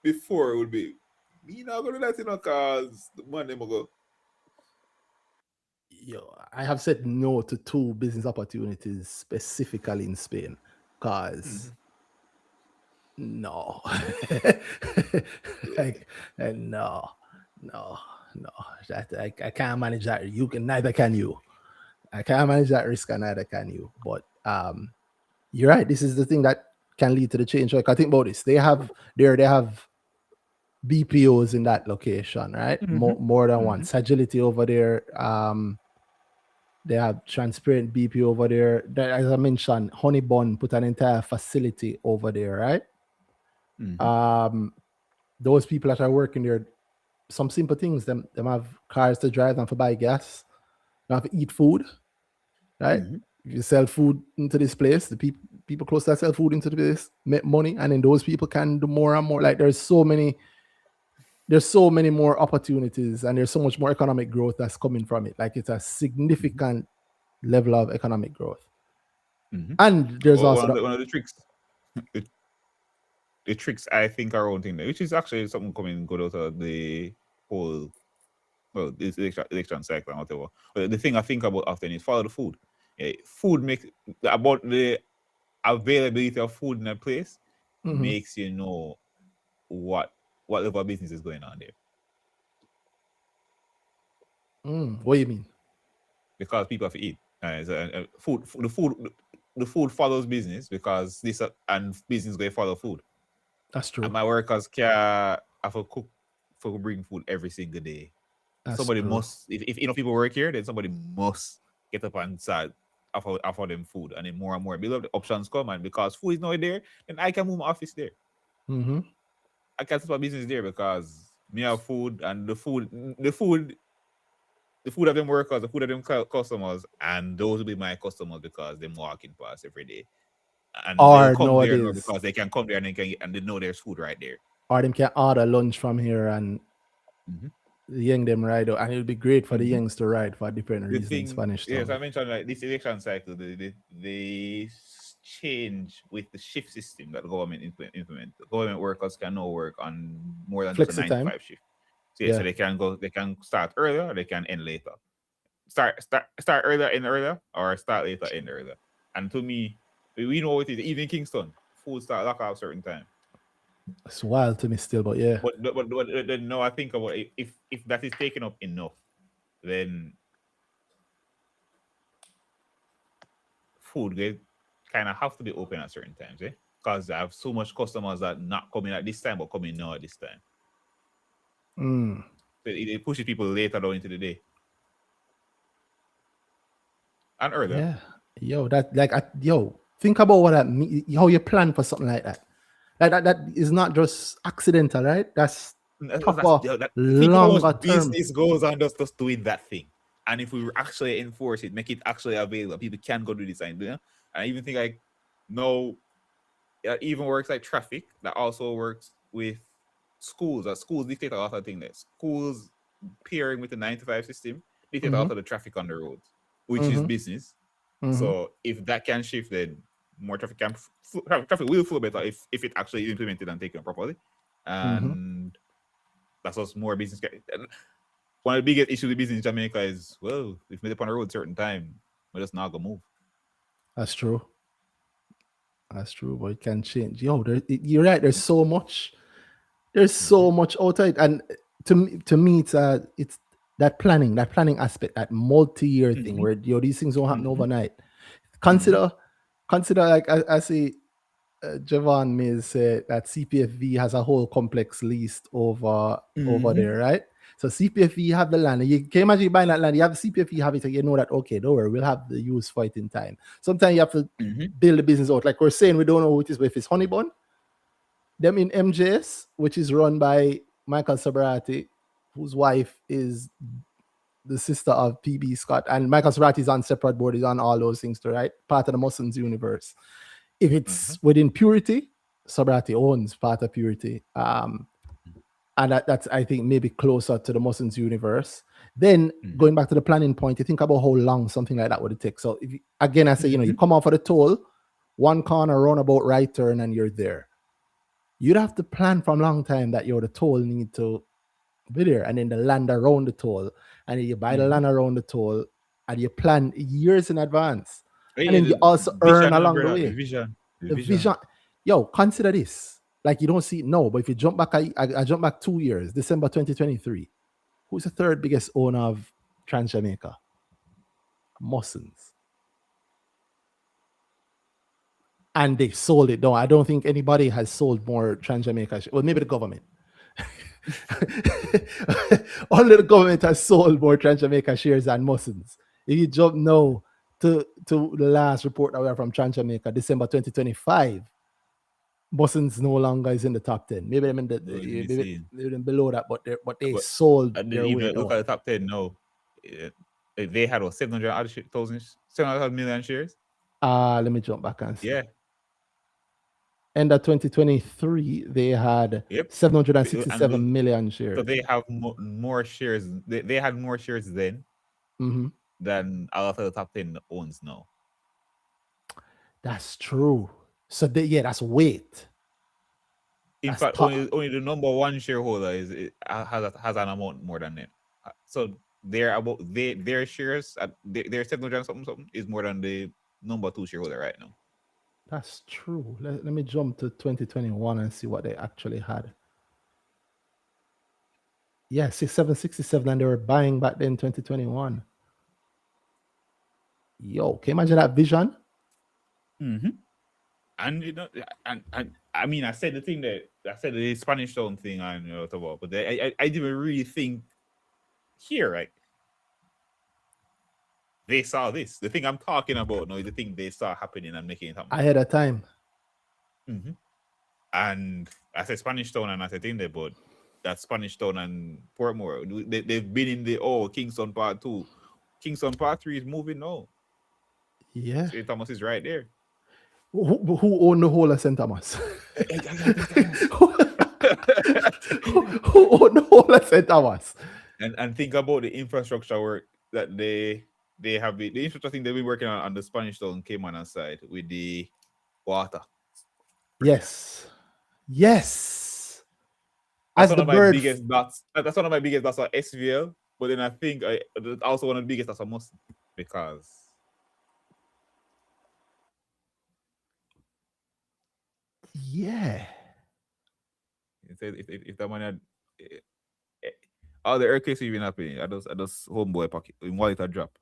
before it would be me not gonna do that, you know, cause the money will go. I have said no to 2 business opportunities specifically in Spain, cause no, like no, no, no. That I can't manage that. You can neither can you. I can't manage that risk, and neither can you. But you're right. This is the thing that can lead to the change. Like I think about this. They have BPOs in that location, right? More than one. Sagility over there. They have transparent BP over there. As I mentioned, Honeybun put an entire facility over there, right? Those people that are working there, some simple things. Them have cars to drive and for buy gas. They have to eat food, right? If you sell food into this place, the people close to that sell food into the place make money, and then those people can do more and more. Like there's so many more opportunities, and there's so much more economic growth that's coming from it. Like it's a significant level of economic growth. And there's also one of the tricks. The tricks I think are own thing there, which is actually something coming good out of the whole this election cycle and whatever. But the thing I think about often is follow the food. Food makes about the availability of food in a place makes you know what level of business is going on there. What do you mean? Because people have to eat. The food follows business because this and business going to follow food. That's true. And my workers can have to cook for bring food every single day. That's somebody true. must, if enough people work here, then somebody must get up and start offer them food, and then more and more build up the options come, and because food is not there, then I can move my office there. I can start my business there because me have food, and the food of them workers, the food of them customers, and those will be my customers because they're walking past every day. And they'll come there now because they can come there and they know there's food right there. Or them can order lunch from here and the young them ride out, and it'll be great for the youngs to ride for different reasons. Spanish. Yes, I mentioned like this election cycle, they change with the shift system that the government implement. The government workers can now work on more than just a 9 to 5 shift. So they can start earlier, or they can end later. Start earlier, end earlier, or start later, end earlier. And to me, we know what it is. Even in Kingston, food start lock out certain time. It's wild to me still, but yeah. But no, I think about it, if that is taken up enough, then food they kind of have to be open at certain times, because I have so much customers that not coming at this time but coming now at this time. So it pushes people later down into the day and earlier. Yeah, think about what that means. How you plan for something like that. That is not just accidental, right? That's longer term. Business goes on just doing that thing, and if we actually enforce it, make it actually available, people can go do this and do. And I even think like no, it even works like traffic. That also works with schools. Schools dictate a lot of things. That schools pairing with the 9 to 5 system dictate a lot of the traffic on the roads, which is business. So if that can shift, then more traffic will flow better if it actually is implemented and taken properly. And that's what's more business. One of the biggest issues with business in Jamaica is, well, if made up on the road a certain time, we're just not gonna move. That's true, but it can change. You're right. There's so much outside, and to me, it's that planning aspect, that multi-year thing where these things don't happen overnight. Consider like I see Javon Mills said that CPFV has a whole complex leased over there, right? So CPFV have the land. You can imagine buying that land. You have CPFV have it, so you know that okay, don't worry, we'll have the use for it in time. Sometimes you have to build the business out. Like we're saying, we don't know who it is, but if it's Honeybun, them in MJS, which is run by Michael Sabrati, whose wife is the sister of PB Scott, and Michael Sabrati is on separate board, is on all those things too, right? Part of the Mussons universe. If it's within Purity, Sabrati owns part of Purity. And that's, I think, maybe closer to the Mussons universe. Then going back to the planning point, you think about how long something like that would take. So if you, again, I say, you come off of the toll, one corner, roundabout, right turn, and you're there. You'd have to plan from a long time that the toll need to be there, and then the land around the toll, and then you buy the land around the toll, and you plan years in advance. And then you also earn along the way. The vision. Yo, consider this. Like you don't see it now, but if you jump back, I jump back 2 years, December 2023. Who's the third biggest owner of Trans Jamaica? Mussons. And they sold it. No, I don't think anybody has sold more Trans Jamaica. Well, maybe the government. Only the government has sold more Trans Jamaica shares than Mussons. If you jump now to the last report that we have from Trans Jamaica, December 2025, Mussons no longer is in the top 10. Maybe them in they're below that, but they sold their way. Look at the top 10 now. They had 700 million shares. Let me jump back and see. Yeah. End of 2023, they had 767 million shares. So they have more shares. They had more shares then than a lot of the top 10 owns now. That's true. So that's weight. In fact, only the number one shareholder has an amount more than them. So their shares at their 700 something is more than the number two shareholder right now. That's true. Let me jump to 2021 and see what they actually had. Yeah, 67, and they were buying back then 2021. Yo, can you imagine that vision? And and I mean, I said the Spanish Town thing and whatever, but I didn't really think here, right? They saw this. The thing I'm talking about now is the thing they saw happening and making it happen ahead of time. And I said Spanish Town and I said thing there, but that Spanish Town and Portmore, they've been in the Kingston Part 2. Kingston Part 3 is moving now. Yeah. St. Thomas is right there. Who owned the whole of St. Thomas? Who owned the whole of St. Thomas? And think about the infrastructure work that they have. The infrastructure thing they've been working on the Spanish Town Cayman side with the water. Yes. That's one of my biggest dots. That's one of my biggest dots on SVL. But then I think also one of the biggest dots on Musson, because if that money had all the earthquakes even happening, I just homeboy pocket in wallet a drop.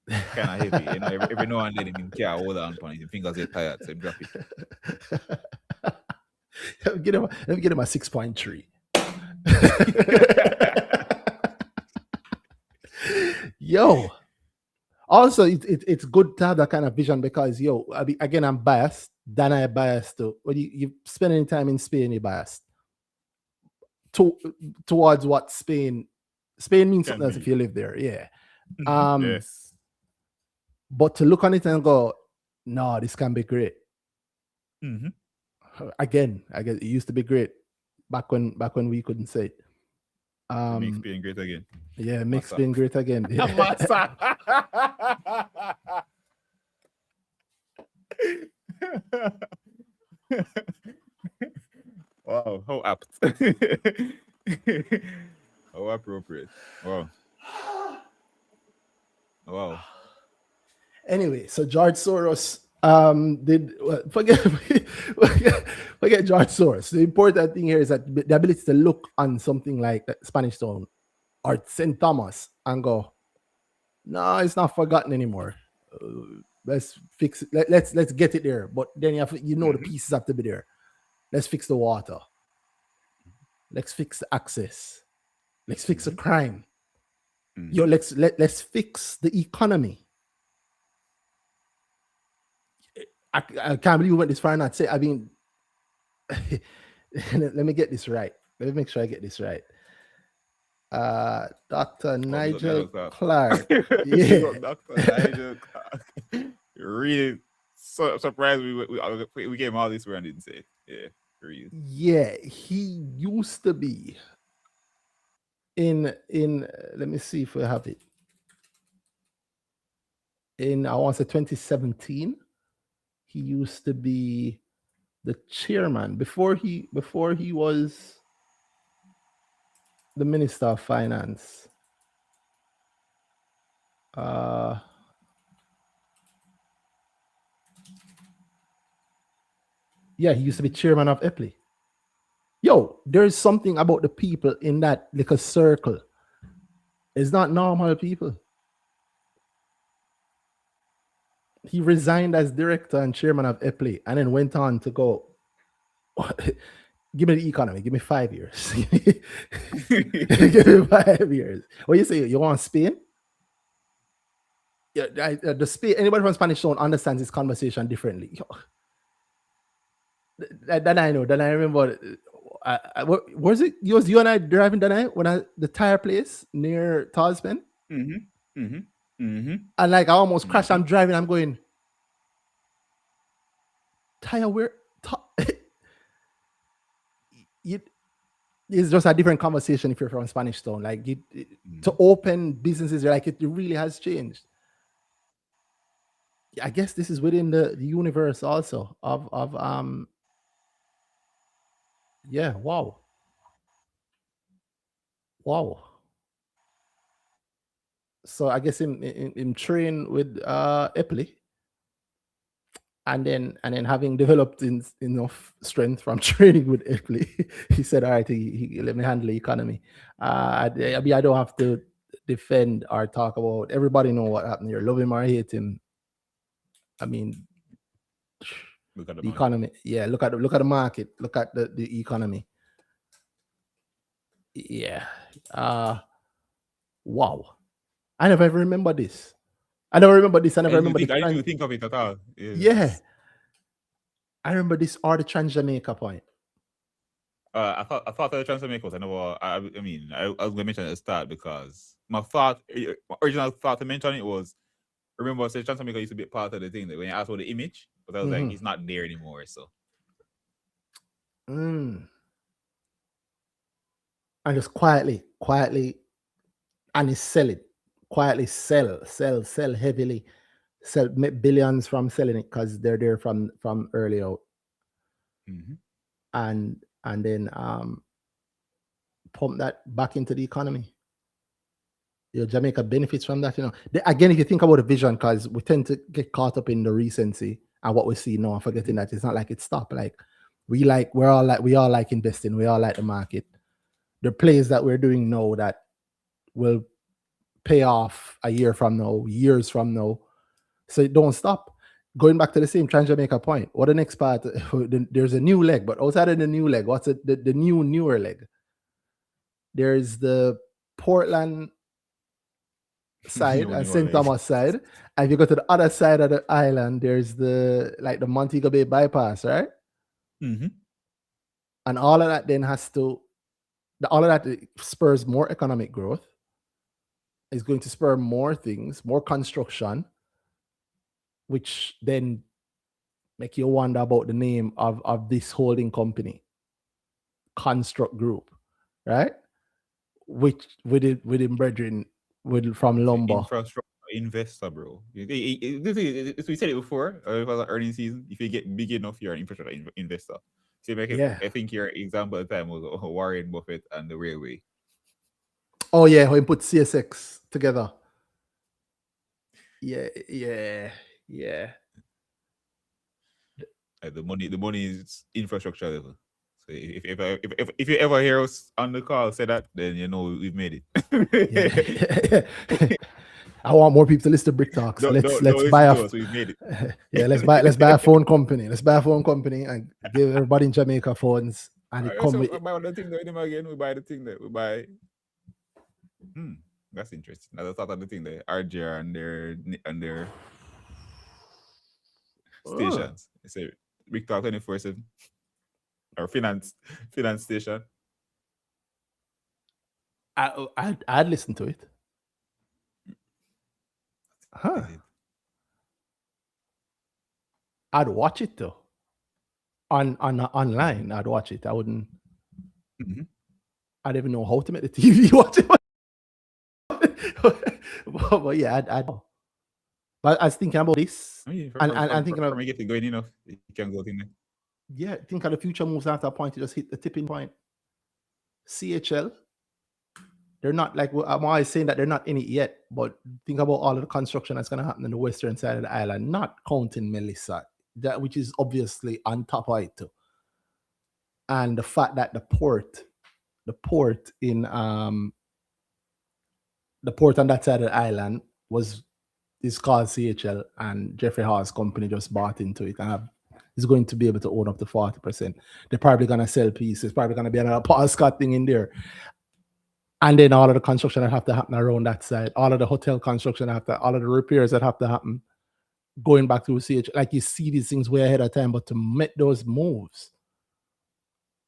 Kind of heavy, every now and then he can't hold on to it. His fingers get tired, so he drop it. Let me get him a 6.3. Yo. Also, it's good to have that kind of vision because, again, I'm biased. Danhai biased too. When you spend any time in Spain, you're biased towards what Spain means something else if you live there. Yeah. Yes. But to look on it and go, no, this can be great. Again, I guess it used to be great back when we couldn't say it. Makes being great again. Yeah, makes being great again. Yeah. Wow, how apt. How appropriate. Wow. Anyway, so George Soros did forget George Soros. The important thing here is that the ability to look on something like Spanish Town or St. Thomas and go, no, it's not forgotten anymore. let's fix it. Let's get it there. But then the pieces have to be there. Let's fix the water. Let's fix the access. Let's fix the crime. Let's fix the economy. I can't believe we went this far and not say. I mean, let me get this right. Let me make sure I get this right. Dr. Nigel Clark. Yeah. Dr. Nigel Clark. Really so surprised we came all this way and didn't say it. Yeah. Really. Yeah, he used to be in let me see if we have it. In I want to say 2017, he used to be the chairman before he was the Minister of Finance. Yeah, he used to be chairman of EPLI. Yo, there's something about the people in that little circle. It's not normal people. He resigned as director and chairman of EPLI and then went on to go, give me the economy, give me 5 years. Give me 5 years. What you say? You want Spain? Yeah, the Spain. Anybody from Spanish don't understand this conversation differently. Then I know. Then I remember. Was it? Was you and I driving Danhai when the tire place near Tasman? And like I almost crashed. I'm driving. I'm going. Tire where? It's just a different conversation if you're from Spanish Town. Like to open businesses, like it really has changed. I guess this is within the universe also of yeah, wow. So I guess in train with EPLI, and then having developed enough strength from training with EPLI, he said, all right, he let me handle the economy. I don't have to defend or talk about. Everybody know what happened here. Love him or hate him. I mean, look at the economy. Yeah, look at the market. Look at the economy. Yeah. Wow. I never ever remember this. I never remember this. I didn't even think of it at all. Yeah. I remember this or the Trans-Jamaica point. I thought the Trans-Jamaica was I mean, I was going to mention it at the start because my original thought to mention it was, remember, say Trans-Jamaica used to be part of the thing that when you asked for the image, but I was like, he's not there anymore. So. And just quietly, and he's selling. Quietly sell heavily, sell billions from selling it because they're there from early out. And then pump that back into the economy. Jamaica benefits from that, Again, if you think about the vision, because we tend to get caught up in the recency and what we see now and forgetting that it's not like it stopped. Like we all like investing, we all like the market. The plays that we're doing now that will pay off a year from now, years from now. So it don't stop. Going back to the same Trans-Jamaica point, what the next part? There's a new leg, but outside of the new leg, what's the newer leg? There's the Portland side and St. Thomas side. And if you go to the other side of the island, there's the Montego Bay bypass, right? And all of that then all of that spurs more economic growth. Is going to spur more things, more construction, which then make you wonder about the name of this holding company, Construct Group, right? Which within brethren from Lumber. Infrastructure investor, bro. We said it before. If it was an earning season, if you get big enough, you're an infrastructure investor. So I think your example at the time was Warren Buffett and the railway. Oh yeah, when put CSX together. Yeah. The money is infrastructure level. So if you ever hear us on the call say that, then you know we've made it. I want more people to listen to Brick Talk. So Don't let's buy listen a to us. We've made it. yeah, let's buy a phone company. Let's buy a phone company and give everybody in Jamaica phones. And it come So with I buy the thing that again. We buy the thing that we buy. That's interesting. I thought of the thing there. RGR and their stations. It's a Big Talk 24/7 or finance station. I'd listen to it. Huh. I'd watch it though. Online, I'd watch it. I wouldn't. I don't even know how to make the TV watch it. but yeah, I'd. But I was thinking about this, and thinking of getting going enough, you can go in there. Yeah, think of the future moves after a point. You just hit the tipping point. CHL, they're not like I'm always saying that they're not in it yet, but think about all of the construction that's going to happen in the western side of the island, not counting Melissa, that which is obviously on top of it too. And the fact that the port in the port on that side of the island is called CHL, and Jeffrey Hall's company just bought into it and is going to be able to own up to 40%. They're probably going to sell pieces, probably going to be another Paul Scott thing in there. And then all of the construction that have to happen around that side, all of the hotel construction all of the repairs that have to happen going back to CH. Like you see these things way ahead of time, but to make those moves,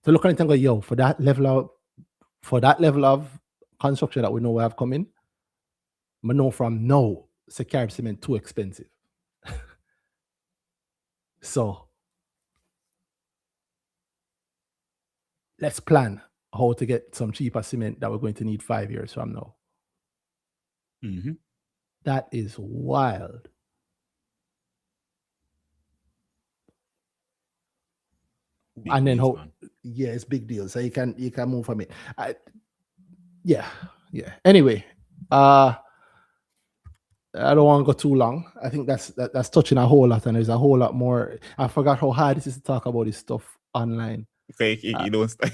to look at it and go, yo, for that level of construction that we know we have coming, we know from now, Carib cement too expensive. So let's plan how to get some cheaper cement that we're going to need 5 years from now. That is wild. Big and then deals, yeah, it's big deal. So you can move from it. Yeah. Anyway, I don't want to go too long. I think that's touching a whole lot, and there's a whole lot more. I forgot how hard it is to talk about this stuff online. Okay, you don't start.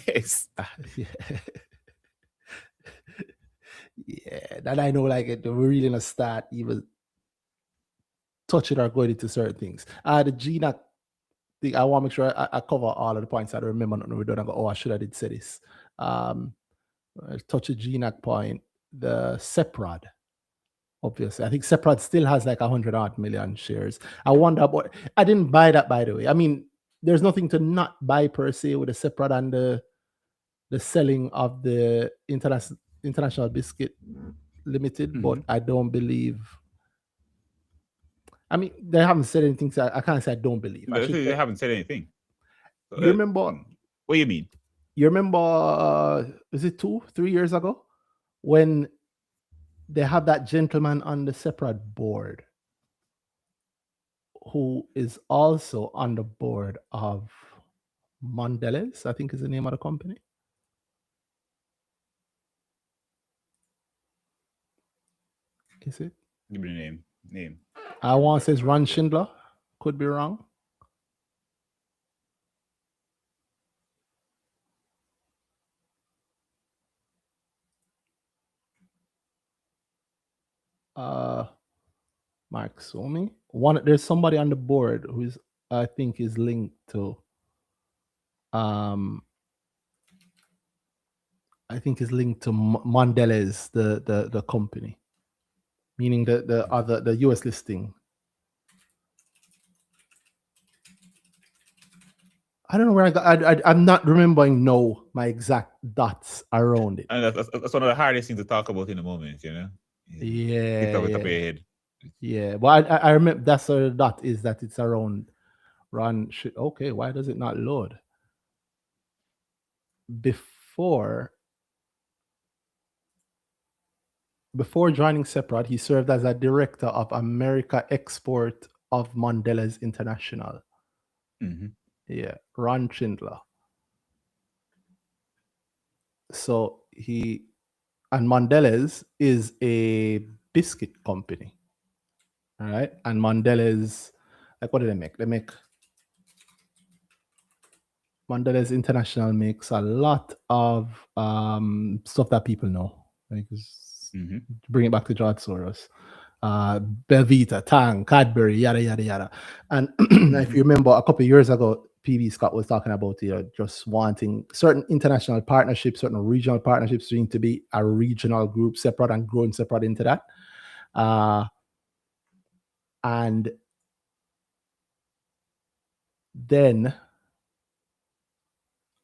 Yeah, that I know, like we're really gonna start even touching or going into certain things. The GNAC thing, I want to make sure I cover all of the points. I don't remember nothing we done and go, oh, I should have did say this. Touch the GNAC point, the SEPRAD. Obviously, I think SEPRAD still has like 100 million shares. I wonder what I didn't buy that, by the way. I mean, there's nothing to not buy per se with the SEPRAD and the selling of the International Biscuit Limited, but I don't believe. I mean, they haven't said anything, so I can't say I don't believe. They haven't said anything. So, you remember? What do you mean? You remember? Is it 2-3 years ago when they have that gentleman on the separate board who is also on the board of Mondelez, I think is the name of the company. Is it? Give me the name. I want to say it's Ron Schindler. Could be wrong. Mark Somi. There's somebody on the board who's I think is linked to Mondelez, the company, meaning the US listing. I don't know where I got. I'm not remembering my exact dots around it. And that's one of the hardest things to talk about in the moment, you know. Yeah. It's off the top of your head. Yeah, but I remember that's the dot is that it's around Ron. Okay, why does it not load? Before joining Separate, he served as a director of America Export of Mondelez International. Yeah, Ron Schindler. So and Mondelez is a biscuit company. All right. And Mondelez, like what do they make? Mondelez International makes a lot of stuff that people know. Like bring it back to George Soros. Belvita, Tang, Cadbury, yada yada yada. And if you remember, a couple of years ago, PB Scott was talking about just wanting certain international partnerships, certain regional partnerships need to be a regional group separate and growing separate into that. And then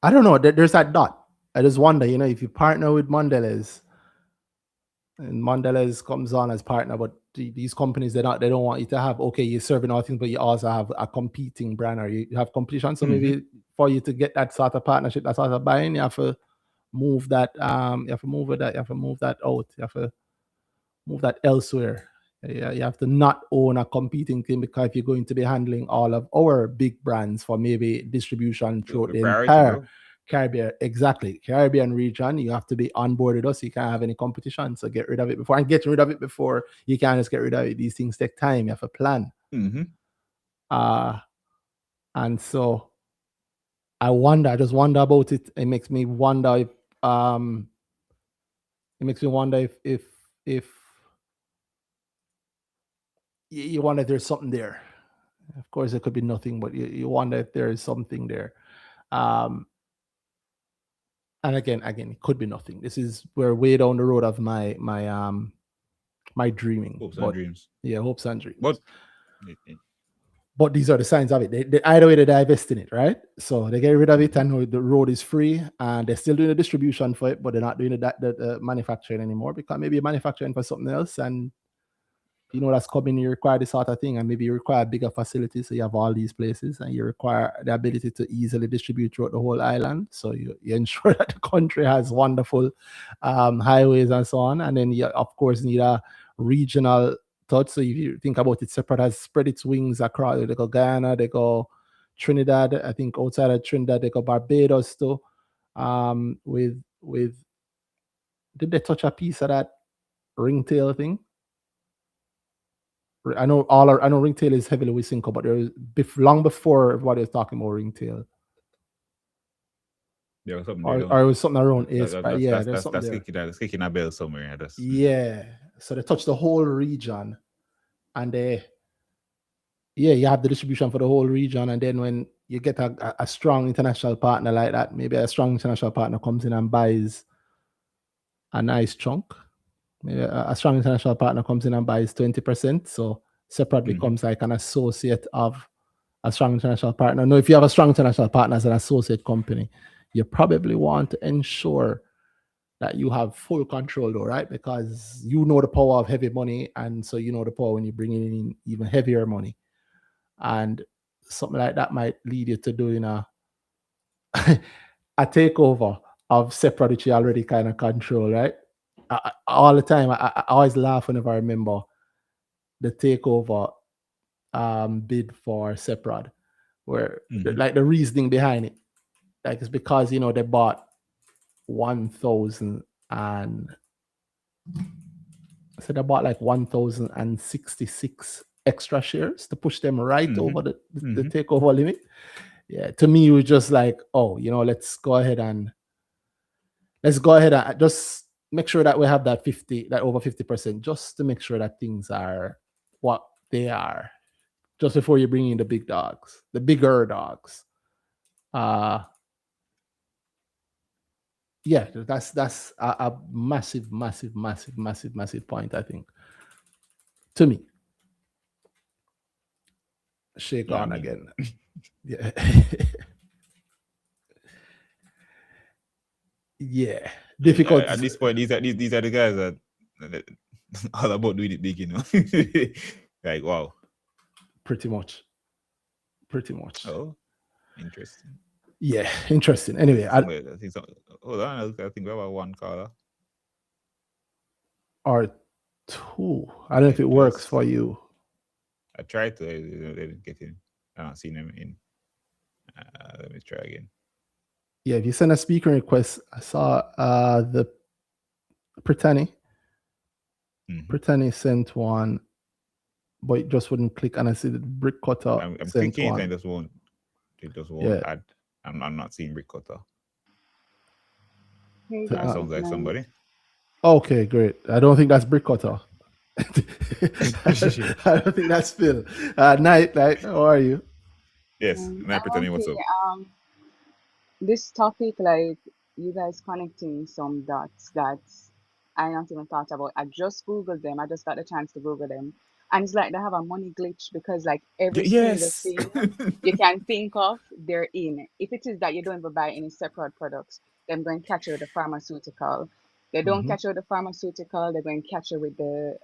I don't know, there's that dot. I just wonder, if you partner with Mondelez and Mondelez comes on as partner, but these companies, they don't want you to have, okay, you're serving all things, but you also have a competing brand or you have competition. So maybe for you to get that sort of partnership, that sort of buying, you have to move that, you have to move that out. You have to move that elsewhere. You have to not own a competing thing, because if you're going to be handling all of our big brands for maybe distribution throughout the entire Caribbean region, you have to be on board with us. You can't have any competition. So get rid of it before. And getting rid of it before, you can't just get rid of it. These things take time. You have a plan. And so I just wonder about it. It makes me wonder if you wonder if there's something there. Of course, it could be nothing, but you wonder if there is something there. And again, it could be nothing. We're way down the road of my dreaming. Hopes and dreams. Yeah, hopes and dreams. But these are the signs of it. They either way, they divest in it, right? So they get rid of it, and the road is free, and they're still doing the distribution for it, but they're not doing the manufacturing anymore, because maybe you're manufacturing for something else, and that's coming, you require this sort of thing, and maybe you require bigger facilities, so you have all these places, and you require the ability to easily distribute throughout the whole island, so you ensure that the country has wonderful highways and so on. And then you, of course, need a regional touch. So if you think about it, separate has spread its wings across. They go Guyana, they go Trinidad. I think outside of Trinidad, they go Barbados too. With did they touch a piece of that ringtail thing? I know ringtail is heavily with Cinco, but there was long before everybody was talking about ringtail. There was something, or it was something around there's something there. That's kicking a bell somewhere. So they touched the whole region, and you have the distribution for the whole region. And then when you get a strong international partner like that, maybe a strong international partner comes in and buys a nice chunk. Maybe a strong international partner comes in and buys 20%. So separate becomes like an associate of a strong international partner. Now, if you have a strong international partner as an associate company, you probably want to ensure that you have full control, though, right? Because you know the power of heavy money, and so you know the power when you bring in even heavier money. And something like that might lead you to doing a takeover of separate, which you already kind of control, right? All the time, I always laugh whenever I remember the takeover bid for separate, where the reasoning behind it, like, it's because they bought 1,000 and so they bought like 1,066 extra shares to push them right over the takeover limit. Yeah, to me it was just like, let's go ahead and just make sure that we have that over 50%, just to make sure that things are what they are, just before you bring in the big dogs, the bigger dogs. Yeah, that's a massive point, I think, to me. Shake on again. Yeah. Yeah. Difficult. At this point, these are the guys that all about doing it big, like, wow. Pretty much. Oh, interesting. Yeah, interesting. Anyway, I think so. Hold on, I think we have one caller. Or two. I don't know if it works for you. I tried to. They didn't get in. I don't see them in. Let me try again. Yeah, if you send a speaker request, I saw the Brittany. Brittany sent one, but it just wouldn't click, and I see the Brick Cutter. I'm clicking it and it just won't add. I'm not seeing Brick Cutter. Hey, that sounds like somebody. Okay, great. I don't think that's Brick Cutter. I don't think that's Phil. Night, how are you? Yes, not I'm pretending what's okay. up. This topic, like you guys connecting some dots that I not even thought about. I just Googled them. I just got the chance to Google them. And it's like they have a money glitch because like every single Yes. thing you can think of, they're in. If it is that you don't even buy any separate products, they're going to catch you with the pharmaceutical. They don't Mm-hmm. catch you with the pharmaceutical, they're going to catch you with the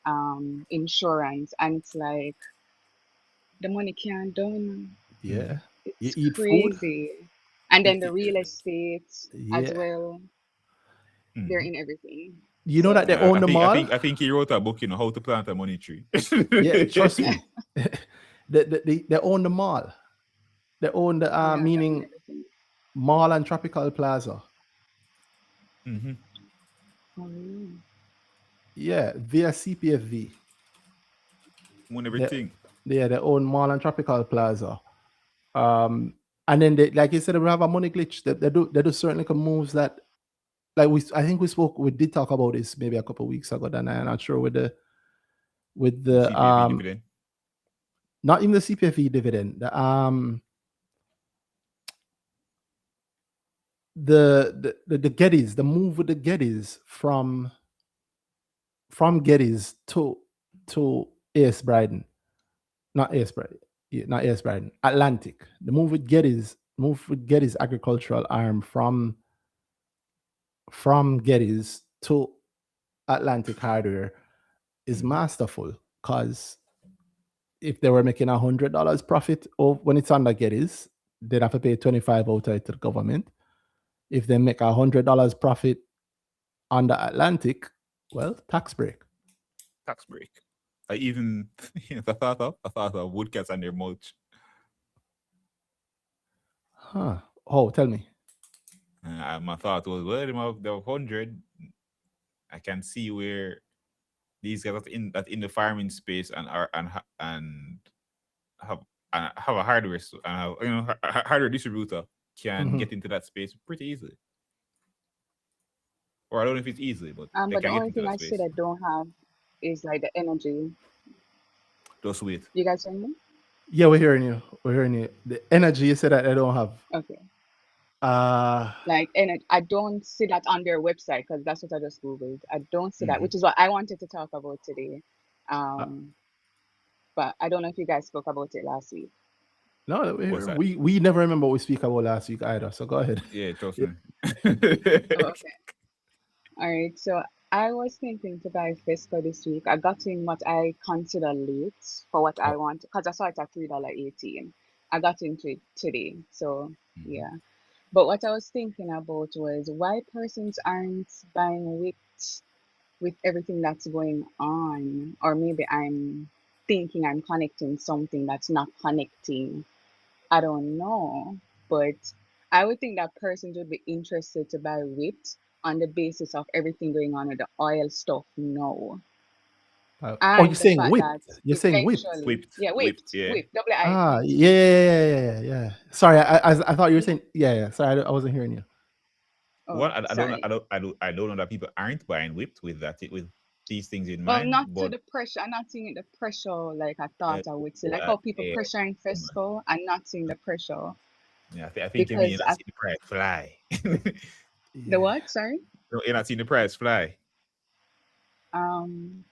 insurance. And it's like the money can't done. Yeah. You It's eat food? crazy. And Y- then the y- real estate as Yeah. well, they're Mhm. in everything. You know that they So own the mall? I think he wrote a book, how to plant a money tree. Yeah, trust me. They own the mall. They own the yeah, they're in meaning everything. mall and tropical plaza. Mm-hmm. Oh, yeah. Yeah, via CPFV. Own They, everything. they own mall and tropical plaza. And then they, like you said, they have a money glitch. They do certain little moves that, like I think we did talk about this maybe a couple of weeks ago. Then I'm not sure with the CPV dividend. not even the CPFE dividend. The Gettys, the move with the Gettys from Gettys to AS Bryden, not AS Bryden, yeah, not AS Bryden, Atlantic. The move with Gettys agricultural arm from Gettys to Atlantic Hardware is masterful, because if they were making $100 profit when it's under Gettys, they'd have to pay 25 out of it to the government. If they make $100 profit under Atlantic, well, tax break. Tax break. I even I thought of woodcats and their mulch. Huh. Oh, tell me. My thought was, well, the 100, I can see where these guys that in the farming space and are and have have a hardware and have, hardware distributor can get into that space pretty easily. Or I don't know if it's easily, but they But the can get only into thing that I see space. that don't have is like the energy. Just wait. You guys hearing me? Yeah, we're hearing you. We're hearing you. The energy you said that I don't have. Okay. Uh Like, and I don't see that on their website because that's what I just Googled. I don't see that, Mhm. which is what I wanted to talk about today. uh, But I don't know if you guys spoke about it last week. no, What's that? we never remember what we speak about last week either. So go ahead. Yeah, trust Yeah. me. Oh, okay. All right. So I was thinking to buy Fisco this week. I got in what I consider late for what I Oh. want because I saw it at $3.18. I got into it today. So Mhm. yeah. But what I was thinking about was why persons aren't buying with everything that's going on, or maybe I'm thinking I'm connecting something that's not connecting. I don't know, but I would think that persons would be interested to buy whipped on the basis of everything going on with the oil stuff now. Oh, you're And the saying fact that whipped. You're saying whipped. eventually, Whipped, yeah, whipped, yeah. whipped, Ah, WIPT. yeah. Sorry, I thought you were saying yeah. Sorry, I wasn't hearing you. Oh, I sorry. don't know that people aren't buying whipped with these things in Well, mind, not to but the pressure. I'm not seeing the pressure like I uh, thought I would see. Like how people yeah, pressuring come on. Fesco, I'm not seeing the pressure Yeah, I think you mean you're because not seeing the price fly. the Yeah. what? Sorry. You're not seeing the price fly.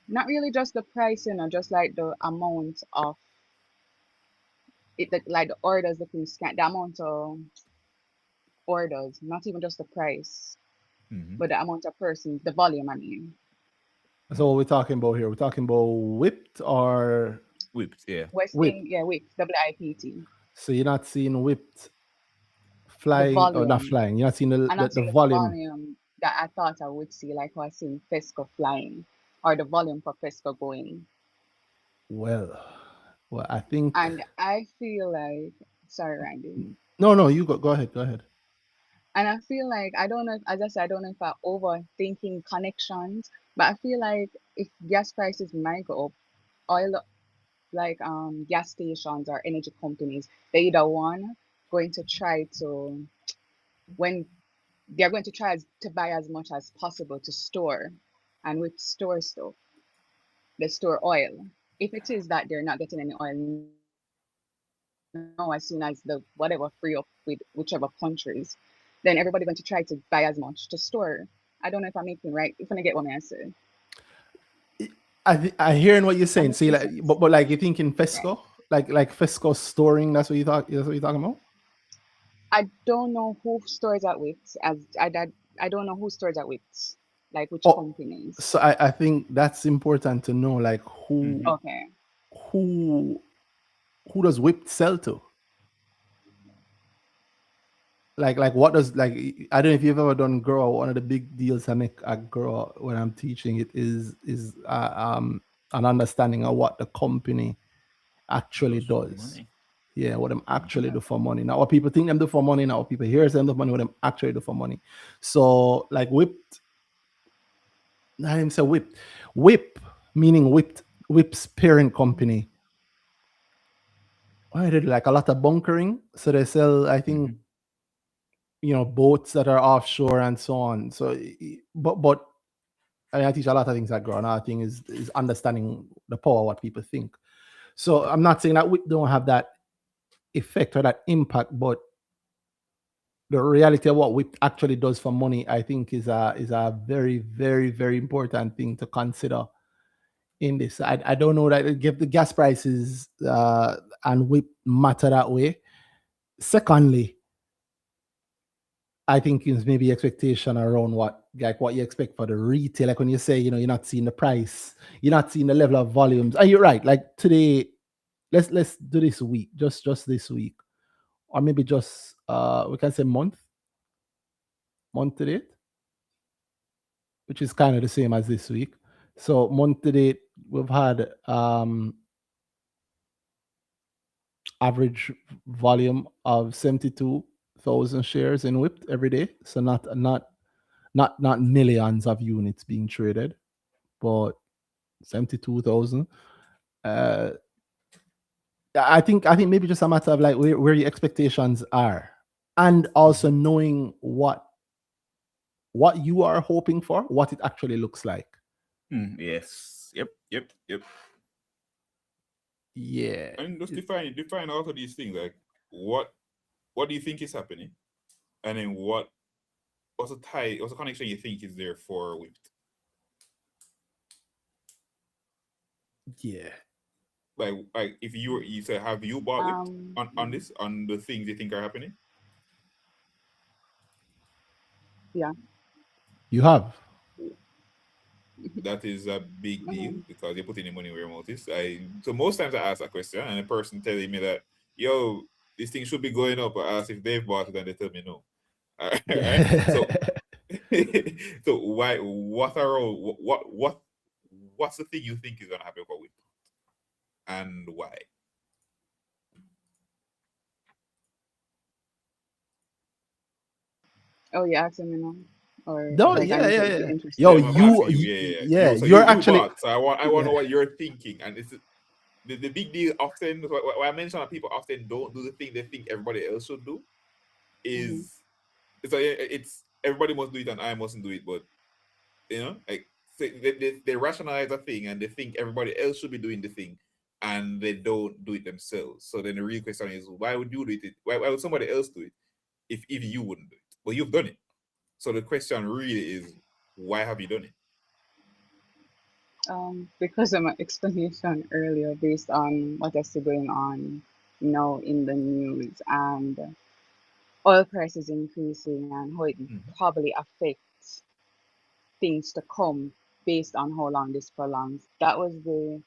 Not really just the price, just like the amount of it, like the orders, the amount of orders, not even just the price, Mm-hmm. but the amount of persons, the volume. I mean, So what we're talking about here? We're talking about whipped or Whipped, yeah. whipped. Yeah, WIPT, WIPT, So you're not seeing whipped the flying or not volume. flying. You're not seeing I'm the, not the seeing the volume. volume that I thought I would see, like I was seeing Fesco flying, or the volume for Fesco going. Well, I think And I feel like, sorry, Randy. no. You go ahead. Go ahead. And I feel like I don't know if, as I said, I don't know if I'm overthinking connections, but I feel like if gas prices might go up, oil like gas stations or energy companies, they either one going to try to when they're going to try to buy as much as possible to store and with store stuff. they store oil. If it is that they're not getting any oil now, as soon as the whatever free up with whichever countries, then everybody going to try to buy as much to store. I don't know if I'm making right. If I get what I say, I hearing what you're I'm saying. making See, like, sense. but like you think in Right. Fesco, like Fesco storing. That's what you thought. That's what you're talking about. I don't know who stores at Wix. I don't know who stores at Wix, like which Oh, companies. so I think that's important to know. Like Mm-hmm. Okay. who who does whip sell to? Like what does like I don't know if you've ever done grow. One of the big deals I make at grow when I'm teaching it is an understanding of what the company actually Those for does. money. Yeah, what them actually do Okay. for money. Not what people think them do for money, not what people hear them do for money, what them actually do for money. So like whipped, I didn't say whipped. Whip meaning whip's parent company. Why they do like a lot of bunkering. So they sell, I think, Mm-hmm. boats that are offshore and so on. So but I mean, I teach a lot of things at grow. Another thing is understanding the power of what people think. So I'm not saying that we don't have that effect or that impact, but the reality of what WIP actually does for money, I think, is a very, very, very important thing to consider in this. I don't know that it give the gas prices and WIP matter that way. Secondly, I think is maybe expectation around what you expect for the retail. Like when you say, you're not seeing the price, you're not seeing the level of volumes. And you're right. Like today, let's do this week, just this week, or maybe just we can say month to date, which is kind of the same as this week. So month to date, we've had average volume of 72,000 shares in WIP every day. So not millions of units being traded, but 72,000. Uh, I think maybe just a matter of like where your expectations are, and also Mm-hmm. knowing what you are hoping for, what it actually looks like. Yes. Yep. Yeah. And just define also these things like what do you think is happening, and then what's the connection you think is there for whipped? Yeah. Like if you say, have you bought whipped on Mm, this, on the things you think are happening? yeah. You have. That is a big deal Mm, because you're putting your money where your mouth is. So most times I ask that question and a person telling me that, yo, this thing should be going up. I ask if they've bought it and they tell me no. All right. Yeah. So so what's the thing you think is gonna happen for whip, and why? oh, you asking me now, or No, like yeah, I'm yeah, just yeah. Yeah, Yo, interested. I'm asking you. yeah, So you're you actually, bought. So I want to yeah, know what you're thinking. And it's the big deal often. What I mentioned that people often don't do the thing they think everybody else should do Hmm. is it's everybody must do it and I mustn't do it. But like so they rationalize a thing and they think everybody else should be doing the thing, and they don't do it themselves. So then the real question is, why would you do it? Why would somebody else do it if you wouldn't do it? Well, you've done it. So the question really is, why have you done it? Because of my explanation earlier, based on what I see going on, in the news, and oil prices increasing, and how it Mhm. probably affects things to come based on how long this prolongs. That was the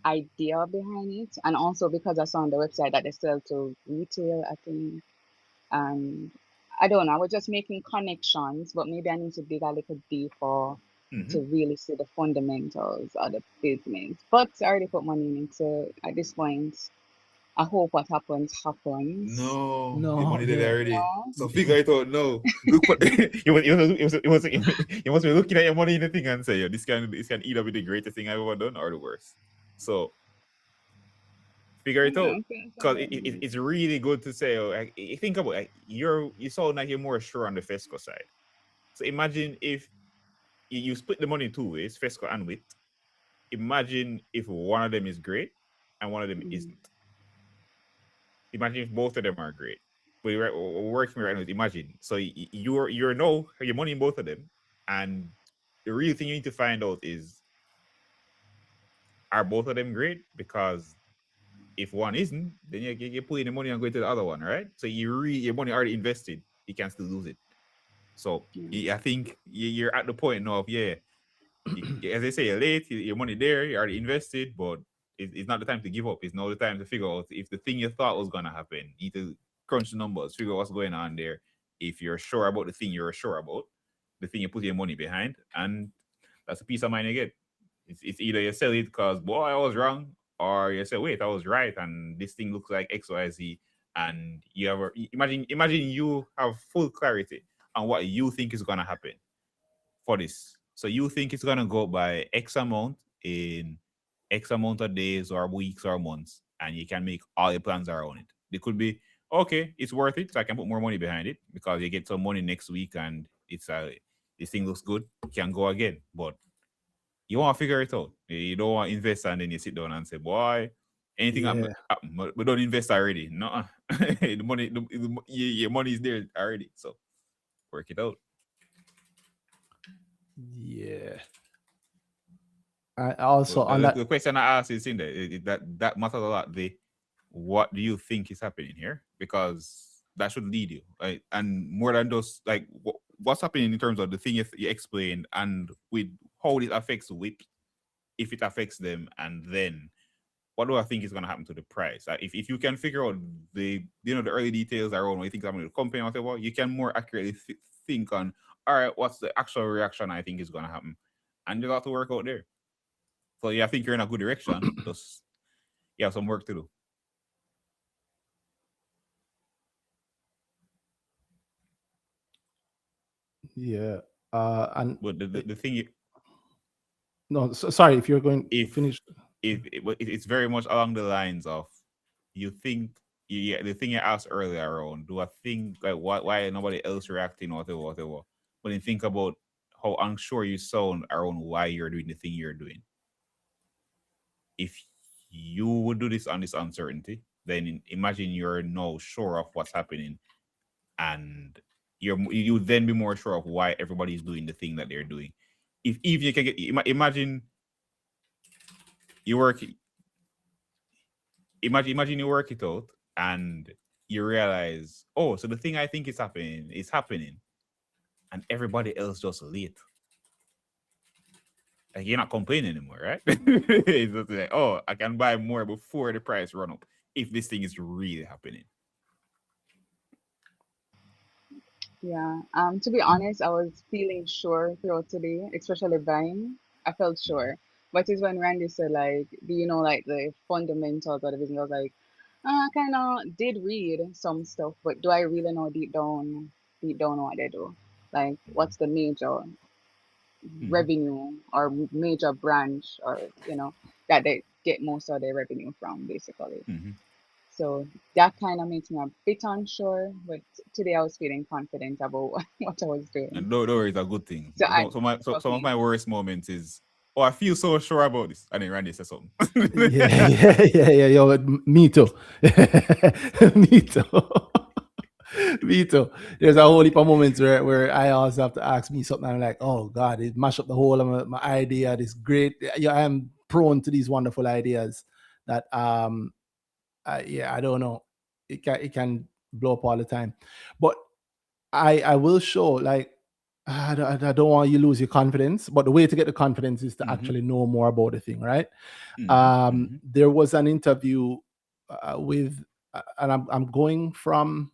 idea behind it, and also because I saw on the website that they sell to retail, I think. And I don't know, I was just making connections, but maybe I need to dig a little deeper to Mhm. really see the fundamentals of the business. But I already put money in it, so at this point, I hope what happens happens. No, the no, money there yeah. already. No, So figure it out. No, look for you must be looking at your money in the thing and say, yeah, this can either be the greatest thing I've ever done or the worst. So figure it out, okay, so because it's really good to say. Like, think about like you sound like you're more sure on the Fesco side. So imagine if you split the money two ways, Fesco and WIT, imagine if one of them is great and one of them isn't. Imagine if both of them are great. But we're working right now. Imagine. So you're no your money in both of them, and the real thing you need to find out is, are both of them great? Because if one isn't, then you're putting the money and going to the other one, right? So your money already invested, you can still lose it. So I think you're at the point now of as they say, you're late, your money there, you already invested, but it's not the time to give up. It's not the time to figure out if the thing you thought was gonna happen. You need to crunch the numbers, figure out what's going on there. If you're sure about the thing you're sure about, the thing you put your money behind, and that's a peace of mind you get. It's either you sell it because boy I was wrong, or you say wait I was right and this thing looks like XYZ, and you have imagine you have full clarity on what you think is gonna happen for this. So you think it's gonna go by X amount in X amount of days or weeks or months, and you can make all your plans around it. It could be okay, it's worth it, so I can put more money behind it because you get some money next week and it's this thing looks good, you can go again. But you want to figure it out. You don't want to invest and then you sit down and say, boy, anything happen, but don't invest already. No, the money, your money is there already. So work it out. Yeah. I also Well, on that. the question I asked is in there. That matters a lot. What do you think is happening here? Because that should lead you, right? And more than just like what's happening in terms of the thing you explained, and with how it affects WIP, if it affects them, and then what do I think is going to happen to the price? If you can figure out the early details around what you think is happening to the company or whatever, you can more accurately think on, all right, what's the actual reaction I think is going to happen, and you got to work out there. So yeah, I think you're in a good direction. Just you have some work to do. Yeah. And but the thing you, no, sorry if you're going if finish. It's very much along the lines of you think the thing you asked earlier on, do I think like why nobody else reacting or whatever. But then think about how unsure you sound around why you're doing the thing you're doing. If you would do this on this uncertainty, then imagine you're now sure of what's happening, and you would then be more sure of why everybody's doing the thing that they're doing. If even you can get imagine you work imagine you work it out and you realize, oh, so the thing I think is happening and everybody else just late. Like you're not complaining anymore, right? It's just like, oh, I can buy more before the price run up if this thing is really happening. Yeah. To be honest, I was feeling sure throughout today, especially buying. I felt sure. But it's when Randy said like, do you know like the fundamentals of the business? I was like, I kind of did read some stuff, but do I really know deep down what they do? Like, what's the major Mm-hmm. revenue or major branch or that they get most of their revenue from, basically. Mm-hmm. So that kind of makes me a bit unsure, but today I was feeling confident about what I was doing. And don't worry, it's a good thing. So I Some of okay. my worst moments is, oh, I feel so sure about this, and then Randy says something. Yeah. Yo, me too. Me too. Me too. There's a whole heap of moments where I also have to ask me something. I'm like, oh God, it mash up the whole of my idea. This great. Yeah, I am prone to these wonderful ideas that I don't know. It can blow up all the time. But I will show like I don't want you to lose your confidence, but the way to get the confidence is to Mm-hmm. actually know more about the thing, right? Mm-hmm. There was an interview with, and I'm going from.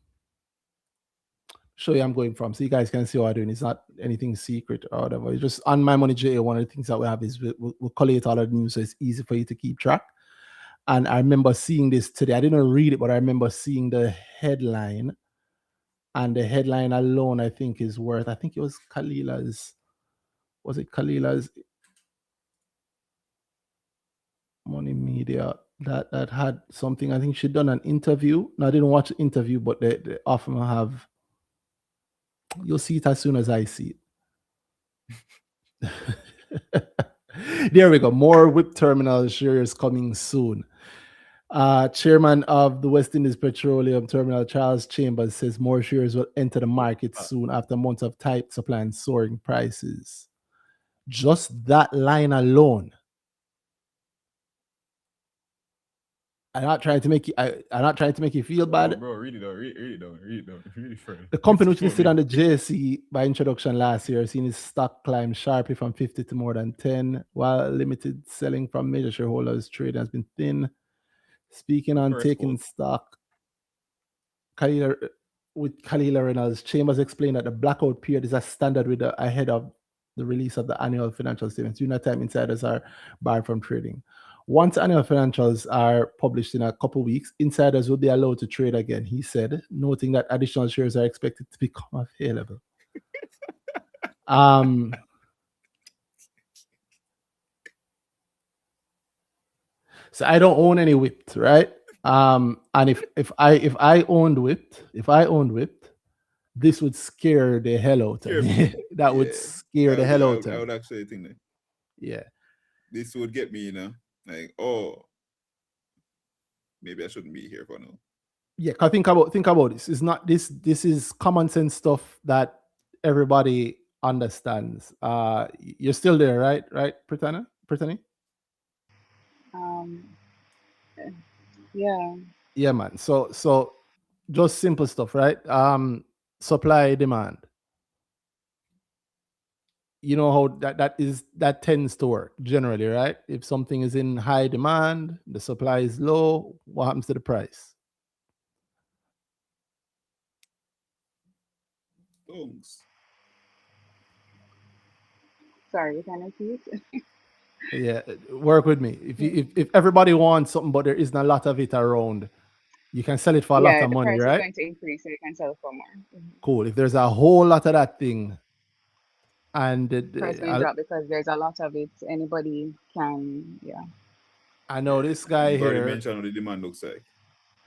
Show you I'm going from, so you guys can see what I'm doing. It's not anything secret or whatever. It's just on my money JA. One of the things that we have is we'll collate all of the news, so it's easy for you to keep track. And I remember seeing this today. I didn't read it, but I remember seeing the headline. And the headline alone, I think, is worth. I think it was Khalila's. Was it Khalila's Money Media that had something? I think she'd done an interview. No, I didn't watch the interview, but they often have. You'll see it as soon as I see it. There we go. More whip terminal shares coming soon. Chairman of the West Indies Petroleum Terminal, Charles Chambers, says more shares will enter the market soon after months of tight supply and soaring prices. Just that line alone. I'm not trying to make you. I'm not trying to make you feel bad. Bro, read it out. Read it down. Read it further. The company, which listed on the JSE by introduction last year, seen its stock climb sharply from 50 to more than 10, while limited selling from major shareholders. Trade has been thin. Speaking on taking stock, with Khalila Reynolds, Chambers explained that the blackout period is a standard with ahead of the release of the annual financial statements. During that time, insiders are barred from trading. Once annual financials are published in a couple weeks, insiders will be allowed to trade again, he said, noting that additional shares are expected to become available. So I don't own any whipped, right? And if I owned whipped, this would scare the hell out of me. That would scare the hell out of me. I would actually think that. Yeah. This would get me, like, oh, maybe I shouldn't be here for now. Yeah, cause think about this. It's not this is common sense stuff that everybody understands. You're still there, right? Right, Brittany? Yeah. Yeah, man. So just simple stuff, right? Supply, demand. You know how that tends to work generally, right? If something is in high demand, the supply is low, what happens to the price? Sorry, you can repeat? Yeah, work with me. If everybody wants something, but there isn't a lot of it around, you can sell it for a lot of the money, price right? is going to increase, so you can sell for more. Cool. If there's a whole lot of that thing, and Price going to drop because there's a lot of it. Anybody can, yeah. I know this guy You've already here. mentioned what the demand looks like.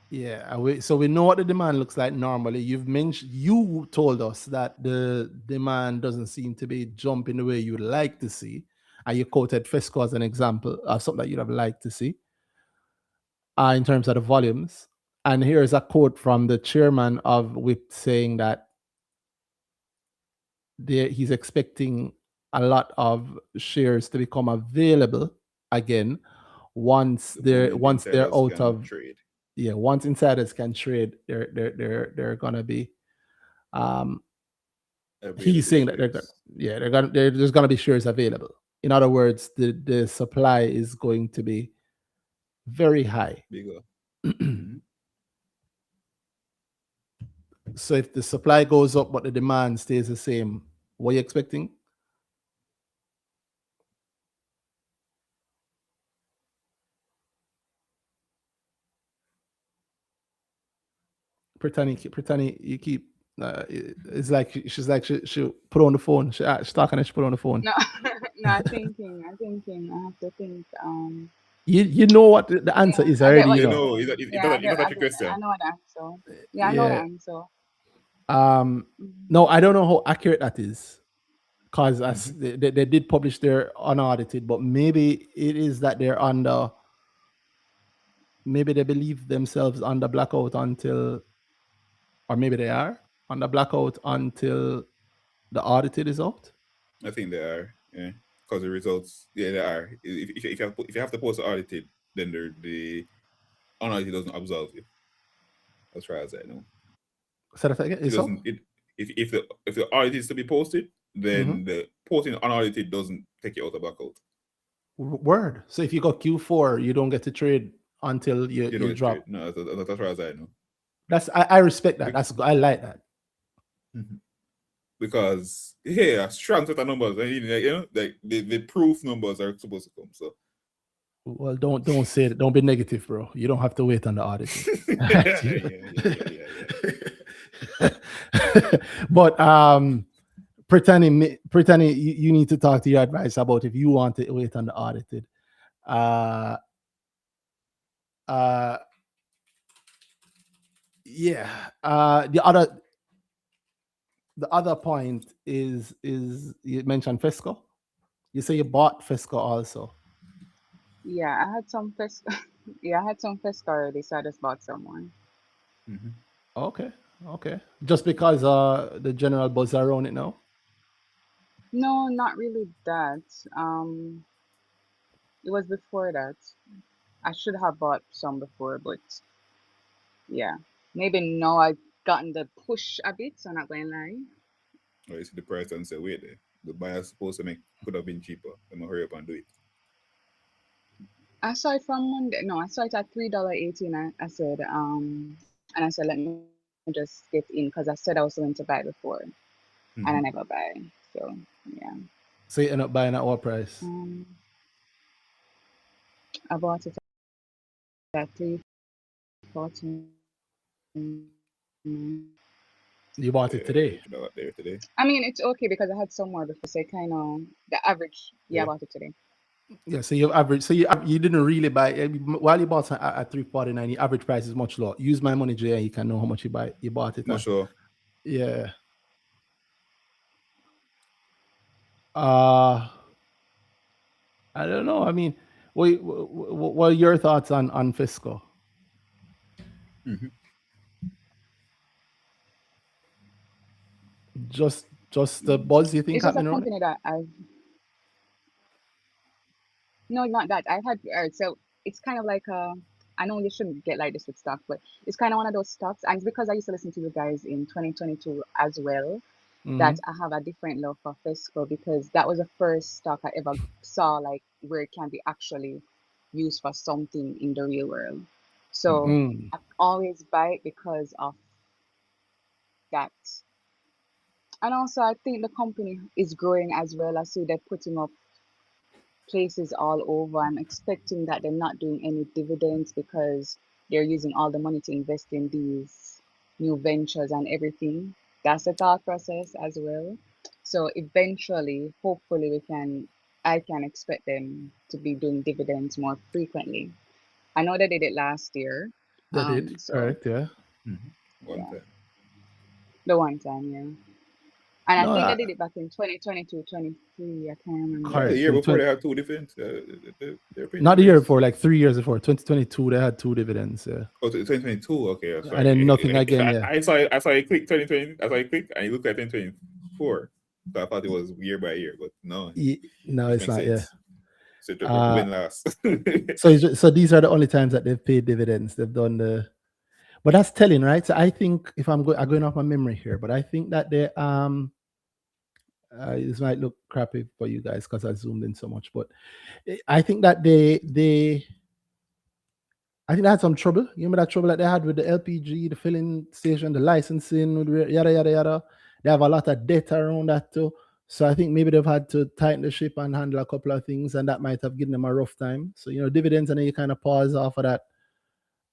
Yeah, so we know what the demand looks like normally. You told us that the demand doesn't seem to be jumping the way you'd like to see, and you quoted Fesco as an example of something that you'd have liked to see in terms of the volumes. And here's a quote from the chairman of WIP saying that he's expecting a lot of shares to become available again once they're out of trade. Yeah, once insiders can trade, they're gonna be. He's saying that there's gonna be shares available. In other words, the supply is going to be very high. Bigger. So if the supply goes up but the demand stays the same, what are you expecting? Brittany, you keep. It's like she's like she put on the phone. She's talking and she put on the phone. No, I'm thinking. I have to think. You know what the answer is I already. You know, is that a question? I know the answer. Yeah, I know the answer. No, I don't know how accurate that is, because they did publish their unaudited, but maybe it is that they're under. Maybe they believe themselves under blackout until, or maybe they are under blackout until the audited is out. I think they are, yeah, because the results, yeah, they are. If you have to post the audited, then the unaudited doesn't absolve you, as far as I know. So that again, if the audit is to be posted, then the posting unaudited doesn't take you out of blackout. Word. So if you got Q4, you don't get to trade until you drop. No, that's as far as I know. I respect that. I like that. Because a strong set of numbers, like the proof numbers are supposed to come. So, well, don't say it. Don't be negative, bro. You don't have to wait on the audit. But Brittany, you need to talk to your advisor about if you want to wait on the audited. The other point is you mentioned Fesco. You say you bought Fesco also. Yeah, I had some Fesco. Yeah, I had some Fesco already, so I just bought some more. Mm-hmm. Okay, okay. Just because the general buzz around it now. No, not really that. It was before that. I should have bought some before, but yeah, maybe now I've gotten the push a bit, so I'm not going to lie. Or you see the price and say, wait there. The buyer's supposed to make could have been cheaper. I'm gonna hurry up and do it. I saw it from Monday. No, I saw it at $3.18. I said, and I said, let me just get in because I said I was going to buy before, and I never buy. So yeah, So you end up buying at what price? I bought it at 3.49. You bought it Yeah, today. you know what there today. I mean, it's okay because I had some more before, so kind of the average. Yeah, I Yeah. bought it today. Yeah, so you average. So you didn't really buy while you bought at 349. The average price is much lower. Use my money, Jay, and you can know how much you buy. You bought it Not at. sure. Yeah. Uh I don't know. I mean, what are your thoughts on Fisco? Mm-hmm. Just the buzz you think It's just a happening around it? company that I've no, not that. I've had so it's kind of like I know you shouldn't get like this with stocks, but it's kind of one of those stocks, and it's because I used to listen to you guys in 2022 as well Mm-hmm. that I have a different love for Fesco because that was the first stock I ever saw like where it can be actually used for something in the real world. So Mm. I always buy it because of that. And also I think the company is growing as well. I see they're putting up places all over. I'm expecting that they're not doing any dividends because they're using all the money to invest in these new ventures and everything. That's the thought process as well. So eventually, hopefully, I can expect them to be doing dividends more frequently. I know they did it last year. That did. So Correct, yeah. Mm-hmm. One yeah, time. the one time, yeah. And I No, think they did it back in 2022, 23. I can't I remember. think the correct. year before they had two different. They're paying Not the year dividends. before, like 3 years before, 2022, they had two dividends, yeah. Oh, 2022. Okay, And then nothing sorry. again, yeah. I saw it. I saw it click 2020. I saw it click, and you look at 2024. So I thought it was year by year, but no, No, which it's makes not, yeah. sense. So to win last. So these are the only times that they've paid dividends. They've done but that's telling, right? So I think if I'm going off my memory here, but I think that they this might look crappy for you guys because I zoomed in so much, but I think that I think they had some trouble. You remember that trouble that they had with the LPG, the filling station, the licensing, yada yada yada. They have a lot of debt around that too. So I think maybe they've had to tighten the ship and handle a couple of things, and that might have given them a rough time. So dividends, and then you kind of pause off of that,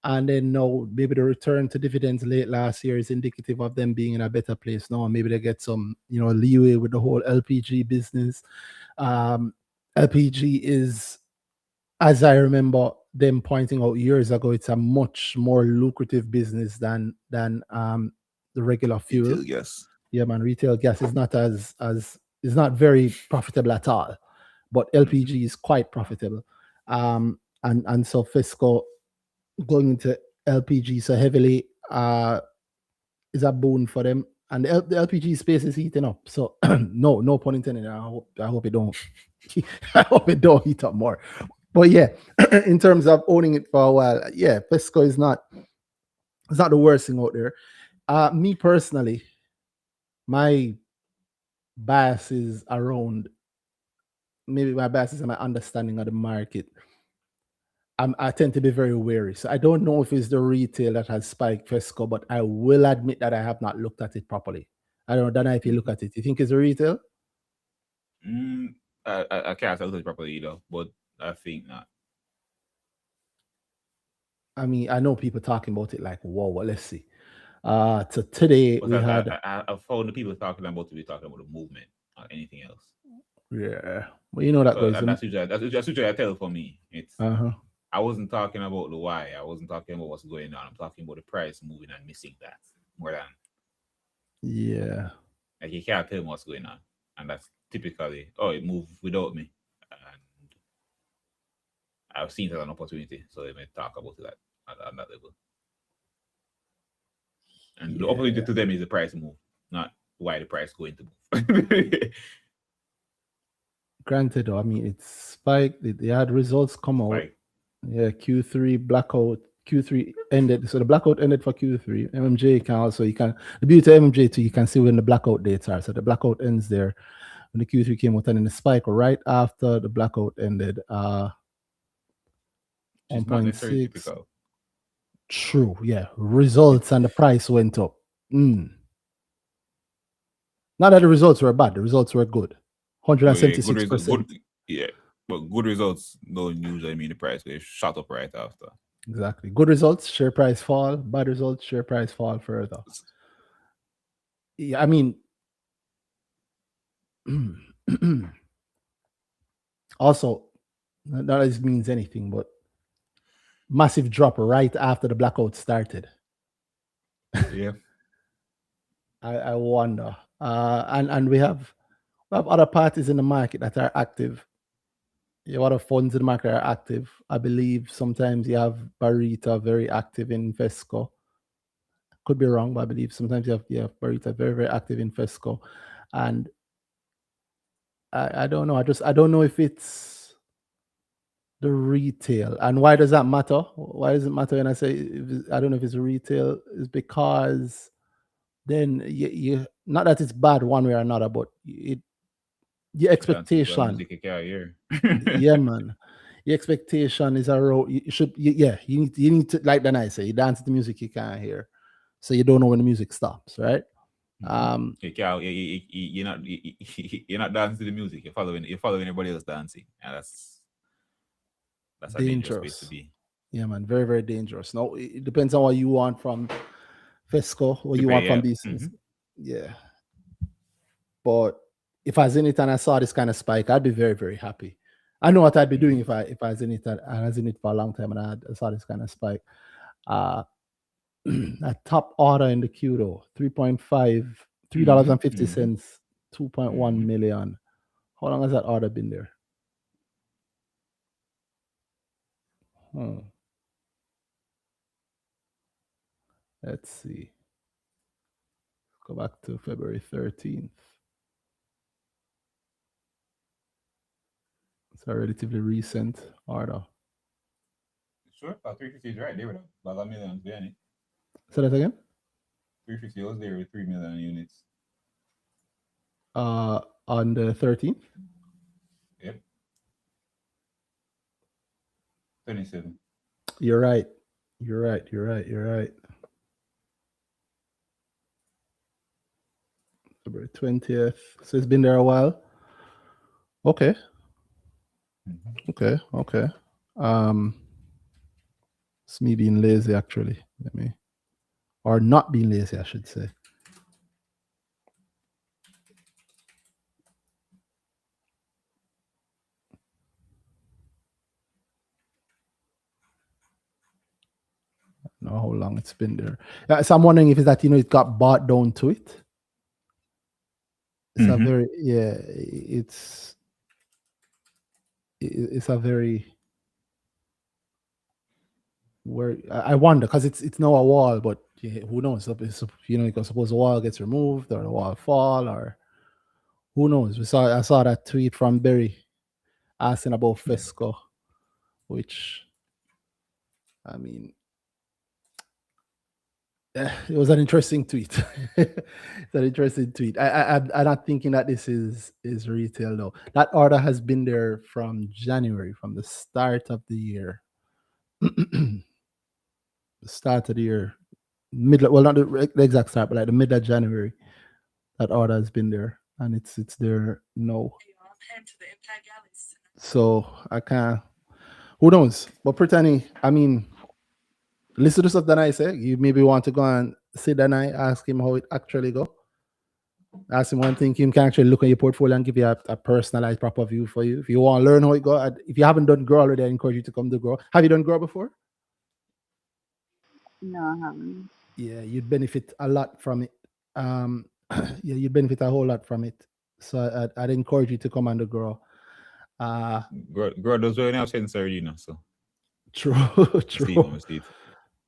and then now maybe the return to dividends late last year is indicative of them being in a better place now, and maybe they get some leeway with the whole LPG business. LPG is, as I remember them pointing out years ago, it's a much more lucrative business than the regular fuel. Retail, yes. Yeah, man, retail gas is not as is not very profitable at all, but LPG is quite profitable. And so Fisco going into LPG so heavily is a boon for them. And the LPG space is heating up. So no pun intended. I hope it don't. I hope it don't heat up more. But yeah, in terms of owning it for a while, yeah, Pesco is not the worst thing out there. Me personally, my bias is around maybe my bias is my understanding of the market. I tend to be very wary. So I don't know if it's the retail that has spiked Fesco, but I will admit that I have not looked at it properly. I don't know if you look at it. You think it's a retail? I can't tell it properly either, but I think not. I mean, I know people talking about it like, whoa, well, let's see. So today But we had I found the people talking about to be talking about the movement or anything else. yeah. Well, you know that goes. And that's usually I tell for me. It's Uh-huh. I wasn't talking about the why. I wasn't talking about what's going on. I'm talking about the price moving and missing that more than Yeah. like you can't tell me what's going on, and typically, oh, it moved without me, and I've seen it as an opportunity, so they may talk about it at that level. And the opportunity to them is the price move, not why the price going to move. Granted, though, I mean, it's spiked. They had results come out. Like, Yeah, Q3 blackout. Q3 ended. So the blackout ended for Q3. MMJ can also, you can, the beauty of MMJ too, you can see when the blackout dates are. So the blackout ends there when the Q3 came out, and then the spike right after the blackout ended. it's not necessarily 1.6. typical. True, yeah. Results and the price went up. Not that the results were bad, the results were good. 176%. Good, yeah, but good results don't usually mean the price will shot up right after. Exactly. Good results, share price fall. Bad results, share price fall further. Yeah, I mean, also, not that this means anything, but massive drop right after the blackout started. Yeah. I wonder. And we have other parties in the market that are active. A lot of funds in the market are active. I believe sometimes you have Barita very active in Fesco. Could be wrong, but I believe sometimes you have Barita very, very active in Fesco. And I don't know. I don't know if it's the retail. And why does that matter? Why does it matter when I say I don't know if it's retail? Is because then you not that it's bad one way or another, but your expectation. Yeah, man. Your expectation is around. You need to, like the night say, you dance to the music you can't hear, so you don't know when the music stops, right? You're not dancing to the music. You're following everybody else dancing, and that's a dangerous place to be. Yeah, man, very, very dangerous. No, it depends on what you want from Fesco, what you want from business. Yeah, but if I was in it and I saw this kind of spike, I'd be very, very happy. I know what I'd be doing if I was in it and I was in it for a long time and I saw this kind of spike. A top order in the queue though, $3.5, $3.50, 2.1 million. How long has that order been there? Let's see. Go back to February 13th. It's a relatively recent order. Sure, 350 is right there with a million behind it. Say that again? 350 was there with 3 million units. On the 13th? Yep. 27. You're right. February 20th. So it's been there a while. Okay. It's me being lazy actually. Or not being lazy, I should say. I don't know how long it's been there. So I'm wondering if it's that it got bought down to it. It's a very it's a very where I wonder because it's now a wall, but who knows? Because suppose the wall gets removed or the wall fall or who knows? I saw that tweet from Berry asking about Fesco, which I mean it was an interesting tweet. It's an interesting tweet. I'm not thinking that this is retail though. That order has been there from January, from the start of the year. The start of the year, not the exact start, but like the middle of January. That order has been there, and it's there now. So I can't. Who knows? But pretending, I mean, listen to stuff that I say. You maybe want to go and see Danhai, ask him how it actually go. Ask him one thing. He can actually look at your portfolio and give you a personalized, proper view for you. If you want to learn how it go, if you haven't done Grow already, I encourage you to come to Grow. Have you done Grow before? No, I haven't. Yeah, you'd benefit a lot from it. Yeah, you'd benefit a whole lot from it. So I'd encourage you to come and grow. Grow does well now sensor, so True, I true, see it.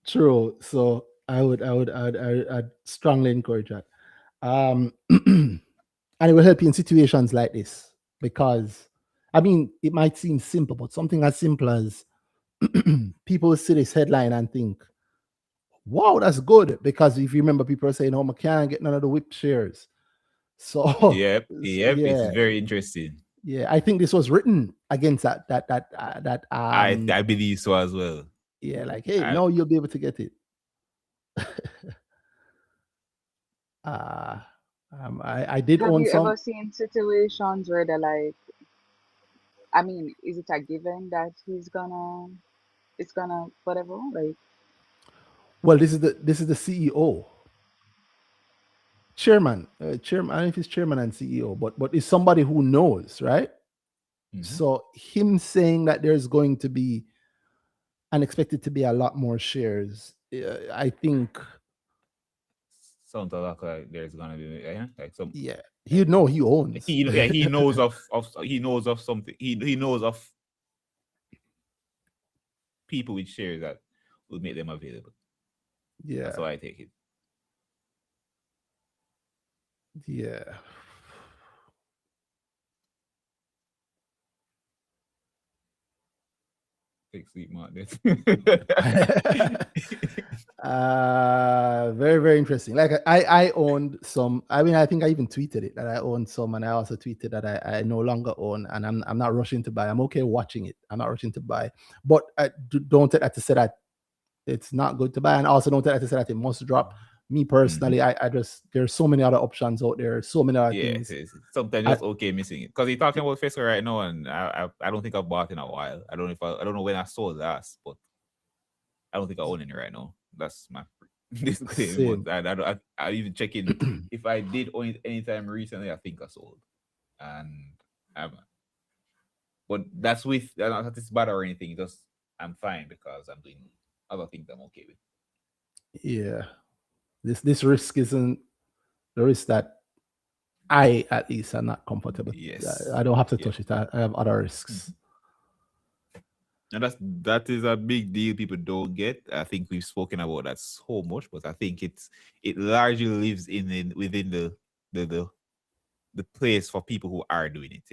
true. So I'd strongly encourage that. And it will help you in situations like this because, I mean, it might seem simple, but something as simple as people see this headline and think, wow, that's good. Because if you remember, people are saying, oh, I can't get none of the whipped shares. So, Yep, it's yeah, very interesting. yeah, I think this was written against I believe so as well. yeah, like, hey, no, you'll be able to get it. I did Have own you some. ever seen situations where they're like, I mean, is it a given that it's gonna whatever? Like, Well, this is the CEO, chairman. I don't know if it's chairman and CEO, but it's somebody who knows, right? So him saying that there's going to be unexpected to be a lot more shares, I think. Sounds like there's gonna be like some. Yeah, he know he owns. He knows of something. He knows of people with shares that will make them available. Yeah, That's how I take it. yeah. Take sleep, Mark. Very, very interesting. Like I owned some. I mean, I think I even tweeted it that I owned some, and I also tweeted that I no longer own, and I'm not rushing to buy. I'm okay watching it. I'm not rushing to buy, but don't take that to say that it's not good to buy, and also don't take that to say that it must drop. Me personally, I just there's so many other options out there, so many other things. Sometimes just okay missing it because you're talking about Fisker right now, and I don't think I've bought in a while. I don't know when I sold last, but I don't think I own any right now. That's my disclaimer. I even check in if I did own it anytime recently. I think I sold, and but that's not that it's bad or anything. Just I'm fine because I'm doing other things I'm okay with. Yeah, this risk isn't the risk that I at least am not comfortable. Yes, I don't have to touch it. I have other risks. And that is a big deal people don't get. I think we've spoken about that so much, but I think it largely lives within the place for people who are doing it,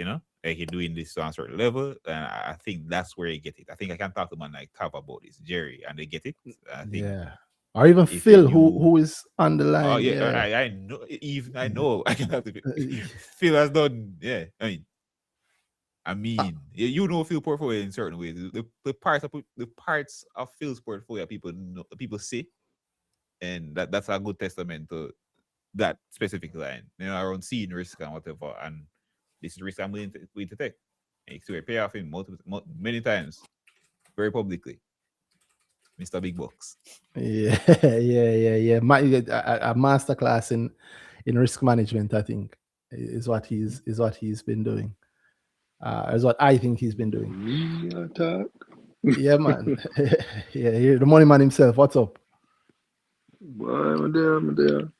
like you're doing this to a certain level, and I think that's where you get it. I think I can talk to man like Tav about this, Jerry, and they get it. I think, or even Phil, who is on the line. Oh yeah, I know. Even I know. I can have to. Phil has done. Yeah, I mean, you know Phil portfolio in certain ways. The parts of Phil's portfolio people see, and that's a good testament to that specific line. Around seeing risk and whatever, and this is risk I'm willing to take. And you see it pay off in many times, very publicly. Mr. Big Bucks. Yeah. A master class in risk management, I think, is what he's been doing. Is what I think he's been doing. Yeah, man. Yeah, the money man himself. What's up? Boy, I'm there.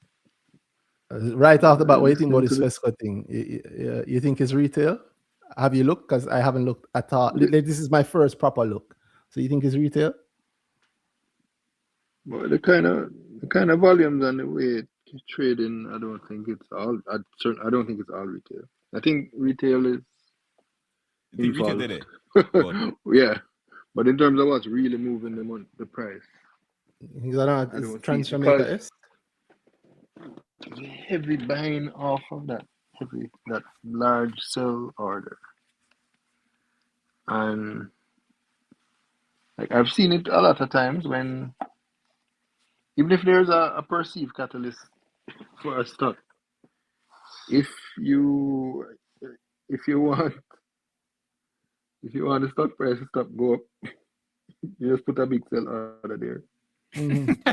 Right off the bat, what do you think about this Fesco thing? You think it's retail? Have you looked? Because I haven't looked at all. This is my first proper look. So you think it's retail? Well, the kind of volumes and the way it's trading, I don't think it's all. I don't think it's all retail. I think retail is involved. Retail did it. Yeah, but in terms of what's really moving the price, because I don't transfer maker heavy buying off of that large sell order, and like I've seen it a lot of times when even if there's a perceived catalyst for a stock, if you want the stock price to stop go up, you just put a big sell order there.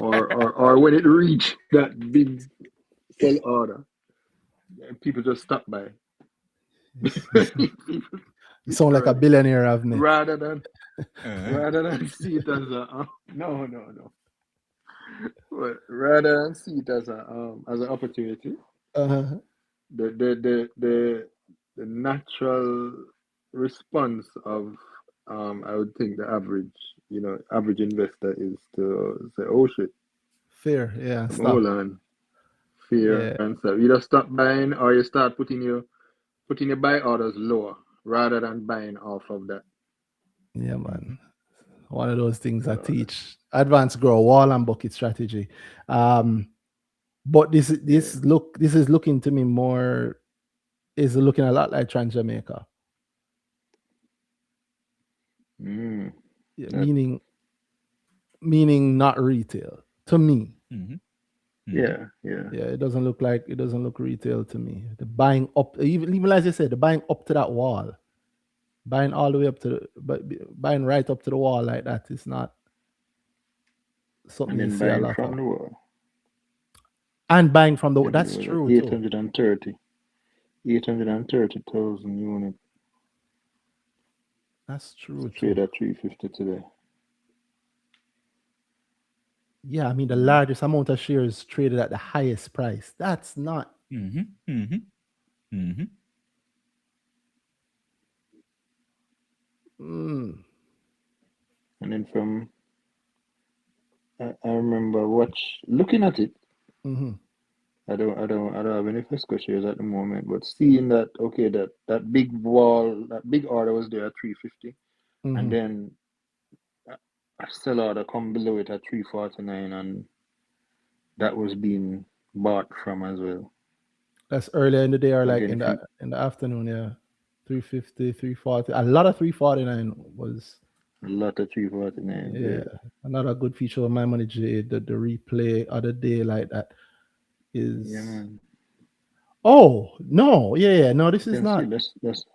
Or when it reach that big sell order, people just stop by. You sound like a billionaire I've met. Rather than see it as a no. But rather than see it as an opportunity, the natural response of I would think the average investor is to say, oh shit, Fair, yeah, hold stop. on, fear Yeah, and stuff. Either stop buying or you start putting your buy orders lower rather than buying off of that. yeah, Mm-hmm. man. One of those things I So teach advanced grow wall and bucket strategy. But this yeah. this is looking to me more is looking a lot like Trans Jamaica. Mm, Yeah, that, meaning not retail to me. Mm-hmm. Mm-hmm. yeah. Yeah, it doesn't look retail to me. The buying up, even as I said, the buying up to that wall, buying all the way up to the, but buying right up to the wall like that is not something And you then see a buying lot from of. the wall. And buying from the, Then it that's was at true too. 830,000 units. That's true Trade too. at 350 today. Yeah, I mean the Mm, largest amount of shares traded at the highest price. That's not. Mm-hmm. Mm-hmm. Mm-hmm. Mm, and then I remember looking at it. hmm I don't have any Fesco shares at the moment, but seeing that okay, that big wall, that big order was there at 350, and hmm then a sell order come below it at 349, and that was being bought from as well. That's earlier in the day or So like again, if you in the afternoon. Yeah, 350, 340. A lot of 349 was. a lot of 349, Yeah, yeah, another good feature of my money J, the replay other day like that yeah, is. man. Oh no, yeah, no, this You is can see not. that's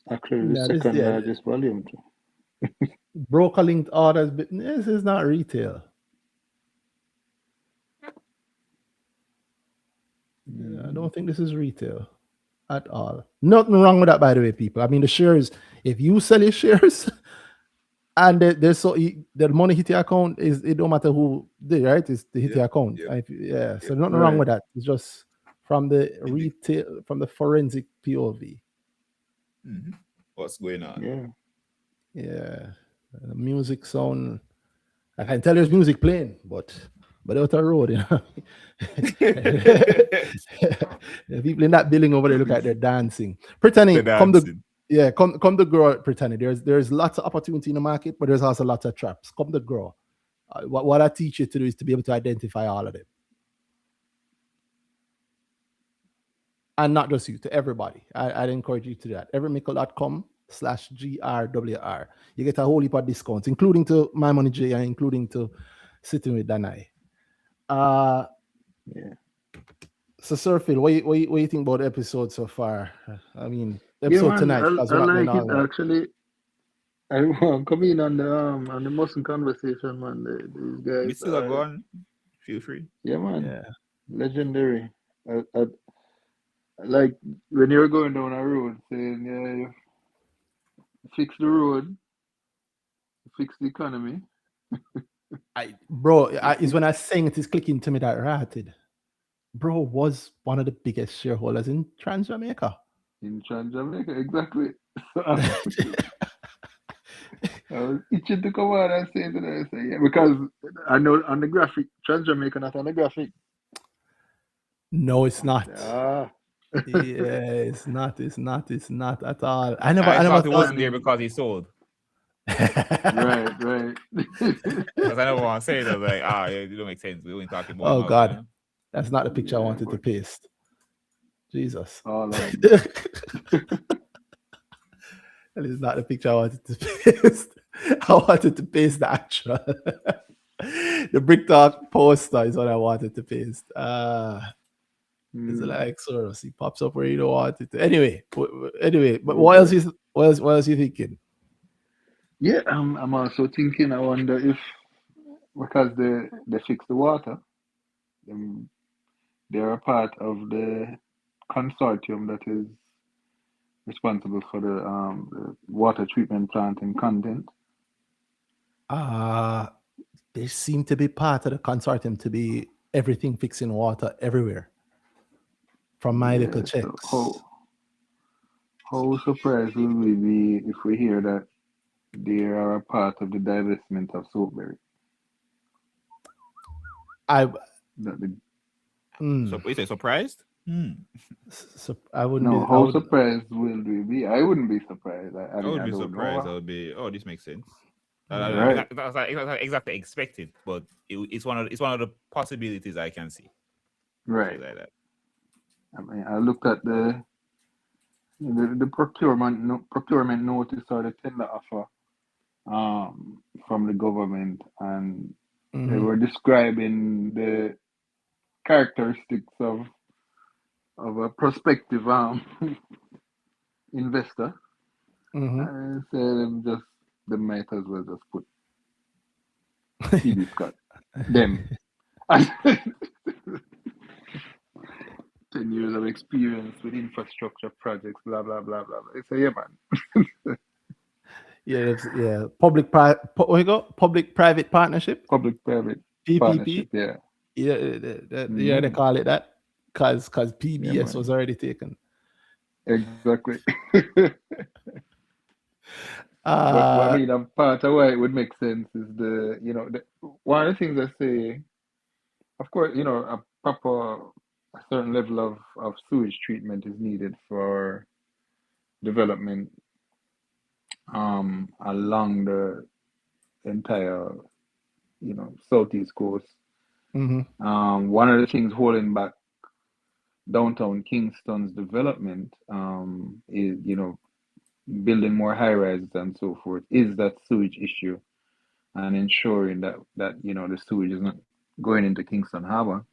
actually the No, this second yeah, largest volume too. broker linked orders, but this is not retail. Yeah, I Mm, don't think this is retail at all. Nothing wrong with that, by the way, people. I mean, the shares. If you sell your shares and there's the money hit your account, is it don't matter who did, right? It's the hit Yep. your account. Yep. Yeah, so Yep. nothing wrong right. with that. It's just from the Indeed. retail, from the forensic POV. Mm-hmm. What's going on? Yeah. Yeah, music sound. I can tell there's music playing, but out the road, you know. The people in that building over there look like they're dancing. The Brittany, dancing. come to grow, Brittany. There's lots of opportunity in the market, but there's also lots of traps. Come to grow. What I teach you to do is to be able to identify all of them. And not just you, to everybody. I'd encourage you to do that. evermickle.com/GRWR. You get a whole heap of discounts, including to My Money J and including to Sitting with Danhai. Yeah. So, Sir Phil, what you think about the episode so far? I mean, the Yeah, episode man. tonight, because I we're not going like all it night. actually. I want to come in on the Musson conversation, man. These We guys still are are, going. Feel free. yeah, man, Yeah. legendary. I like when you're going down a road saying, yeah, you fix the road, fix the economy. You Is fix when I saying it is clicking to me that Ratted, bro, was one of the biggest shareholders in Trans Jamaica. in Jamaica, exactly. I was itching to come out and say it, and I say, yeah, because I know on the graphic, Trans Jamaica not on the graphic. No, it's And I not. say, ah. Yeah, it's not at all. I I never thought it thought. wasn't And there then, because he sold. right. Because I never want to say that, like, yeah, it don't make sense. We only talking about him Oh out, you God, know? that's not the picture I Yeah, wanted to but paste. Jesus. all of them. That is not the picture I wanted to paste. I wanted to paste the actual. The Brick Talk poster is what I wanted to paste. It's like Soros. He pops up where you don't want it to. Anyway, but Oh boy. what else you thinking? Yeah, I'm also thinking. I wonder if because they fix the water, um, they're a part of the consortium that is responsible for the water treatment plant in Content. Uh they seem to be part of the consortium to be everything fixing water everywhere. from my little Yeah. So checks. how surprised will we be if we hear that they are a part of the divestment of Soapberry? I That the, So is it surprised? I wouldn't no, be. I how would. surprised will we be? I wouldn't be surprised. I I mean, would I be don't know. surprised. I would be. Oh, this makes sense. Mm. Right. That's like exactly expected, but it's one of the possibilities I can see. Things Right. like that. I mean, I looked at the procurement notice or the tender offer from the government, and they Mm-hmm. were describing the characteristics of a prospective investor. Mm-hmm. I said they might as well just put TB Scott. Them. 10 years of experience with infrastructure projects, blah blah blah blah blah. I say, yeah, man. Yeah. Public private partnership, Public-private PPP. partnership, yeah. Yeah, they Hmm. call it that because Yeah, PBS was man. already taken. Exactly. But I Uh, mean, a part of why it would make sense is one of the things I say, of course, a certain level of sewage treatment is needed for development along the entire, southeast coast. mhm. One of the things holding back downtown Kingston's development is, building more high rises and so forth, is that sewage issue and ensuring that the sewage is not going into Kingston Harbor.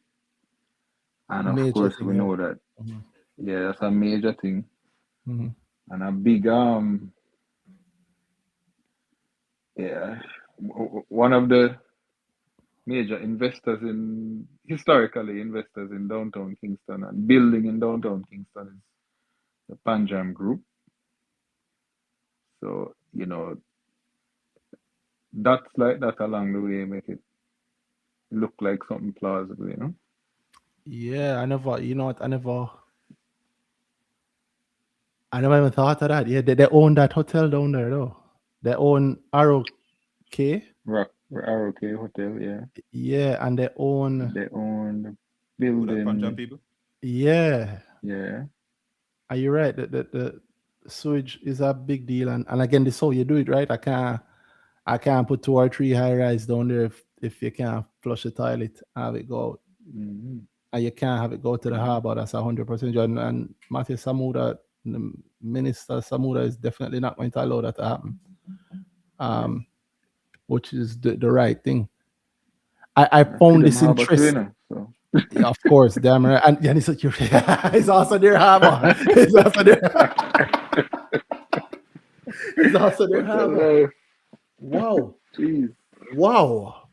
And of Major course, thing, we yeah. know that, Mhm. yeah, that's a major thing Mhm. and a big yeah, one of the major historically investors in downtown Kingston and building in downtown Kingston is the Panjam Group. So, dots like that along the way make it look like something plausible. Yeah, I never. You know what? I never even thought of that. Yeah, they own that hotel down there, though. They own ROK. ROK Hotel, yeah. Yeah, and they own. They own the Who that Punjab building, people? Yeah, yeah. are you right? The sewage is a big deal, and again, this how you do it, right? I can't put 2 or 3 high rise down there if you can't flush the toilet, have it go, Hmm. and you can't have it go to the Yeah. harbor. That's 100%. And Matthew Samuda, the minister Samuda, is definitely not going to allow that to happen. Yeah. Which is the right thing. I I see found them this harbor too, interesting. so Yeah, of course, damn right. And he's like, it's also their harbor. It's also their, it's also their what the harbor. life? Wow. Jeez. Wow.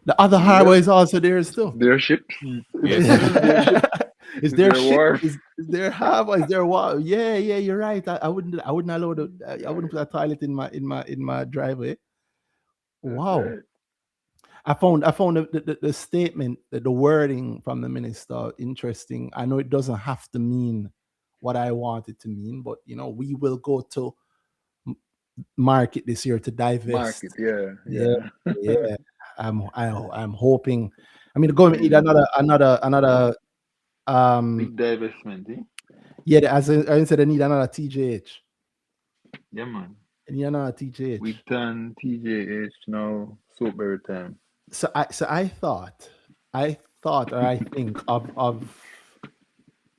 The other harbor Yep. is also theirs too. Their ships. Yes, It's sir. their ship. Is It's their their ship? wharf. Is their harbor? Is their water? Yeah, you're right. I wouldn't allow I wouldn't put a toilet in my driveway. That's Wow. right. I found the statement, the wording from the minister interesting. I know it doesn't have to mean what I want it to mean, but we will go to market this year to divest. Market, yeah, Yeah, yeah. yeah. I'm hoping. I mean, the government need another. Big divestment, eh? Yeah, as I said, they need another TJH. Yeah, man. They need another TJH. We done TJH now, Soapberry time. So I thought, or I think of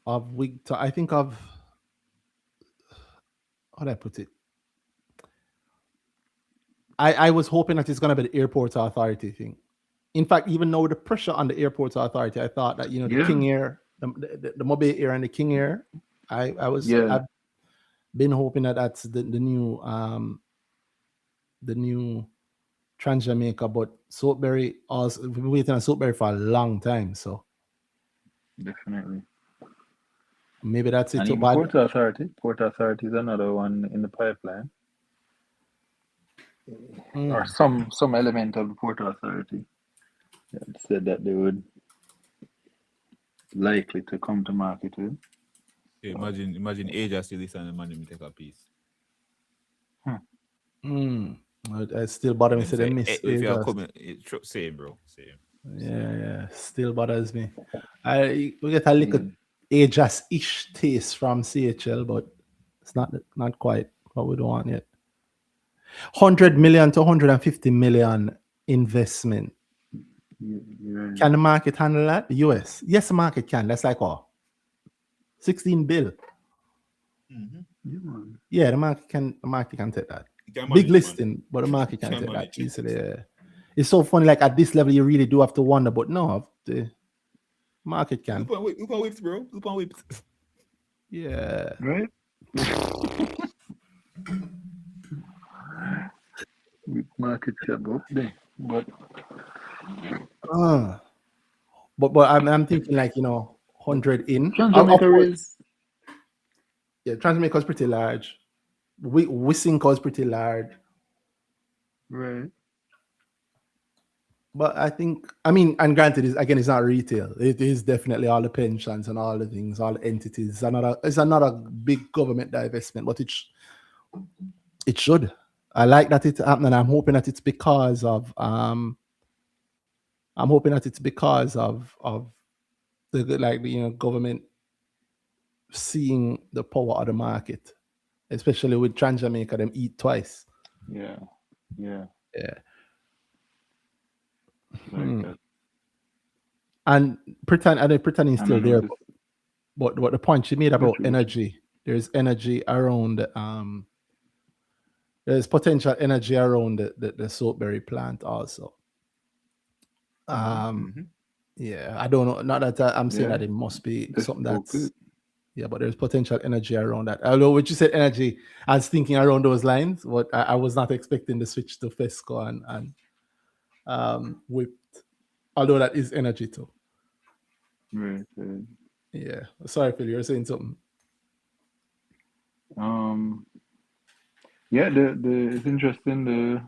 Wigton. I think of, how do I put it? I was hoping that it's gonna be the airport authority thing. In fact, even though the pressure on the airport authority, I thought that the Yeah, King Air, the Mobile Air and the King Air, yeah. I've been hoping that that's the new Trans Jamaica, but Soapberry also, we've been waiting on Soapberry for a long time, so Definitely. maybe that's it And too. even But Port Authority is another one in the pipeline, or mm, some element of the Port Authority that said that they would likely to come to market with. Yeah, imagine Asia still this and the money take a piece. I still bother me. Them Say they say, miss if you are Asia. coming, same, bro. Same. Yeah, still bothers me. We get a little Ajas-ish taste from CHL, but it's not quite what we don't want yet. 100 million to 150 million investment. Yeah. Can the market handle that? The US? Yes, the market can. That's like 16 bill. Yeah, man. Yeah, the market can take that. You can Big manage, listing, but the market can Can take manage. that easily. Yeah. It's so funny, like at this level, you really do have to wonder, but no, the market can. Look on whips, bro. Look on whips. Yeah. Right? With market cap up there. But But I'm thinking like 100 in. Of Jamaica course, is yeah, Transmedica's pretty large. Wissinco's pretty large. right. But I think, and granted, it's not retail. It is definitely all the pensions and all the things, all the entities. It's another big government divestment, but it should. I like that it happened, and I'm hoping that it's because of the government seeing the power of the market, especially with Trans-Jamaica, them eat twice. Yeah. Yeah. Like that. And pretending still I there, noticed- but what the point she made about True. energy, there's energy around there's potential energy around the soapberry plant also. Yeah, I don't know, not that I'm saying that it must be something that's but there's potential energy around that. Although when you said energy, I was thinking around those lines, but I was not expecting the switch to FESCO and whipped, although that is energy too. Right. Yeah. Sorry, Phil, you're saying something. Yeah, it's interesting. The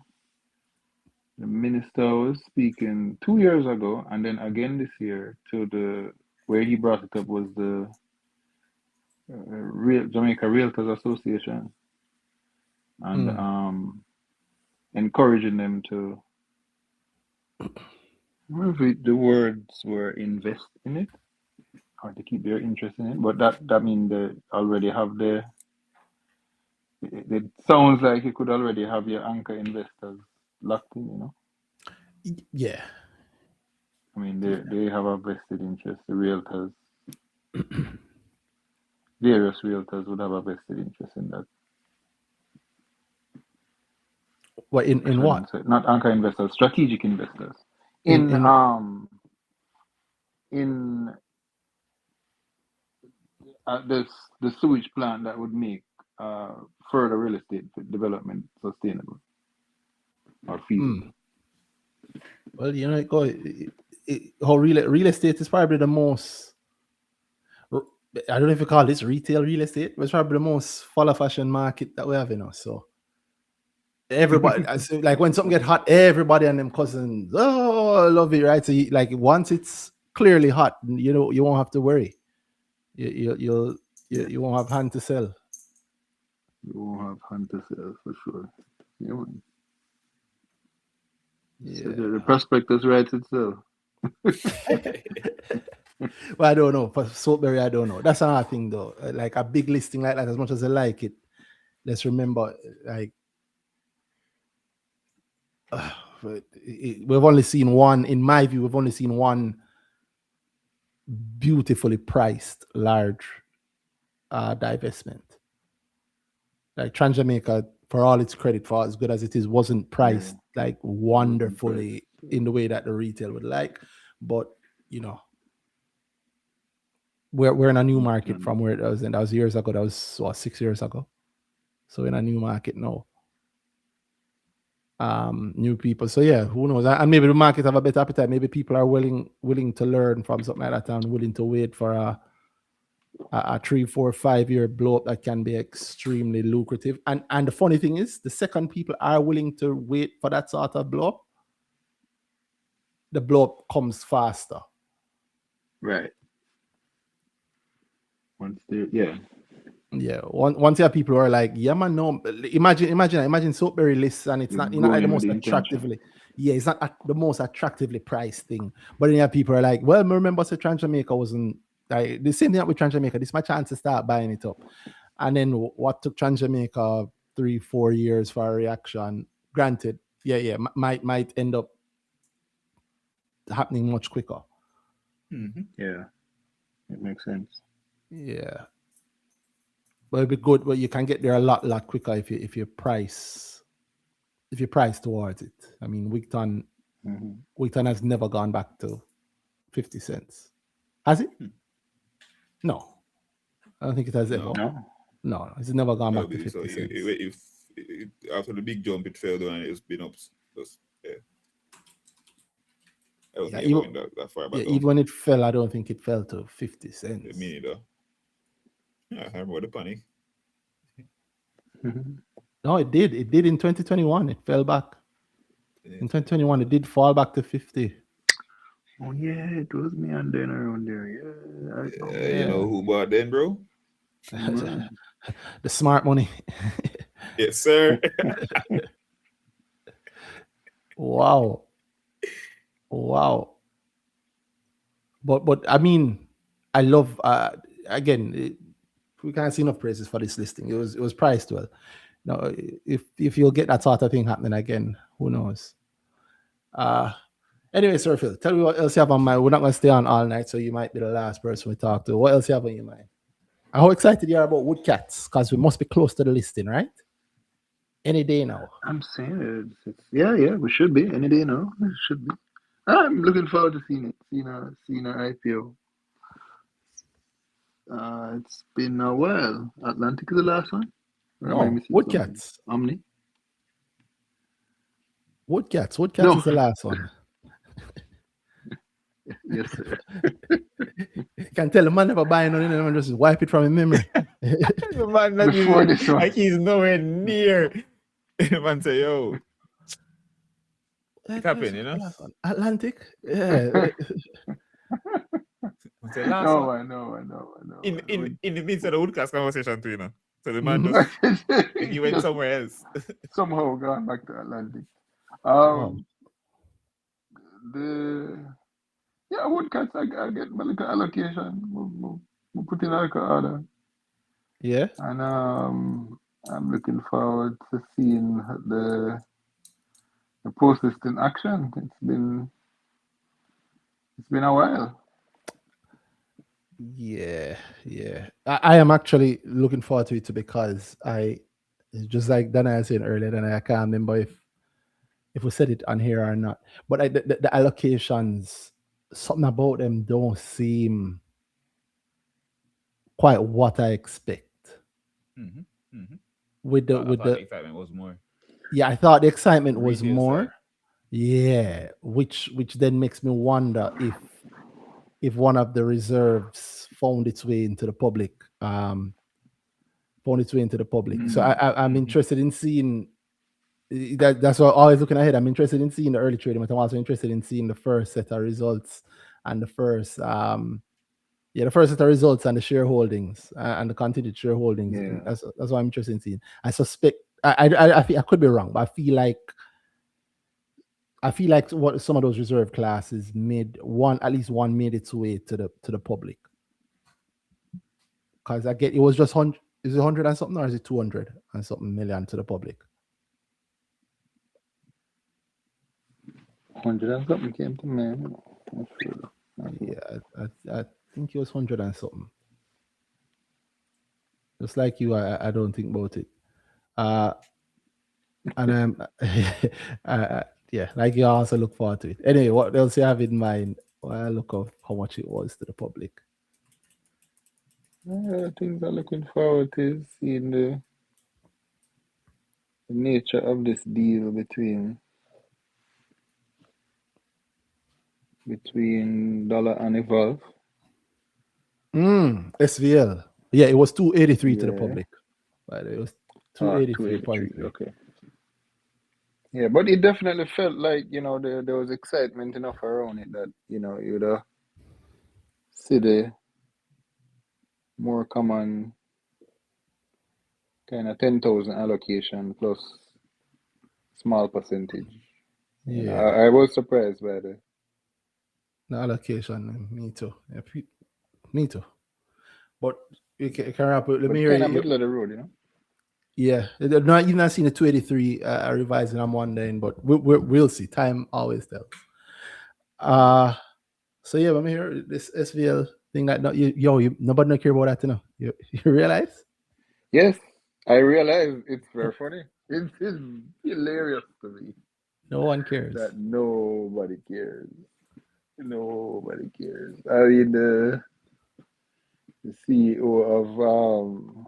minister was speaking 2 years ago, and then again this year to where he brought it up was the Jamaica Realtors Association, and encouraging them to. I don't know if the words were invest in it or to keep their interest in it, but that means they already have it sounds like you could already have your anchor investors locked in, Yeah. I mean, they have a vested interest. The realtors, various realtors would have a vested interest in that. What in what? Not anchor investors, strategic investors. In the sewage plant that would make further real estate development sustainable or feasible. Well, how real estate is probably the most. I don't know if you call this retail real estate, but it's probably the most follow fashion market that we have, So everybody, like when something get hot, everybody and them cousins, I love it, right? So like once it's clearly hot, you won't have to worry. You won't have hand to sell. You won't have hand to sell for sure. Yeah, man. Yeah. So the prospectus writes itself. Well, I don't know. For Soapberry, I don't know. That's another thing, though. Like a big listing like that, as much as I like it, let's remember, like, we've only seen one, in my view, we've only seen one beautifully priced large divestment. Like Trans-Jamaica, for all its credit, for as good as it is, wasn't priced like wonderfully in the way that the retail would like. But, we're in a new market from where it was, and that was years ago. That was 6 years ago. So in a new market now. New people. So yeah, who knows? And maybe the market have a better appetite. Maybe people are willing to learn from something like that and willing to wait for a 3, 4, 5 year blow up that can be extremely lucrative. And the funny thing is, the second people are willing to wait for that sort of blow up, the blow up comes faster. Right. Once they, yeah. Yeah, once you have people who are like, yeah, man, no. Imagine Soapberry lists, and it's You're not going like the in with most the intention. attractively. Yeah, it's not the most attractively priced thing. But then you have people who are like, well, me remember say Trans Jamaica wasn't like the same thing with Trans Jamaica. This is my chance to start buying it up. And then what took Trans Jamaica 3-4 years for a reaction? Granted, yeah, might end up happening much quicker. Mm-hmm. Yeah, it makes sense. Yeah. But it'd be good, but you can get there a lot quicker if you price towards it. I mean, Wigton has never gone back to 50 cents. Has it? No. I don't think it has ever. No. No, it's never gone back to 50 So cents. if after the big jump it fell down and it's been up just I don't think it went that far back. Even when it fell, I don't think it fell to 50 cents. Me neither. Yeah, I remember the panic. No, it did. It did in 2021. It fell back. In 2021, it did fall back to 50. Oh yeah, it was me and then around there. Yeah, You know who bought then, bro? The smart money. Yes, sir. Wow. But I mean, I love again. We can't see enough praises for this listing. It was priced well. Now, if you'll get that sort of thing happening again, who knows? Anyway, Sir Phil, tell me what else you have on mind. We're not going to stay on all night, so you might be the last person we talk to. What else you have on your mind? And how excited you are about woodcats? Because we must be close to the listing, right? Any day now. I'm saying yeah, we should be any day now. It should be. I'm looking forward to seeing our IPO. It's been a while. Atlantic is the last one. No, woodcats. Omni. Woodcats is the last one. Yes, sir. You can tell the man never buying on it and just wipe it from his memory. The man Before this one. like he's nowhere near. The man say, yo. It happened, you know? Atlantic? Yeah. Say, last No, one. I know. In the midst of the woodcast conversation too, you know. So the man just he went somewhere else. Somehow gone back to Atlantic. Woodcats, I get my little allocation. We'll put in like an order. Yeah. And I'm looking forward to seeing the post list in action. It's been a while. Yeah. I am actually looking forward to it too, because just like Danhai was saying earlier, and I can't remember if we said it on here or not. But the allocations, something about them don't seem quite what I expect. With the excitement was more. Yeah, I thought the excitement was more. Side. Yeah, which then makes me wonder if one of the reserves found its way into the public. So I'm interested in seeing that's what I'm always looking ahead. I'm interested in seeing the early trading, but I'm also interested in seeing the first set of results and the first set of results and the shareholdings and the continued shareholdings. Yeah. That's what I'm interested in seeing. I suspect I could be wrong, but I feel like what some of those reserve classes at least one made its way to the public. Because it was just 100. Is it 100 and something, or is it 200 and something million to the public? 100 and something came to me. Yeah, I think it was 100 and something. Just like you, I don't think about it. And like you also look forward to it. Anyway, what else you have in mind while I look up how much it was to the public? Things I'm looking forward to seeing the nature of this deal between Dollar and Evolve. SVL. Yeah, it was 283 to the public. But it was 283. Okay. Yeah, but it definitely felt like, there was excitement enough around it that, you'd see the more common kind of 10,000 allocation plus small percentage. You know, Yeah, I was surprised by the. the allocation. Me too. Yeah, me too. But you can wrap it. Let me But hear kind of you. middle of the road, you know. Yeah, not you've not seen the 283 revising on Monday, but we'll see. Time always tells. So yeah, let me hear this SVL thing that nobody don't care about that, you know. You realize? Yes, I realize it's very funny. It's hilarious to me No one cares. that nobody cares. Nobody cares. I mean, the CEO of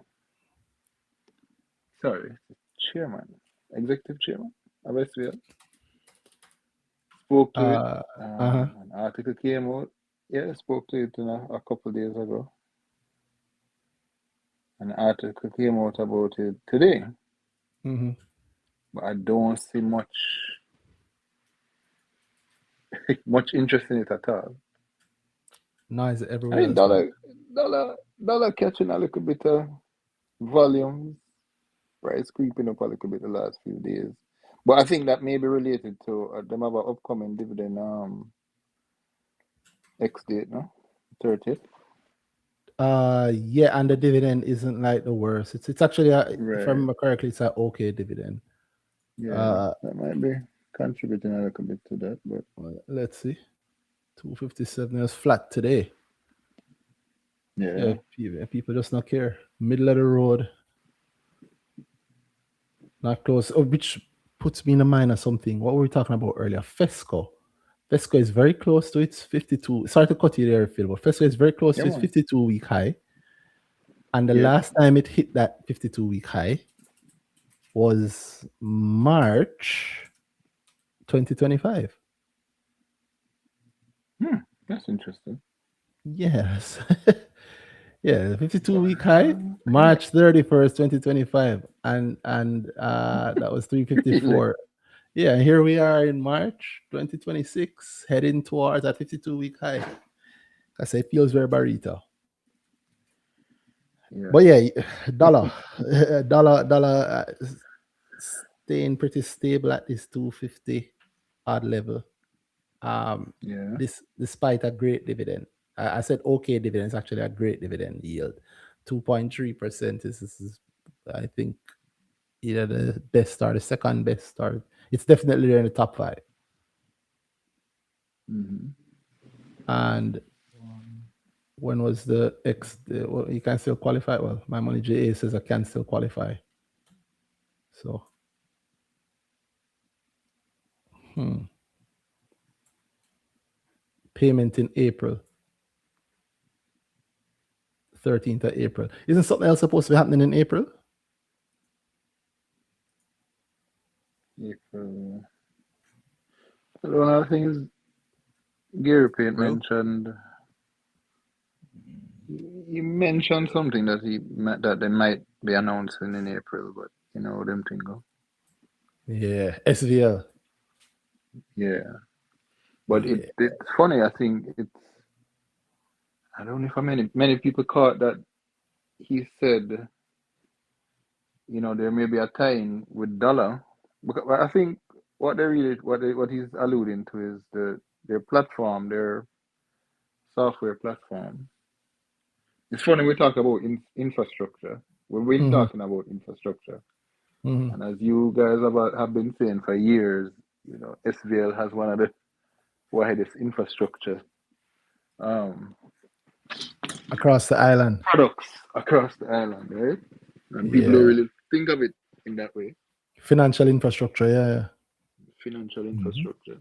sorry, chairman, executive chairman of SVL spoke to it. Uh-huh. An article came out. Yeah, spoke to it a couple of days ago. An article came out about it today, Mm-hmm. but I don't see much interest in it at all. Noise I everywhere mean, else, man. dollar catching a little bit of volumes, price creeping up a little bit the last few days. But I think that may be related to them have an upcoming dividend X date, no? 30th. Yeah, and the dividend isn't like the worst. It's actually if I Right. remember correctly, it's an okay dividend. Yeah, that might be contributing a little bit to that, but Well, let's see. 257 is flat today. yeah. People just not care. Middle of the road, not close. Oh, which puts me in the mind of something. What were we talking about earlier? Fesco. Fesco is very close to its 52. Sorry to cut you there, Phil, but Fesco is very close Yeah, to its man. 52-week high. And the Yes. last time it hit that 52-week high was March 2025. That's interesting. Yes. Yeah, 52-week high, Okay. March 31st, 2025. And that was 354. Yeah, here we are in March 2026, heading towards that 52-week high. I say it feels very burrito. Yeah. But yeah, dollar, dollar staying pretty stable at this 250 odd level. Yeah. This despite a great dividend. I said okay dividend, it's actually a great dividend yield. 2.3% is I think either the best or the second best, or it's definitely there in the top 5. Mm-hmm. And when was the well, you can still qualify? Well, my money JA says I can still qualify. So payment in April. 13th of April. Isn't something else supposed to be happening in April? April. One of the things Gary Payne Bro. mentioned, he mentioned something that that they might be announcing in April, but you know them thing go. Yeah, SVL. Yeah, but Yeah. it's funny. I think I don't know if many people caught that he said, you know, there may be a tie-in with dollar, but I think what he's alluding to is their platform, their software platform. It's funny we talk about infrastructure. We've been Mm-hmm. talking about infrastructure, Mm-hmm. and as you guys have been saying for years, you know, SVL has one of the widest infrastructure um, Across the island. products across the island, right? And people don't Yeah. really think of it in that way. Financial infrastructure. Yeah. Financial Mm-hmm. infrastructure,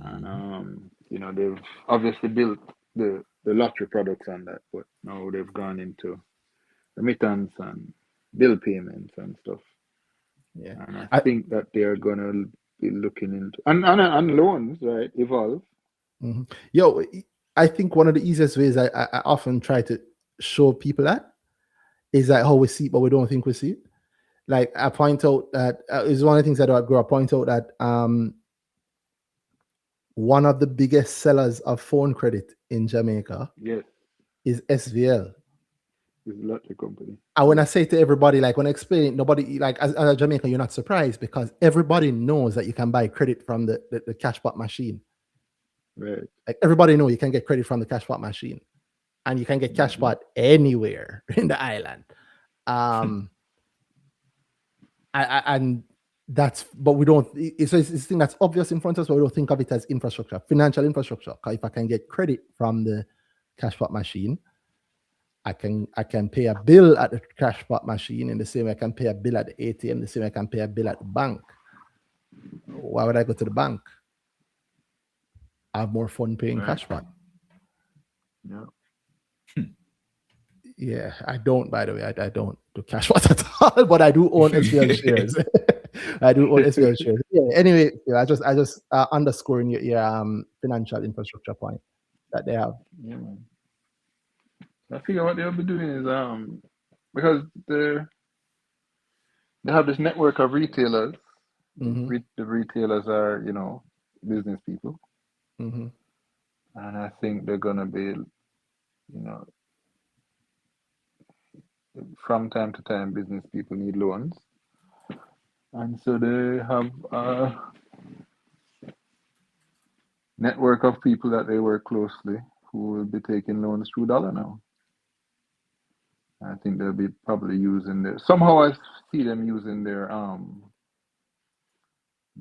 and you know, they've obviously built the lottery products on that, but now they've gone into remittance and bill payments and stuff. Yeah. And I I, think that they are gonna be looking into and loans, right? Evolve. mhm. Yo, I think one of the easiest ways I often try to show people that is like how we see it, but we don't think we see it. Like I point out that is one of the things that I grow. I point out that one of the biggest sellers of phone credit in Jamaica Yes. is SVL. It's a lottery company. And when I say to everybody, like when I explain it, nobody, like as a Jamaican, you're not surprised because everybody knows that you can buy credit from the cash pot machine. Right. Like everybody knows you can get credit from the cash pot machine. And you can get cash pot anywhere in the island. And that's, but we don't, it's a thing that's obvious in front of us, but we don't think of it as infrastructure, financial infrastructure. Because if I can get credit from the cash pot machine, I can pay a bill at the cash pot machine in the same way I can pay a bill at the ATM, the same way I can pay a bill at the bank. Why would I go to the bank? I have more fun paying cash pot. Yeah. Yeah, I don't, by the way. I don't do cash pot at all, but I do own SVL shares. I do own SVL shares. Yeah, anyway, I just underscoring your financial infrastructure point that they have. Yeah, man. I figure what they'll be doing is because they have this network of retailers. Mm-hmm. The retailers are, business people. Mm-hmm. And I think they're gonna be, from time to time, business people need loans, and so they have a network of people that they work closely who will be taking loans through dollar now. I think they'll be probably using somehow I see them using their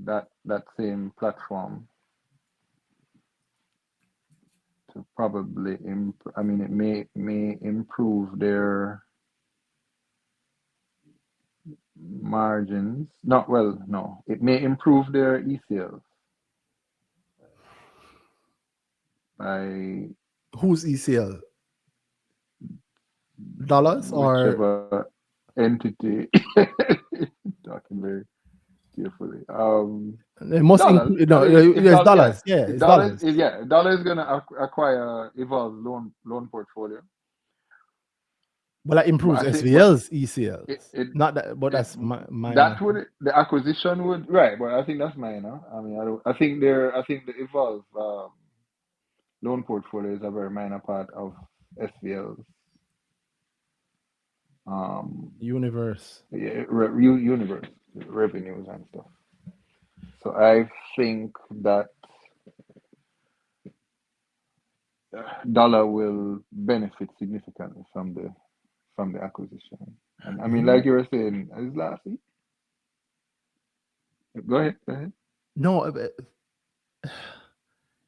that same platform to probably it may improve their margins. No, it may improve their ECLs by Who's ECL? Dollars or whichever entity. Talking very carefully. it must Dollars. include, no, If it's dollars. Yeah, it's dollars. Dollar is gonna acquire Evolve's loan portfolio. Well, that improves SVL's ECLs. Not that, but that's my the acquisition would, right? But I think that's minor. I think the Evolve loan portfolio is a very minor part of SVL's universe. Universe revenues and stuff. So I think that dollar will benefit significantly from the acquisition. And like you were saying, is last week. Go ahead. No,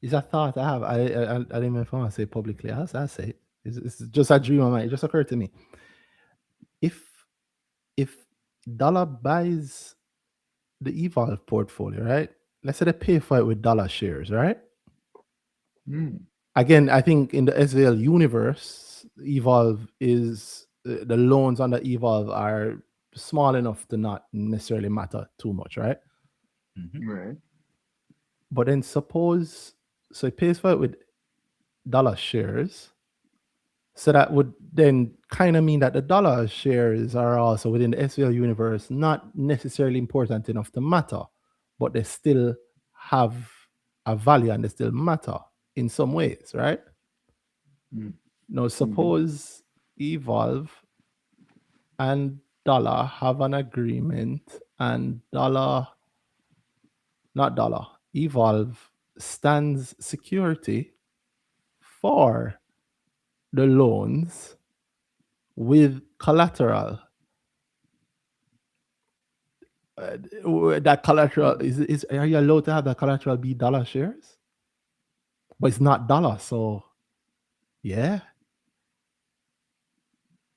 it's a thought I have. I didn't even want to say publicly. I say it. It's just a dream of mine. It just occurred to me. If dollar buys the Evolve portfolio, right? Let's say they pay for it with dollar shares, right? Again, I think in the SVL universe, Evolve is the loans under Evolve are small enough to not necessarily matter too much, right? Mm-hmm. Right. But then suppose, so it pays for it with dollar shares. So that would then kind of mean that the dollar shares are also within the SVL universe, not necessarily important enough to matter, but they still have a value and they still matter in some ways, right? Now, suppose Evolve and dollar have an agreement and Evolve stands security for the loans with collateral. That collateral is are you allowed to have that collateral be dollar shares? But it's not dollar, so yeah.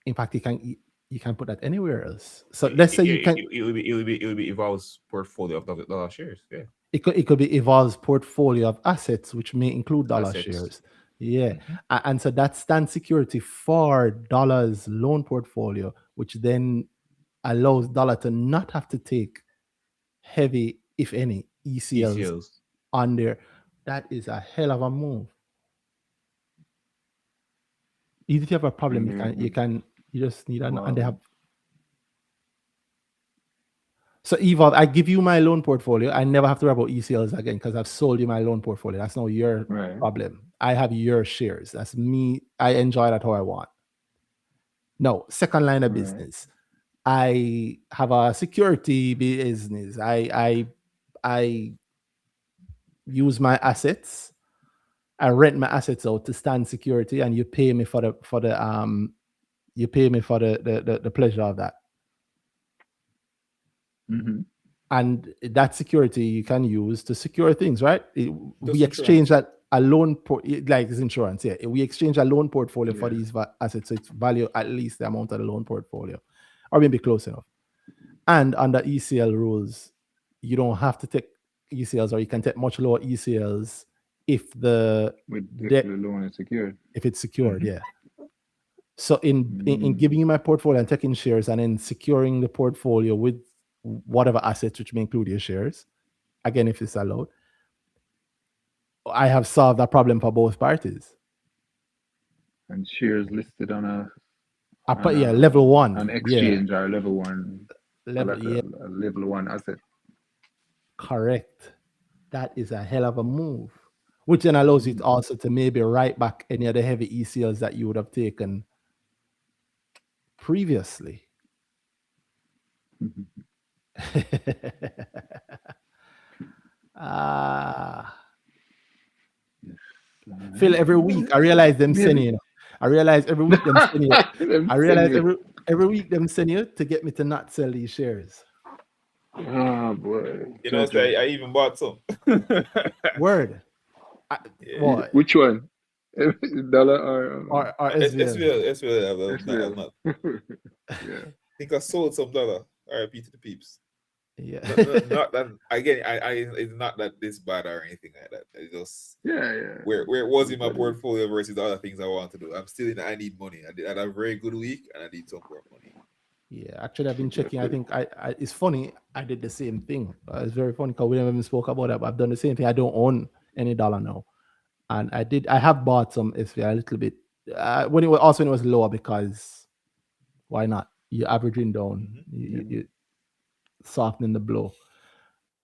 In fact, you can put that anywhere else. So let's say you can. It will be Evolve's portfolio of dollar shares. Yeah. It could be Evolve's portfolio of assets, which may include dollar shares. Yeah. Mm-hmm. And so that stands security for dollar's loan portfolio, which then allows dollar to not have to take heavy, if any, ECLs on there. That is a hell of a move. If you have a problem, you just need and they have. So Evolve, I give you my loan portfolio. I never have to worry about ECLs again because I've sold you my loan portfolio. That's not your problem. I have your shares. That's me. I enjoy that how I want. No, second line of Right. business. I have a security business. I use my assets. I rent my assets out to stand security, and you pay me for the pleasure of that. Mm-hmm. And that security you can use to secure things, right? We insurance. exchange that a loan like it's insurance. Yeah, we exchange a loan portfolio for Yeah. these assets, so it's value at least the amount of the loan portfolio, or maybe close enough. And under ECL rules, you don't have to take ECLs, or you can take much lower ECLs if the debt, the loan is secured. if it's secured. Mhm. Yeah. So in giving you my portfolio and taking shares and then securing the portfolio with whatever assets, which may include your shares, again, if it's allowed, I have solved that problem for both parties. And shares listed on Level one. an exchange or level one, Level, like yeah, a level one asset. correct. That is a hell of a move, which then allows you also to maybe write back any of the heavy ECLs that you would have taken previously. Phil, every week I realize them sending you. I realize every week them sending you. I realize every week them sending you to get me to not sell these shares. Oh boy! You know, so I even bought some. Word. What? Which one? Dollar Or SVL. SVL. I'm not. Yeah. I think I sold some dollar. RIP to the peeps. Yeah. Not that again. It's not that this bad or anything like that. It's just where it was in my portfolio versus the other things I want to do. I'm still in. I need money. I had a very good week, and I need some more money. Yeah, actually, I've been checking. I think I it's funny. I did the same thing. It's very funny because we never even spoke about that. But I've done the same thing. I don't own any dollar now, and I have bought some SVI a little bit when it was lower, because why not? You're averaging down. You softening the blow.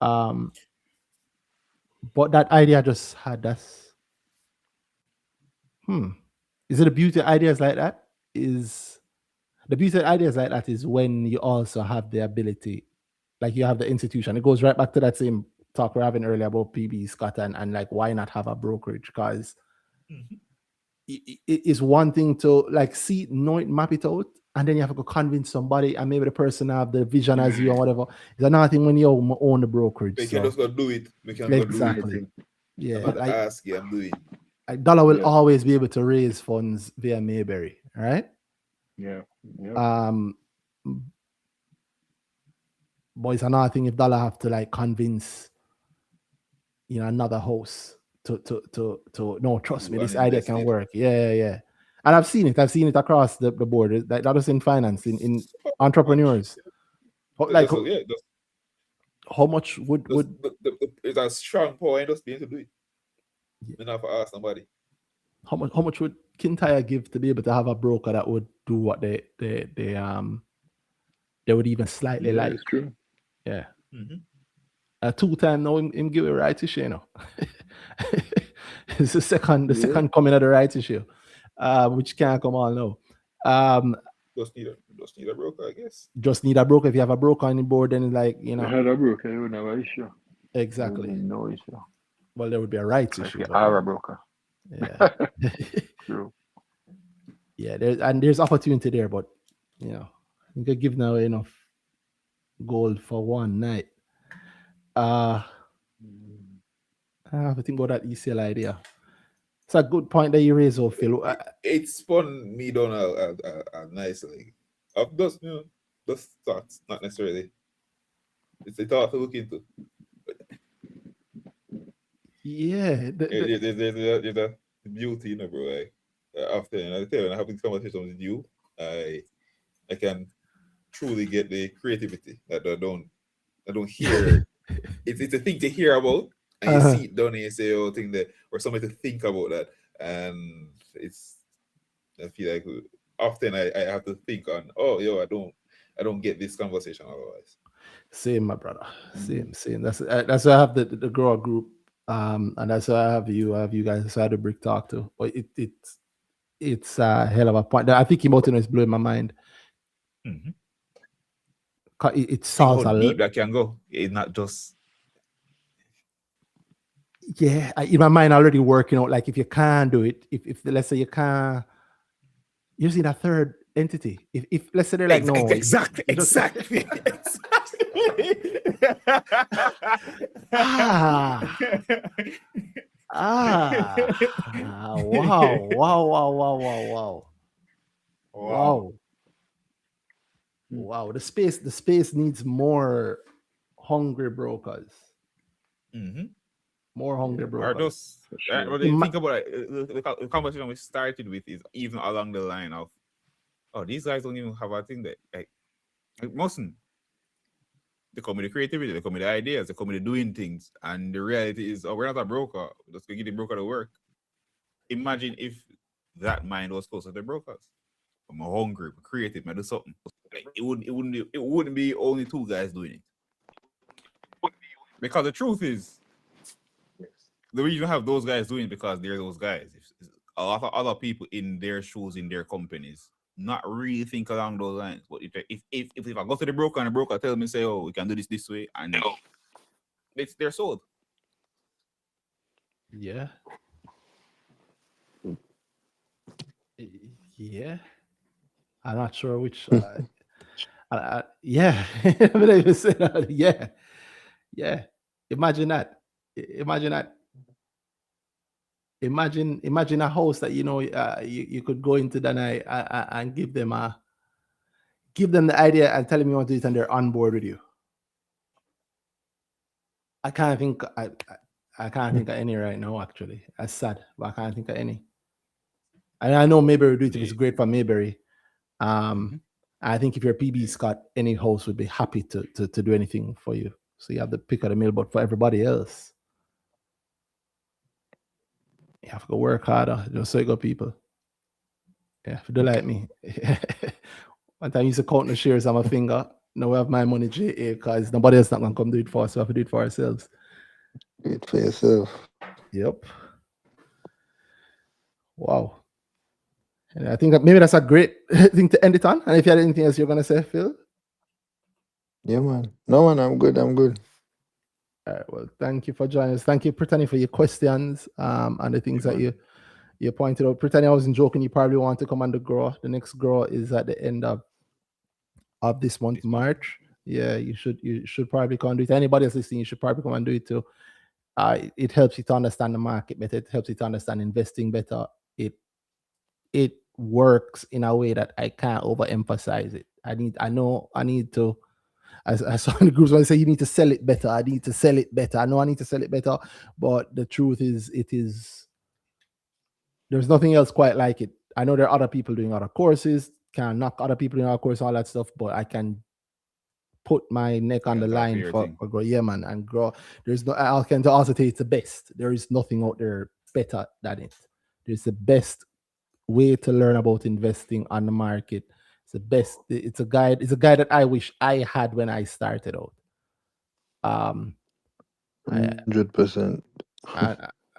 But that idea I just had, that's is it the beauty of ideas like that? Is the beauty of ideas like that is when you also have the ability, like you have the institution. It goes right back to that same talk we're having earlier about PB Scott and like why not have a brokerage? Because it is one thing to like know it, map it out, and then you have to go convince somebody, and maybe the person have the vision as you or whatever. It's another thing when you own the brokerage. We can just go do it. We can exactly. go do it. Yeah, I'm like, ask you, I'm doing. Dollar will always be able to raise funds via Mayberry, right? Yeah. But it's another thing if dollar have to like convince another host to no, trust me, this idea can work. Yeah. And I've seen it across the board. That is in finance, in entrepreneurs. Like how much would it's a strong point just being to do it. You don't have to ask somebody. How much would Kintyre give to be able to have a broker that would do what they would even slightly like? That's true. Yeah. A 2-time now him give a right issue, It's the second coming of the right issue, which can't come all now. Just need a broker, I guess. Just need a broker. If you have a broker on the board, then it's like, If you had a broker, you wouldn't have an issue. Exactly. No issue. Well, there would be a rights issue. You are a broker. Yeah. True. Yeah, there's opportunity there, but you can give now enough gold for one night. I have to think about that ECL idea. It's a good point that you raise, Phil. It spun me down a nicely. I've just thoughts, not necessarily. It's a thought to look into. Yeah, there's a beauty, bro. After I tell you, having conversations with you, I can truly get the creativity that I don't hear. It's a thing to hear about, and you see it done, and you say, "Oh, thing that," or somebody to think about that, and I feel like often I have to think on, "Oh, I don't get this conversation otherwise." Same, my brother. Same. That's why I have the grower group, and that's why I have you guys. So I have the brick talk too. But it's a hell of a point. I think about is blowing my mind. Mm-hmm. It See how solves a deep that can go. It's not just yeah. In my mind, already working out. Like if you can't do it, if let's say you can't, you're seeing a third entity. If let's say they're like no, exactly. Ah. Wow. The space needs more hungry brokers. Mm-hmm. More hungry Or brokers. just when you think about it, the conversation we started with is even along the line of, oh, these guys don't even have a thing that like Musson. They come with the creativity, they come with the ideas, they come with the doing things, and the reality is, oh, we're not a broker. We're just gonna get the broker to work. Imagine if that mind was closer to the brokers. I'm hungry, I'm creative, I do something. Like, it wouldn't be only two guys doing it. Because the truth is, the reason you have those guys doing it because they're those guys. A lot of other people in their shoes, in their companies, not really think along those lines. But if I go to the broker and the broker tells me, say, oh, we can do this way, and they're sold. Yeah. Yeah. I'm not sure which. Yeah. Yeah. Imagine that. Imagine a house that you could go into Danhai and give them the idea and tell them you want to do it and they're on board with you. I can't think I can't think of any right now, actually. That's sad, but I can't think of any. And I know Mayberry do it if it's great for Mayberry. I think if you're PB Scott, any host would be happy to do anything for you. So you have the pick of the mill, but for everybody else, you have to go work harder. Just so you got people. Yeah, if you do like me. One time I used to count the shares on my finger. Now we have my money JA because nobody else not gonna come do it for us, so we have to do it for ourselves. Do it for yourself. Yep. Wow. And I think that maybe that's a great thing to end it on. And if you had anything else you're gonna say, Phil? Yeah, man. No, man, I'm good. All right. Well, thank you for joining us. Thank you, Brittany, for your questions and the things that you pointed out. Brittany, I wasn't joking. You probably want to come on the grow. The next grow is at the end of this month, March. Yeah, you should probably come and do it. Anybody else listening, you should probably come and do it too. It helps you to understand the market better. It helps you to understand investing better. It works in a way that I can't overemphasize it. I need to. I saw in the groups when I say you need to sell it better. I need to sell it better. I know I need to sell it better, but the truth is, there's nothing else quite like it. I know there are other people doing other courses, can knock other people doing other courses, all that stuff, but I can put my neck on the line for grow. Yeah, man, and grow. There's no. I can also say it's the best. There is nothing out there better than it. There's the best way to learn about investing on the market. It's the best. It's a guide. It's a guide that I wish I had when I started out. 100%.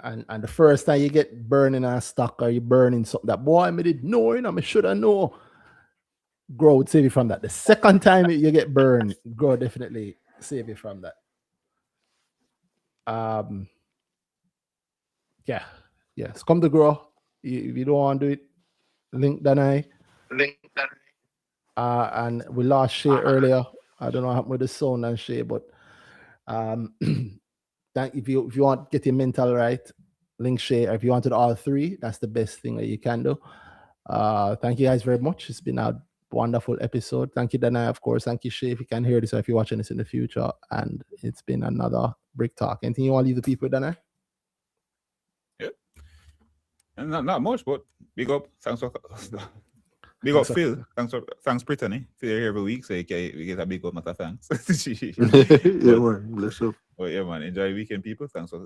And the first time you get burning a stock or you burning something that boy I didn't know, I should have know. Grow would save you from that. The second time you get burned, Grow definitely save you from that. Yes. Come to Grow. If you don't want to do it, link Danhai. And we lost Shae earlier. I don't know what happened with the sound and Shae, but if you want to get your mental right, link Shae. If you wanted all three, that's the best thing that you can do. Thank you guys very much. It's been a wonderful episode. Thank you, Danhai, of course. Thank you, Shae, if you can hear this or if you're watching this in the future. And it's been another Brick Talk. Anything you want to leave the people with, Danhai? Yeah. And not much, but big up. Thanks for big up, Phil. Thanks, Brittany. Phil here every week, so we get a big up, matter thanks. Yeah, man. Bless up. Well, yeah, man. Enjoy your weekend, people. Thanks for